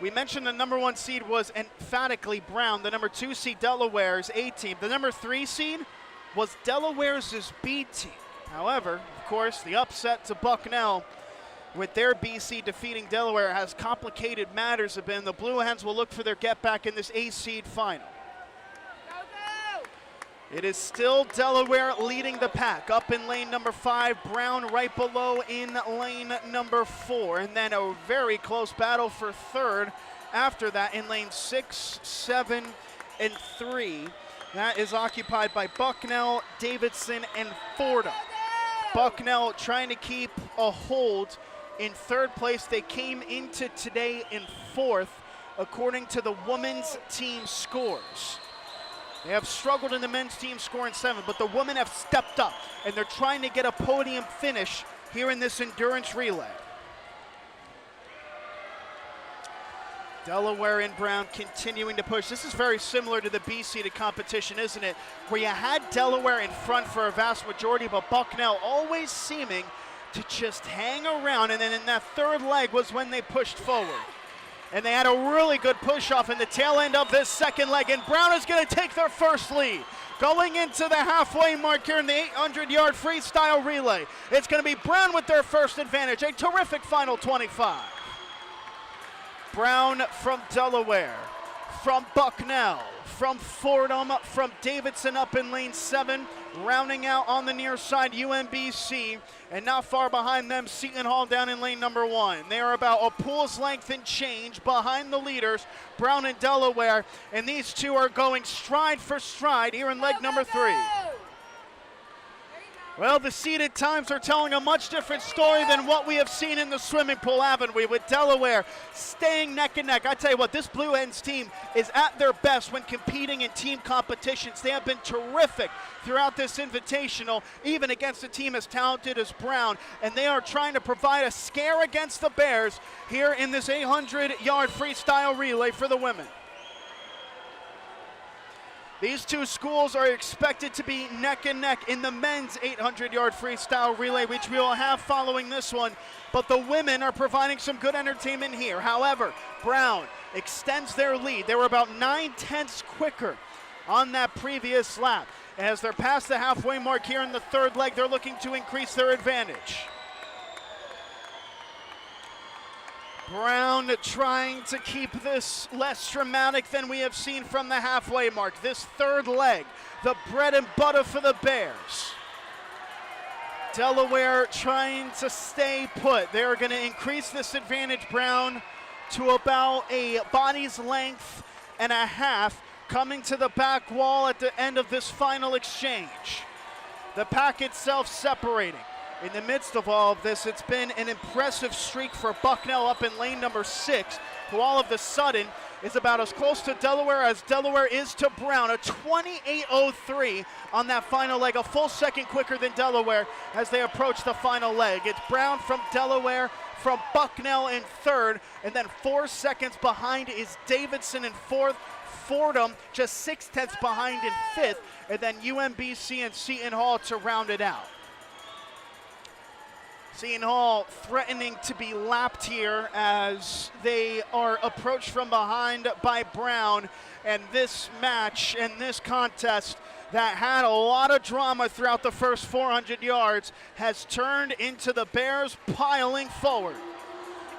We mentioned the number 1 seed was emphatically Brown. The number 2 seed, Delaware's A team. The number 3 seed was Delaware's B team. However, of course, the upset to Bucknell with their B seed defeating Delaware has complicated matters a bit. The Blue Hens will look for their get back in this A seed final. It is still Delaware leading the pack. Up in lane number 5, Brown right below in lane number 4. And then a very close battle for third after that in lane 6, 7, and 3. That is occupied by Bucknell, Davidson, and Fordham. Bucknell trying to keep a hold in third place. They came into today in 4th, according to the women's team scores. They have struggled in the men's team scoring 7, but the women have stepped up, and they're trying to get a podium finish here in this endurance relay. Delaware and Brown continuing to push. This is very similar to the B-seeded competition, isn't it? Where you had Delaware in front for a vast majority, but Bucknell always seeming to just hang around, and then in that third leg was when they pushed forward. And they had a really good push-off in the tail end of this second leg, and Brown is going to take their first lead. Going into the halfway mark here in the 800-yard freestyle relay, it's going to be Brown with their first advantage. A terrific final 25. Brown from Delaware, from Bucknell, from Fordham, from Davidson up in lane 7, rounding out on the near side UMBC, and not far behind them Seton Hall down in lane number 1. They are about a pool's length and change behind the leaders, Brown and Delaware, and these two are going stride for stride here in leg number 3. Well, the seeded times are telling a much different story than what we have seen in the swimming pool, haven't we? With Delaware staying neck and neck. I tell you what, this Blue Hens team is at their best when competing in team competitions. They have been terrific throughout this invitational, even against a team as talented as Brown, and they are trying to provide a scare against the Bears here in this 800-yard freestyle relay for the women. These two schools are expected to be neck and neck in the men's 800-yard freestyle relay, which we will have following this one. But the women are providing some good entertainment here. However, Brown extends their lead. They were about 9/10 quicker on that previous lap. As they're past the halfway mark here in the third leg, they're looking to increase their advantage. Brown trying to keep this less dramatic than we have seen from the halfway mark. This third leg, the bread and butter for the Bears. Delaware trying to stay put. They're going to increase this advantage, Brown, to about a body's length and a half, coming to the back wall at the end of this final exchange. The pack itself separating. In the midst of all of this, it's been an impressive streak for Bucknell up in lane number 6, who all of a sudden is about as close to Delaware as Delaware is to Brown. A 28:03 on that final leg, a full second quicker than Delaware as they approach the final leg. It's Brown from Delaware, from Bucknell in third, and then 4 seconds behind is Davidson in fourth. Fordham just 6/10 behind in fifth, and then UMBC and Seton Hall to round it out. Seton Hall threatening to be lapped here as they are approached from behind by Brown. And this match and this contest that had a lot of drama throughout the first 400 yards has turned into the Bears piling forward.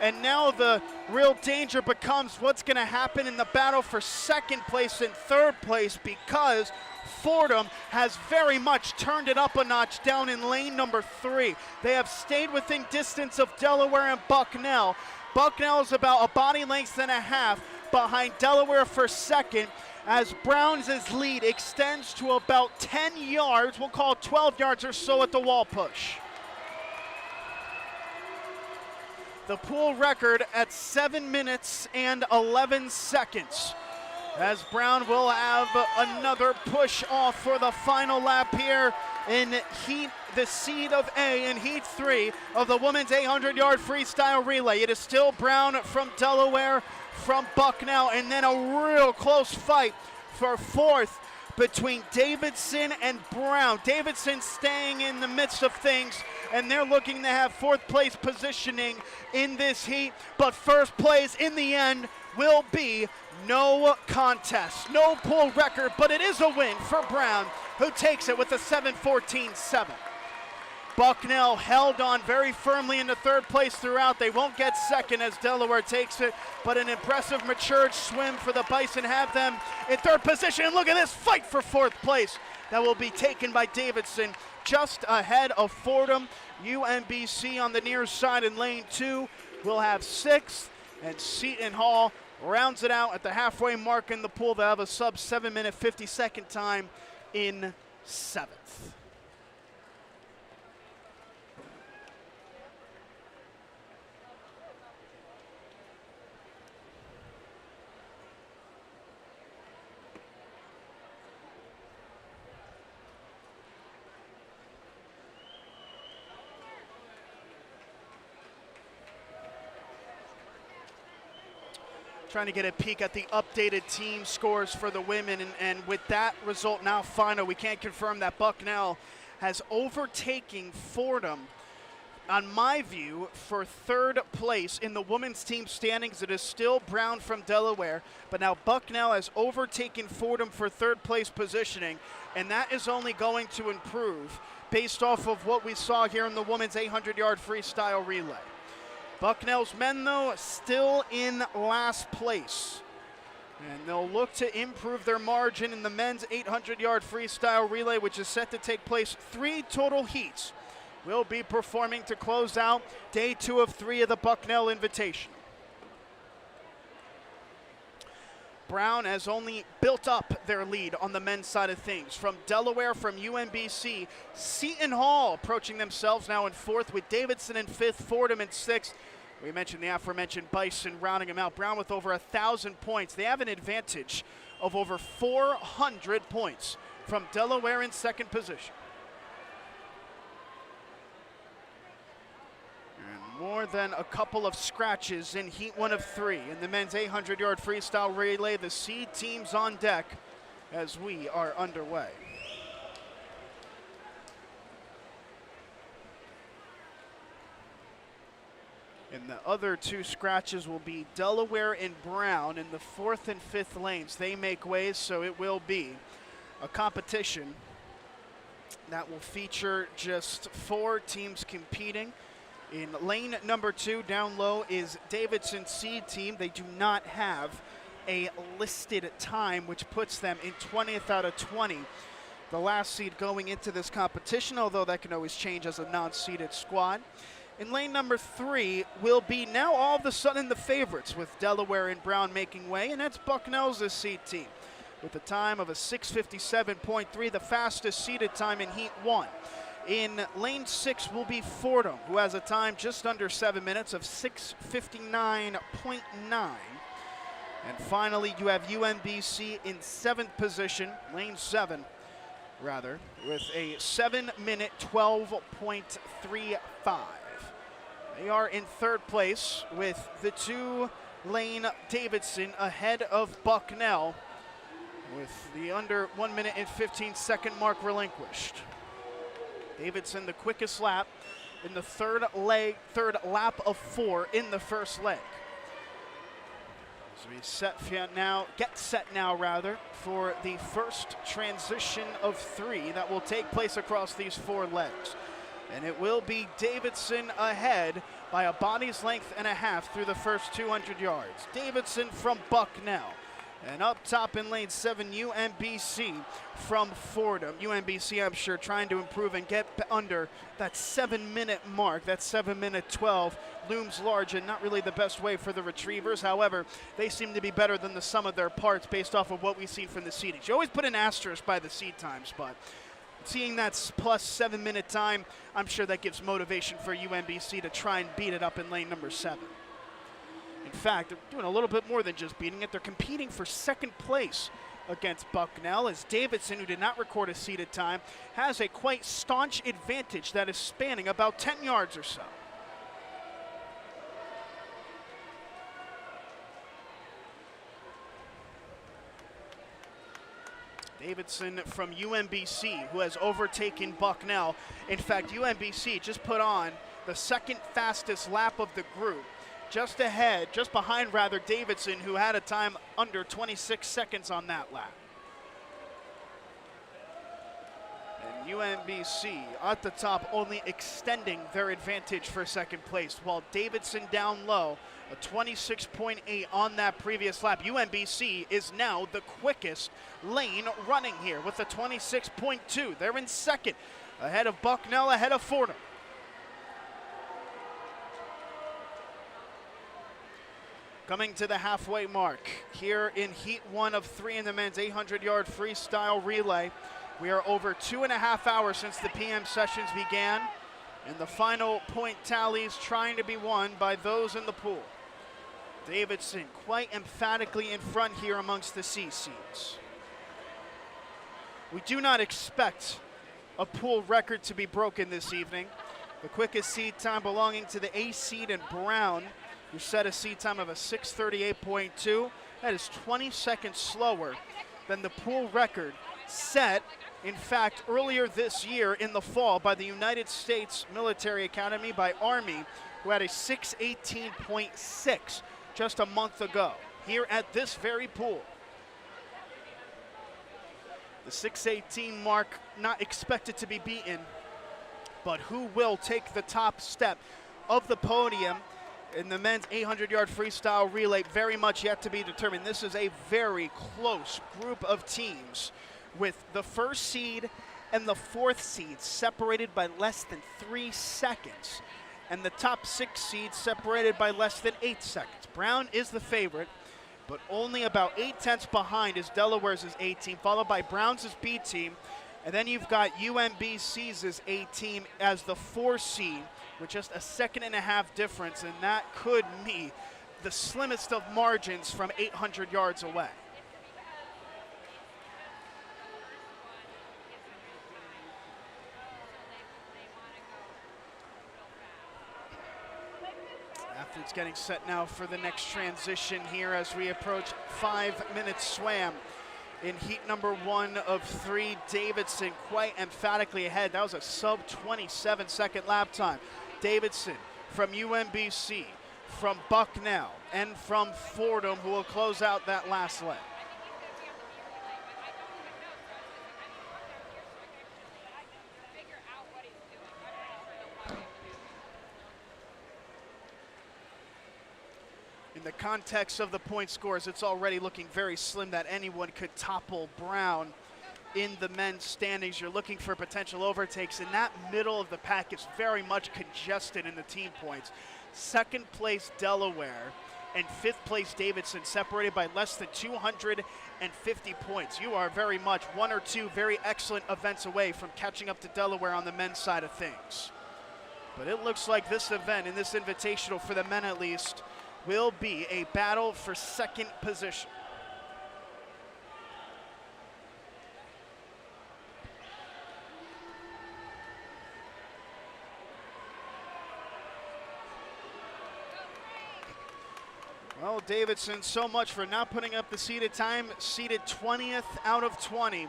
And now the real danger becomes what's going to happen in the battle for second place and third place, because Fordham has very much turned it up a notch down in lane number 3. They have stayed within distance of Delaware and Bucknell. Bucknell is about a body length and a half. behind Delaware for second, as Brown's lead extends to about 10 yards, we'll call it 12 yards or so at the wall push. The pool record at 7 minutes and 11 seconds. As Brown will have another push off for the final lap here in the seed of A in Heat 3 of the women's 800-yard freestyle relay. It is still Brown from Delaware, from Bucknell, and then a real close fight for fourth between Davidson and Brown. Davidson staying in the midst of things, and they're looking to have fourth place positioning in this heat, but first place in the end will be no contest, no pool record, but it is a win for Brown, who takes it with a 7:14.7. Bucknell held on very firmly into third place throughout. They won't get second as Delaware takes it, but an impressive matured swim for the Bison have them in third position. And look at this fight for fourth place that will be taken by Davidson just ahead of Fordham. UMBC on the near side in lane 2 will have sixth, and Seton Hall rounds it out at the halfway mark in the pool. They'll have a sub 7 minute 50-second time in seventh. Trying to get a peek at the updated team scores for the women, and with that result now final, we can't confirm that Bucknell has overtaken Fordham, on my view, for third place in the women's team standings. It is still Brown from Delaware, but now Bucknell has overtaken Fordham for third place positioning, and that is only going to improve based off of what we saw here in the women's 800-yard freestyle relay. Bucknell's men, though, still in last place. And they'll look to improve their margin in the men's 800-yard freestyle relay, which is set to take place 3 total heats. Will be performing to close out day 2 of 3 of the Bucknell Invitational. Brown has only built up their lead on the men's side of things. From Delaware, from UMBC, Seton Hall approaching themselves now in 4th, with Davidson in 5th, Fordham in 6th. We mentioned the aforementioned Bison rounding them out. Brown with over 1,000 points. They have an advantage of over 400 points from Delaware in 2nd position. And more than a couple of scratches in Heat 1 of 3. In the men's 800-yard freestyle relay, the seed team's on deck as we are underway. And the other 2 scratches will be Delaware and Brown in the 4th and 5th lanes. They make ways, so it will be a competition that will feature just 4 teams competing. In lane number 2, down low, is Davidson seed team. They do not have a listed time, which puts them in 20th out of 20. The last seed going into this competition, although that can always change as a non-seeded squad. In lane number 3 will be now all of a sudden the favorites, with Delaware and Brown making way, and that's Bucknell's seed team, with a time of a 6:57.3, the fastest seeded time in Heat 1. In lane 6 will be Fordham, who has a time just under 7 minutes of 6:59.9. And finally, you have UMBC in 7th position, lane 7, rather, with a 7-minute 12.35. They are in 3rd place with the 2-lane Davidson ahead of Bucknell, with the under 1 minute and 15-second mark relinquished. Davidson the quickest lap in the third lap of 4 in the first leg. So we get set now for the first transition of 3 that will take place across these 4 legs. And it will be Davidson ahead by a body's length and a half through the first 200 yards. Davidson from Bucknell And up top in lane 7, UMBC from Fordham. UMBC, I'm sure, trying to improve and get under that 7-minute mark. That 7-minute 12 looms large and not really the best way for the Retrievers. However, they seem to be better than the sum of their parts based off of what we've seen from the seedings. You always put an asterisk by the seed times, but seeing that plus 7-minute time, I'm sure that gives motivation for UMBC to try and beat it up in lane number 7. In fact, they're doing a little bit more than just beating it. They're competing for second place against Bucknell, as Davidson, who did not record a seeded time, has a quite staunch advantage that is spanning about 10 yards or so. Davidson from UMBC, who has overtaken Bucknell. In fact, UMBC just put on the second fastest lap of the group, just behind Davidson, who had a time under 26 seconds on that lap. And UMBC at the top only extending their advantage for second place, while Davidson down low, a 26.8 on that previous lap. UMBC is now the quickest lane running here with a 26.2. They're in second, ahead of Bucknell, ahead of Fordham. Coming to the halfway mark here in heat 1 of 3 in the men's 800-yard freestyle relay. We are over 2.5 hours since the PM sessions began, and the final point tallies trying to be won by those in the pool. Davidson quite emphatically in front here amongst the C seeds. We do not expect a pool record to be broken this evening. The quickest seed time belonging to the A seed and Brown, who set a seed time of a 6:38.2. That is 20 seconds slower than the pool record set, in fact, earlier this year in the fall by the United States Military Academy, by Army, who had a 6:18.6 just a month ago here at this very pool. The 6:18 mark not expected to be beaten, but who will take the top step of the podium in the men's 800-yard freestyle relay, very much yet to be determined. This is a very close group of teams, with the first seed and the fourth seed separated by less than 3 seconds, and the top 6 seeds separated by less than 8 seconds. Brown is the favorite, but only about 8/10 behind is Delaware's A team, followed by Brown's B team, and then you've got UMBC's A team as the 4 seed, with just a 1.5 second difference, and that could be the slimmest of margins from 800 yards away. Athletes getting set now for the next transition here as we approach 5-minute swam. In heat number 1 of 3, Davidson quite emphatically ahead. That was a sub 27-second lap time. Davidson from UMBC, from Bucknell, and from Fordham, who will close out that last leg. In the context of the point scores, it's already looking very slim that anyone could topple Brown in the men's standings. You're looking for potential overtakes, and that middle of the pack is very much congested in the team points. Second place Delaware and 5th place Davidson, separated by less than 250 points. You are very much 1 or 2 very excellent events away from catching up to Delaware on the men's side of things. But it looks like this event, in this invitational for the men at least, will be a battle for second position. Well, Davidson, so much for not putting up the seeded time, seeded 20th out of 20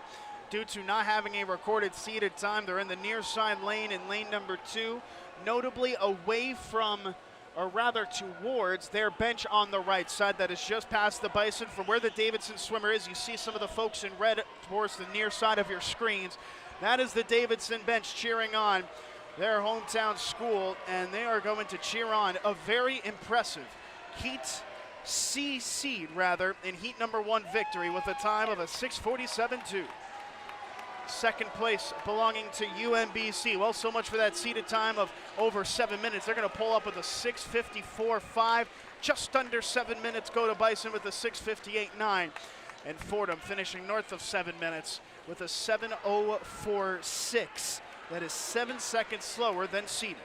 due to not having a recorded seeded time. They're in the near side lane in lane number 2, notably away from, or rather towards, their bench on the right side that is just past the Bison. From where the Davidson swimmer is, you see some of the folks in red towards the near side of your screens. That is the Davidson bench cheering on their hometown school, and they are going to cheer on a very impressive heat C seed rather in heat number 1 victory with a time of a 6:47.2. Second place belonging to UMBC. Well, so much for that seeded time of over 7 minutes. They're going to pull up with a 6:54.5. Just under 7 minutes go to Bison with a 6:58.9. And Fordham finishing north of 7 minutes with a 7:04.6. That is 7 seconds slower than seeded.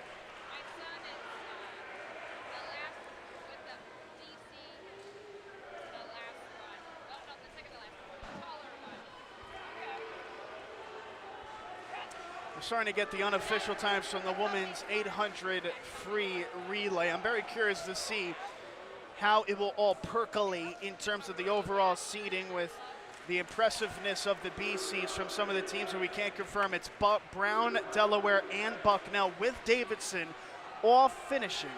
We're starting to get the unofficial times from the women's 800 free relay. I'm very curious to see how it will all percolate in terms of the overall seeding with the impressiveness of the BCs from some of the teams that we can't confirm. It's Brown, Delaware, and Bucknell with Davidson all finishing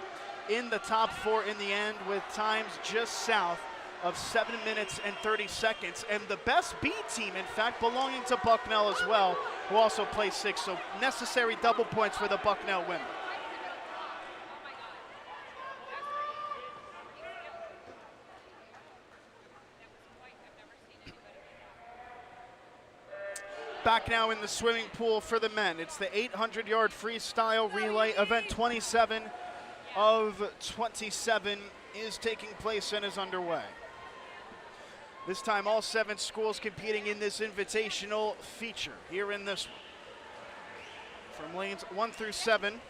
in the top 4 in the end with times just south of 7 minutes and 30 seconds. And the best B team, in fact, belonging to Bucknell as well, who also placed 6th. So necessary double points for the Bucknell women. Back now in the swimming pool for the men. It's the 800-yard freestyle relay. Event 27 of 27 is taking place and is underway. This time all 7 schools competing in this invitational feature here in this one. From lanes 1 through 7.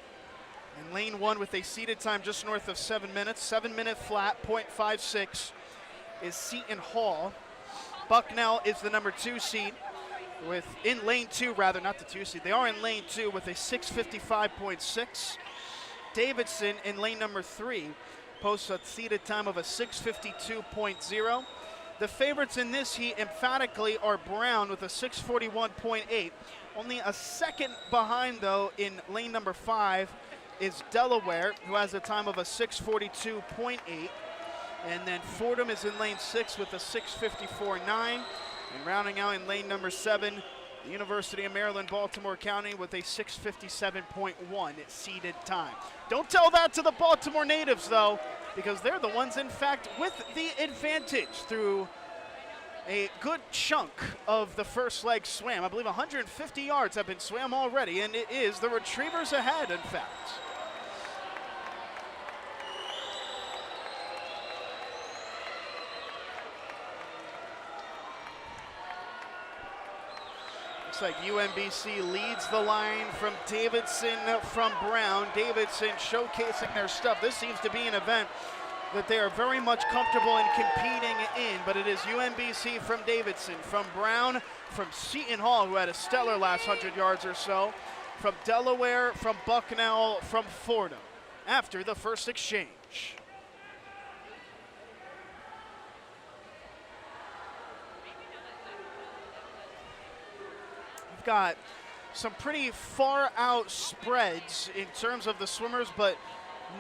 And lane 1 with a seated time just north of 7 minutes. 7-minute flat, 0.56 is Seton Hall. Bucknell is the number 2 seed. In lane 2, rather, not the 2 seed. They are in lane 2 with a 6:55.6. Davidson in lane number 3 posts a seated time of a 6:52.0. The favorites in this heat emphatically are Brown with a 6:41.8. Only a second behind, though, in lane number 5 is Delaware, who has a time of a 6:42.8. And then Fordham is in lane 6 with a 6:54.9. And rounding out in lane number 7, the University of Maryland, Baltimore County with a 6:57.1 seeded time. Don't tell that to the Baltimore natives, though, because they're the ones, in fact, with the advantage through a good chunk of the first leg swam. I believe 150 yards have been swam already, and it is the Retrievers ahead, in fact. Looks like UMBC leads the line from Davidson from Brown. Davidson showcasing their stuff. This seems to be an event that they are very much comfortable in competing in, but it is UMBC from Davidson, from Brown, from Seton Hall, who had a stellar last 100 yards or so, from Delaware, from Bucknell, from Fordham, after the first exchange. We've got some pretty far out spreads in terms of the swimmers, but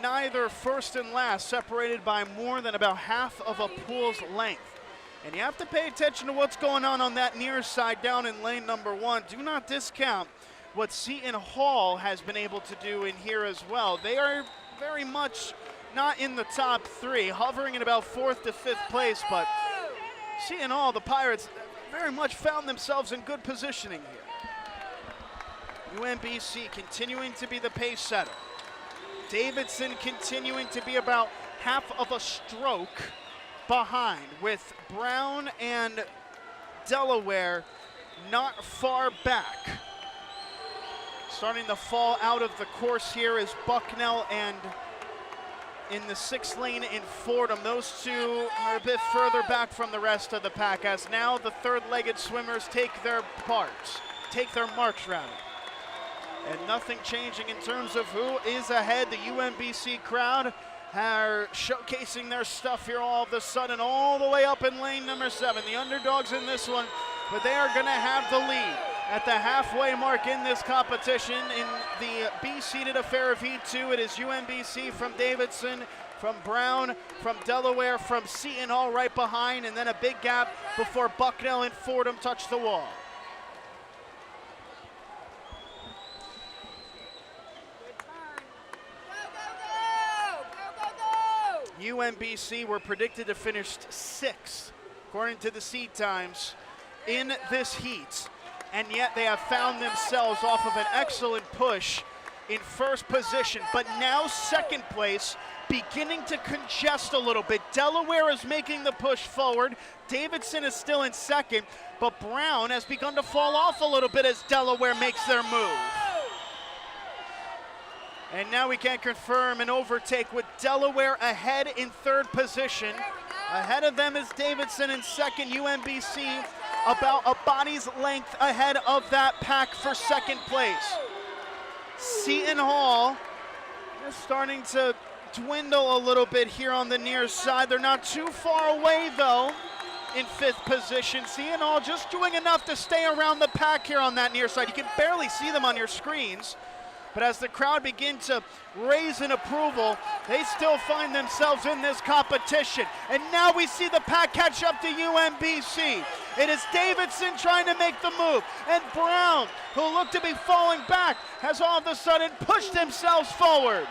neither first and last separated by more than about half of a pool's length. And you have to pay attention to what's going on that near side down in lane number 1. Do not discount what Seton Hall has been able to do in here as well. They are very much not in the top 3, hovering in about 4th to 5th place, but Seton Hall, the Pirates, very much found themselves in good positioning here. UMBC continuing to be the pace setter. Davidson continuing to be about half of a stroke behind, with Brown and Delaware not far back. Starting to fall out of the course here is Bucknell, and in the 6th lane in Fordham, those two are a bit further back from the rest of the pack, as now the third-legged swimmers take their marks rather. And nothing changing in terms of who is ahead. The UMBC crowd are showcasing their stuff here all of a sudden, all the way up in lane number 7. The underdogs in this one, but they are going to have the lead at the halfway mark in this competition. In the B-seeded affair of Heat 2, it is UMBC from Davidson, from Brown, from Delaware, from Seton Hall right behind, and then a big gap before Bucknell and Fordham touch the wall. UMBC were predicted to finish 6th, according to the seed times, in this heat. And yet they have found themselves off of an excellent push in first position, but now second place, beginning to congest a little bit. Delaware is making the push forward. Davidson is still in second, but Brown has begun to fall off a little bit as Delaware makes their move. And now we can confirm an overtake with Delaware ahead in third position. Ahead of them is Davidson in second, UMBC about a body's length ahead of that pack for second place. Seton Hall is starting to dwindle a little bit here on the near side. They're not too far away though in 5th position. Seton Hall just doing enough to stay around the pack here on that near side. You can barely see them on your screens. But as the crowd begins to raise in approval, they still find themselves in this competition. And now we see the pack catch up to UMBC. It is Davidson trying to make the move. And Brown, who looked to be falling back, has all of a sudden pushed themselves forward.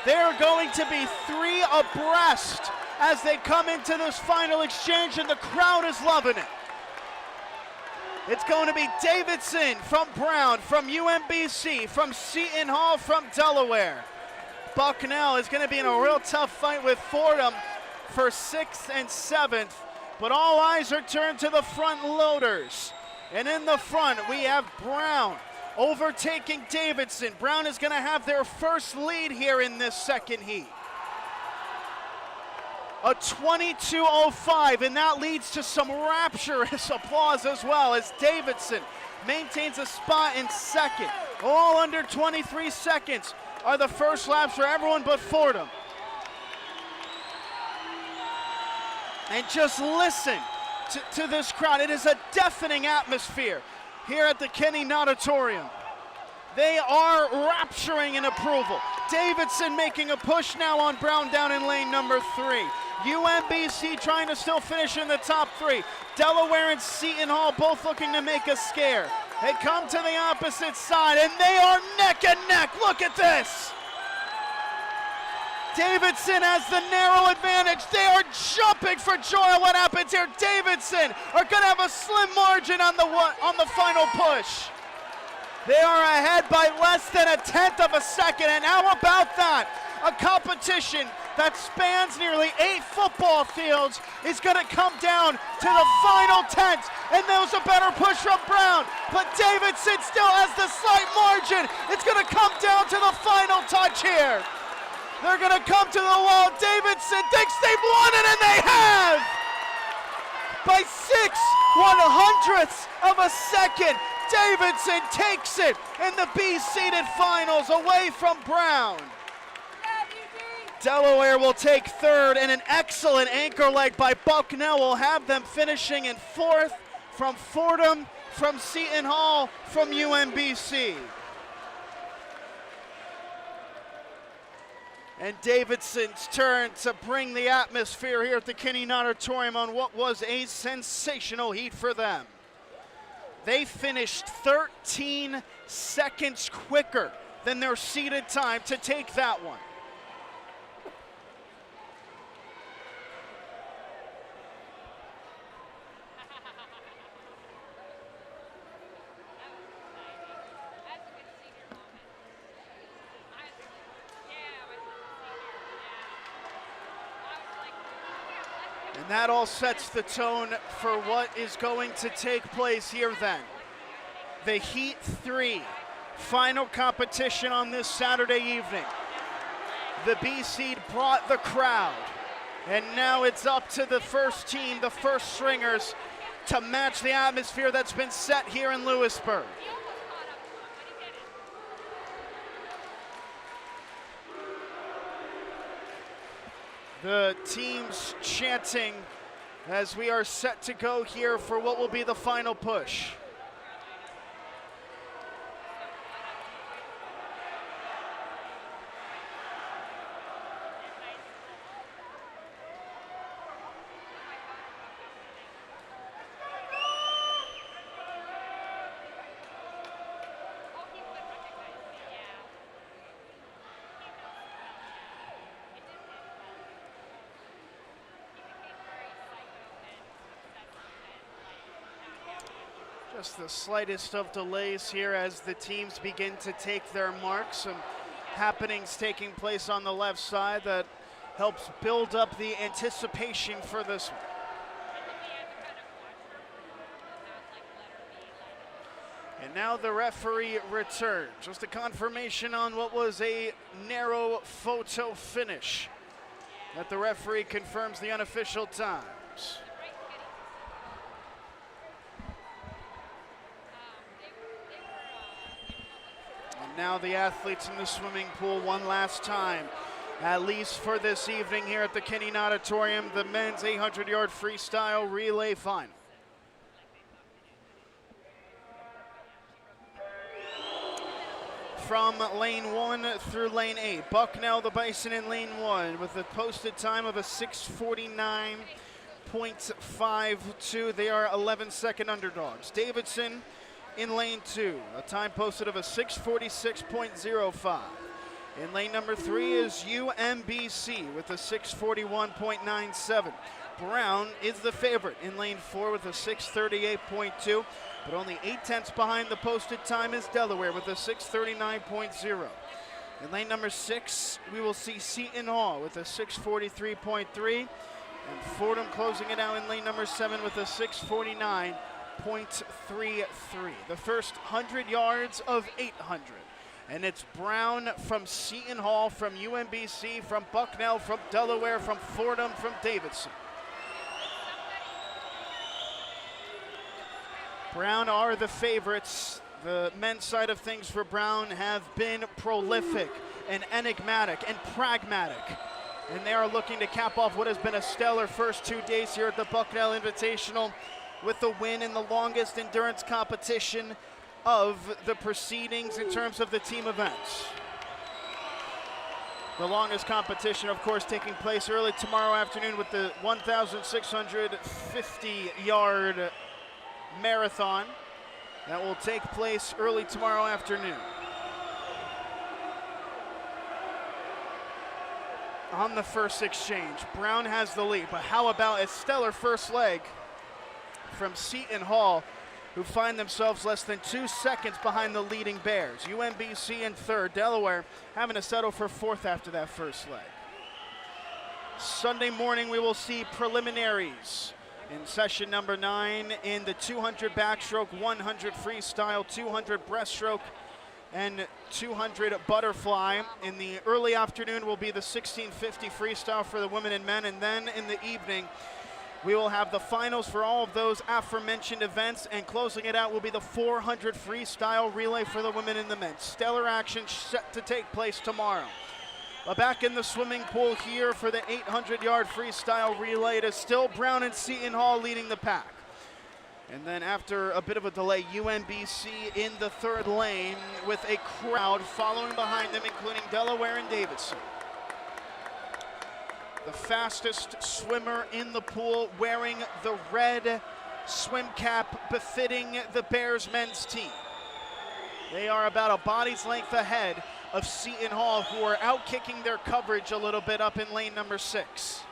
They're going to be 3 abreast as they come into this final exchange, and the crowd is loving it. It's going to be Davidson from Brown, from UMBC, from Seton Hall, from Delaware. Bucknell is going to be in a real tough fight with Fordham for 6th and 7th, but all eyes are turned to the front loaders. And in the front, we have Brown overtaking Davidson. Brown is going to have their first lead here in this second heat. A 22:05, and that leads to some rapturous applause as well as Davidson maintains a spot in second. All under 23 seconds are the first laps for everyone but Fordham. And just listen to this crowd. It is a deafening atmosphere here at the Kenny Auditorium. They are rapturing in approval. Davidson making a push now on Brown down in lane number 3. UMBC trying to still finish in the top 3. Delaware and Seton Hall both looking to make a scare. They come to the opposite side and they are neck and neck. Look at this. Davidson has the narrow advantage. They are jumping for joy at what happens here. Davidson are going to have a slim margin on the final push. They are ahead by less than 1/10 of a second, and how about that? A competition that spans nearly 8 football fields is going to come down to the final tenths, and there was a better push from Brown, but Davidson still has the slight margin. It's going to come down to the final touch here. They're going to come to the wall. Davidson thinks they've won it, and they have! By 6/100ths of a second, Davidson takes it in the B-seeded finals away from Brown. Delaware will take third, and an excellent anchor leg by Bucknell will have them finishing in 4th from Fordham, from Seton Hall, from UMBC. And Davidson's turn to bring the atmosphere here at the Kenny Auditorium on what was a sensational heat for them. They finished 13 seconds quicker than their seeded time to take that one. And that all sets the tone for what is going to take place here then. The Heat 3 final competition on this Saturday evening. The B-seed brought the crowd, and now it's up to the first team, the first stringers, to match the atmosphere that's been set here in Lewisburg. The teams chanting as we are set to go here for what will be the final push. Just the slightest of delays here as the teams begin to take their marks. Some happenings taking place on the left side that helps build up the anticipation for this one. And now the referee returns. Just a confirmation on what was a narrow photo finish. That the referee confirms the unofficial times. And now the athletes in the swimming pool one last time. At least for this evening here at the Kinning Auditorium, the men's 800-yard freestyle relay final. From lane 1 through lane 8, Bucknell, the Bison in lane 1 with a posted time of a 6:49.52. They are 11-second underdogs. Davidson in lane 2, a time posted of a 6:46.05. In lane number 3 is UMBC with a 6:41.97. Brown is the favorite in lane 4 with a 6:38.2, but only 0.8 behind the posted time is Delaware with a 6:39.0. In lane number 6, we will see Seton Hall with a 6:43.3, and Fordham closing it out in lane number 7 with a 6:49.33. The first 100 yards of 800. And it's Brown from Seton Hall, from UMBC, from Bucknell, from Delaware, from Fordham, from Davidson. Brown are the favorites. The men's side of things for Brown have been prolific and enigmatic and pragmatic. And they are looking to cap off what has been a stellar first 2 days here at the Bucknell Invitational with the win in the longest endurance competition of the proceedings in terms of the team events. The longest competition, of course, taking place early tomorrow afternoon with the 1,650-yard marathon that will take place early tomorrow afternoon. On the first exchange, Brown has the lead, but how about a stellar first leg from Seton Hall, who find themselves less than 2 seconds behind the leading Bears. UMBC in third, Delaware having to settle for fourth after that first leg. Sunday morning we will see preliminaries in session number 9 in the 200 backstroke, 100 freestyle, 200 breaststroke, and 200 butterfly. In the early afternoon will be the 1650 freestyle for the women and men, and then in the evening we will have the finals for all of those aforementioned events, and closing it out will be the 400 freestyle relay for the women and the men. Stellar action set to take place tomorrow. But back in the swimming pool here for the 800-yard freestyle relay, it is still Brown and Seton Hall leading the pack. And then after a bit of a delay, UMBC in the third lane with a crowd following behind them, including Delaware and Davidson. The fastest swimmer in the pool wearing the red swim cap befitting the Bears men's team. They are about a body's length ahead of Seton Hall, who are out-kicking their coverage a little bit up in lane number 6.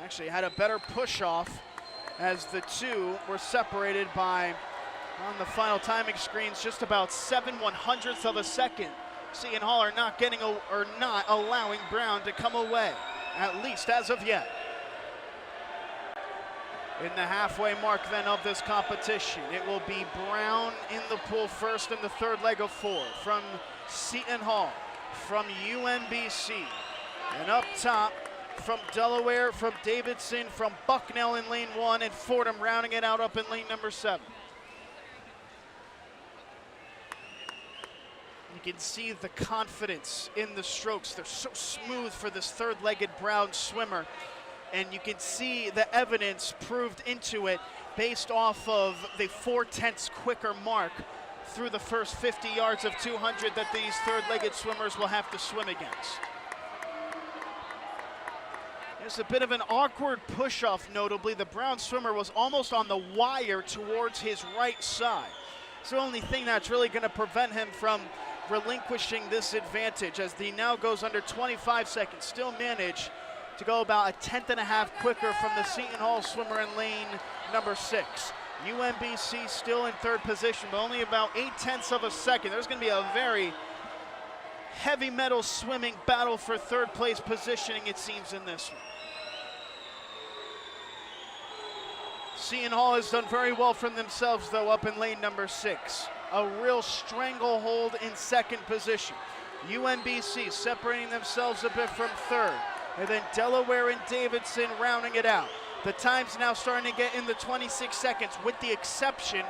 Actually had a better push-off as the two were separated by, on the final timing screens, just about 7/100ths of a second. Seton Hall are not allowing Brown to come away, at least as of yet. In the halfway mark then of this competition, it will be Brown in the pool first in the third leg of 4 from Seton Hall, from UMBC, and up top from Delaware, from Davidson, from Bucknell in lane 1, and Fordham rounding it out up in lane number 7. You can see the confidence in the strokes. They're so smooth for this third-legged Brown swimmer. And you can see the evidence proved into it based off of the 0.4 quicker mark through the first 50 yards of 200 that these third-legged swimmers will have to swim against. There's a bit of an awkward push-off, notably. The Brown swimmer was almost on the wire towards his right side. It's the only thing that's really going to prevent him from relinquishing this advantage, as he now goes under 25 seconds, still managed to go about 1/10.5 quicker from the Seton Hall swimmer in lane number 6. UMBC still in third position, but only about 0.8 of a second. There's going to be a very heavy metal swimming battle for third place positioning, it seems, in this one. Seton Hall has done very well for themselves, though, up in lane number 6. A real stranglehold in second position. UMBC separating themselves a bit from third. And then Delaware and Davidson rounding it out. The time's now starting to get in the 26 seconds, with the exception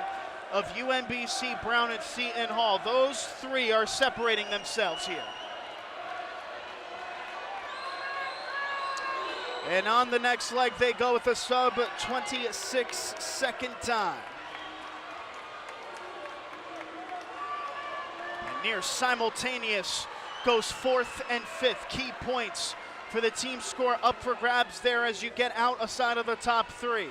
of UMBC, Brown, and Seton Hall. Those three are separating themselves here. And on the next leg, they go with a sub 26-second time. And near simultaneous goes 4th and 5th. Key points for the team score up for grabs there as you get outside of the top 3.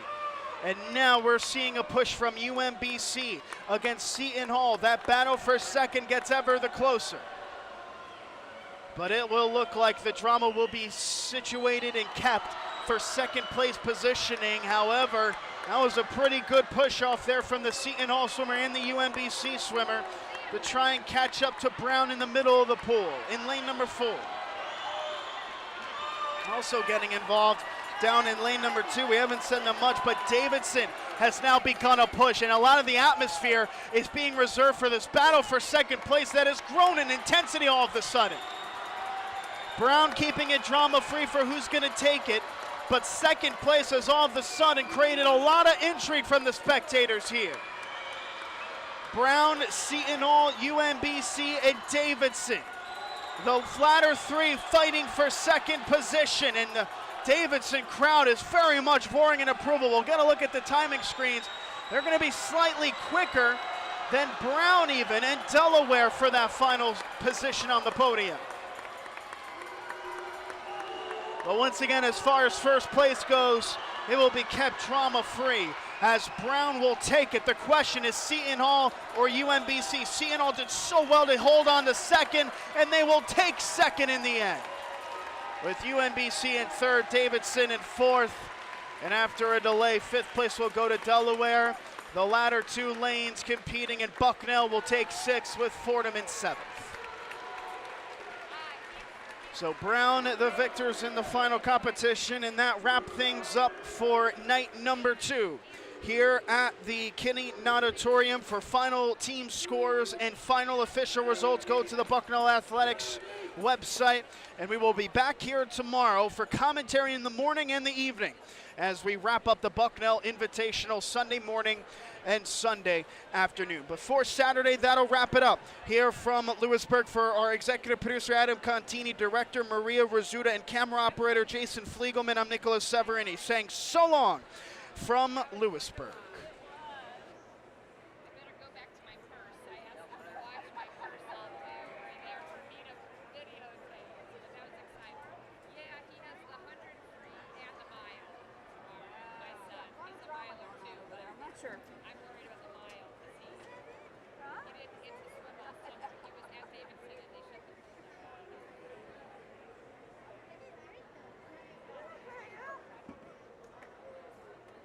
And now we're seeing a push from UMBC against Seton Hall. That battle for second gets ever the closer. But it will look like the drama will be situated and kept for second place positioning. However, that was a pretty good push off there from the Seton Hall swimmer and the UMBC swimmer to try and catch up to Brown in the middle of the pool in lane number 4. Also getting involved down in lane number 2. We haven't said them much, but Davidson has now begun a push, and a lot of the atmosphere is being reserved for this battle for second place that has grown in intensity all of a sudden. Brown keeping it drama-free for who's going to take it, but second place has all of a sudden created a lot of intrigue from the spectators here. Brown, Seton Hall, UMBC, and Davidson. The latter three fighting for second position, and the Davidson crowd is very much roaring in approval. We'll get a look at the timing screens. They're going to be slightly quicker than Brown even, and Delaware for that final position on the podium. But once again, as far as first place goes, it will be kept drama-free as Brown will take it. The question is Seton Hall or UMBC. Seton Hall did so well to hold on to second, and they will take second in the end. With UMBC in third, Davidson in fourth, and after a delay, fifth place will go to Delaware. The latter two lanes competing, and Bucknell will take sixth with Fordham in seventh. So Brown, the victors in the final competition, and that wrapped things up for night number 2 here at the Kinney Auditorium. For final team scores and final official results, go to the Bucknell Athletics website, and we will be back here tomorrow for commentary in the morning and the evening as we wrap up the Bucknell Invitational Sunday morning and Sunday afternoon. Before Saturday, that'll wrap it up. Here from Lewisburg for our executive producer, Adam Contini, director, Maria Rizzuta, and camera operator, Jason Fliegelman, I'm Nicholas Severini, saying so long from Lewisburg. Sure.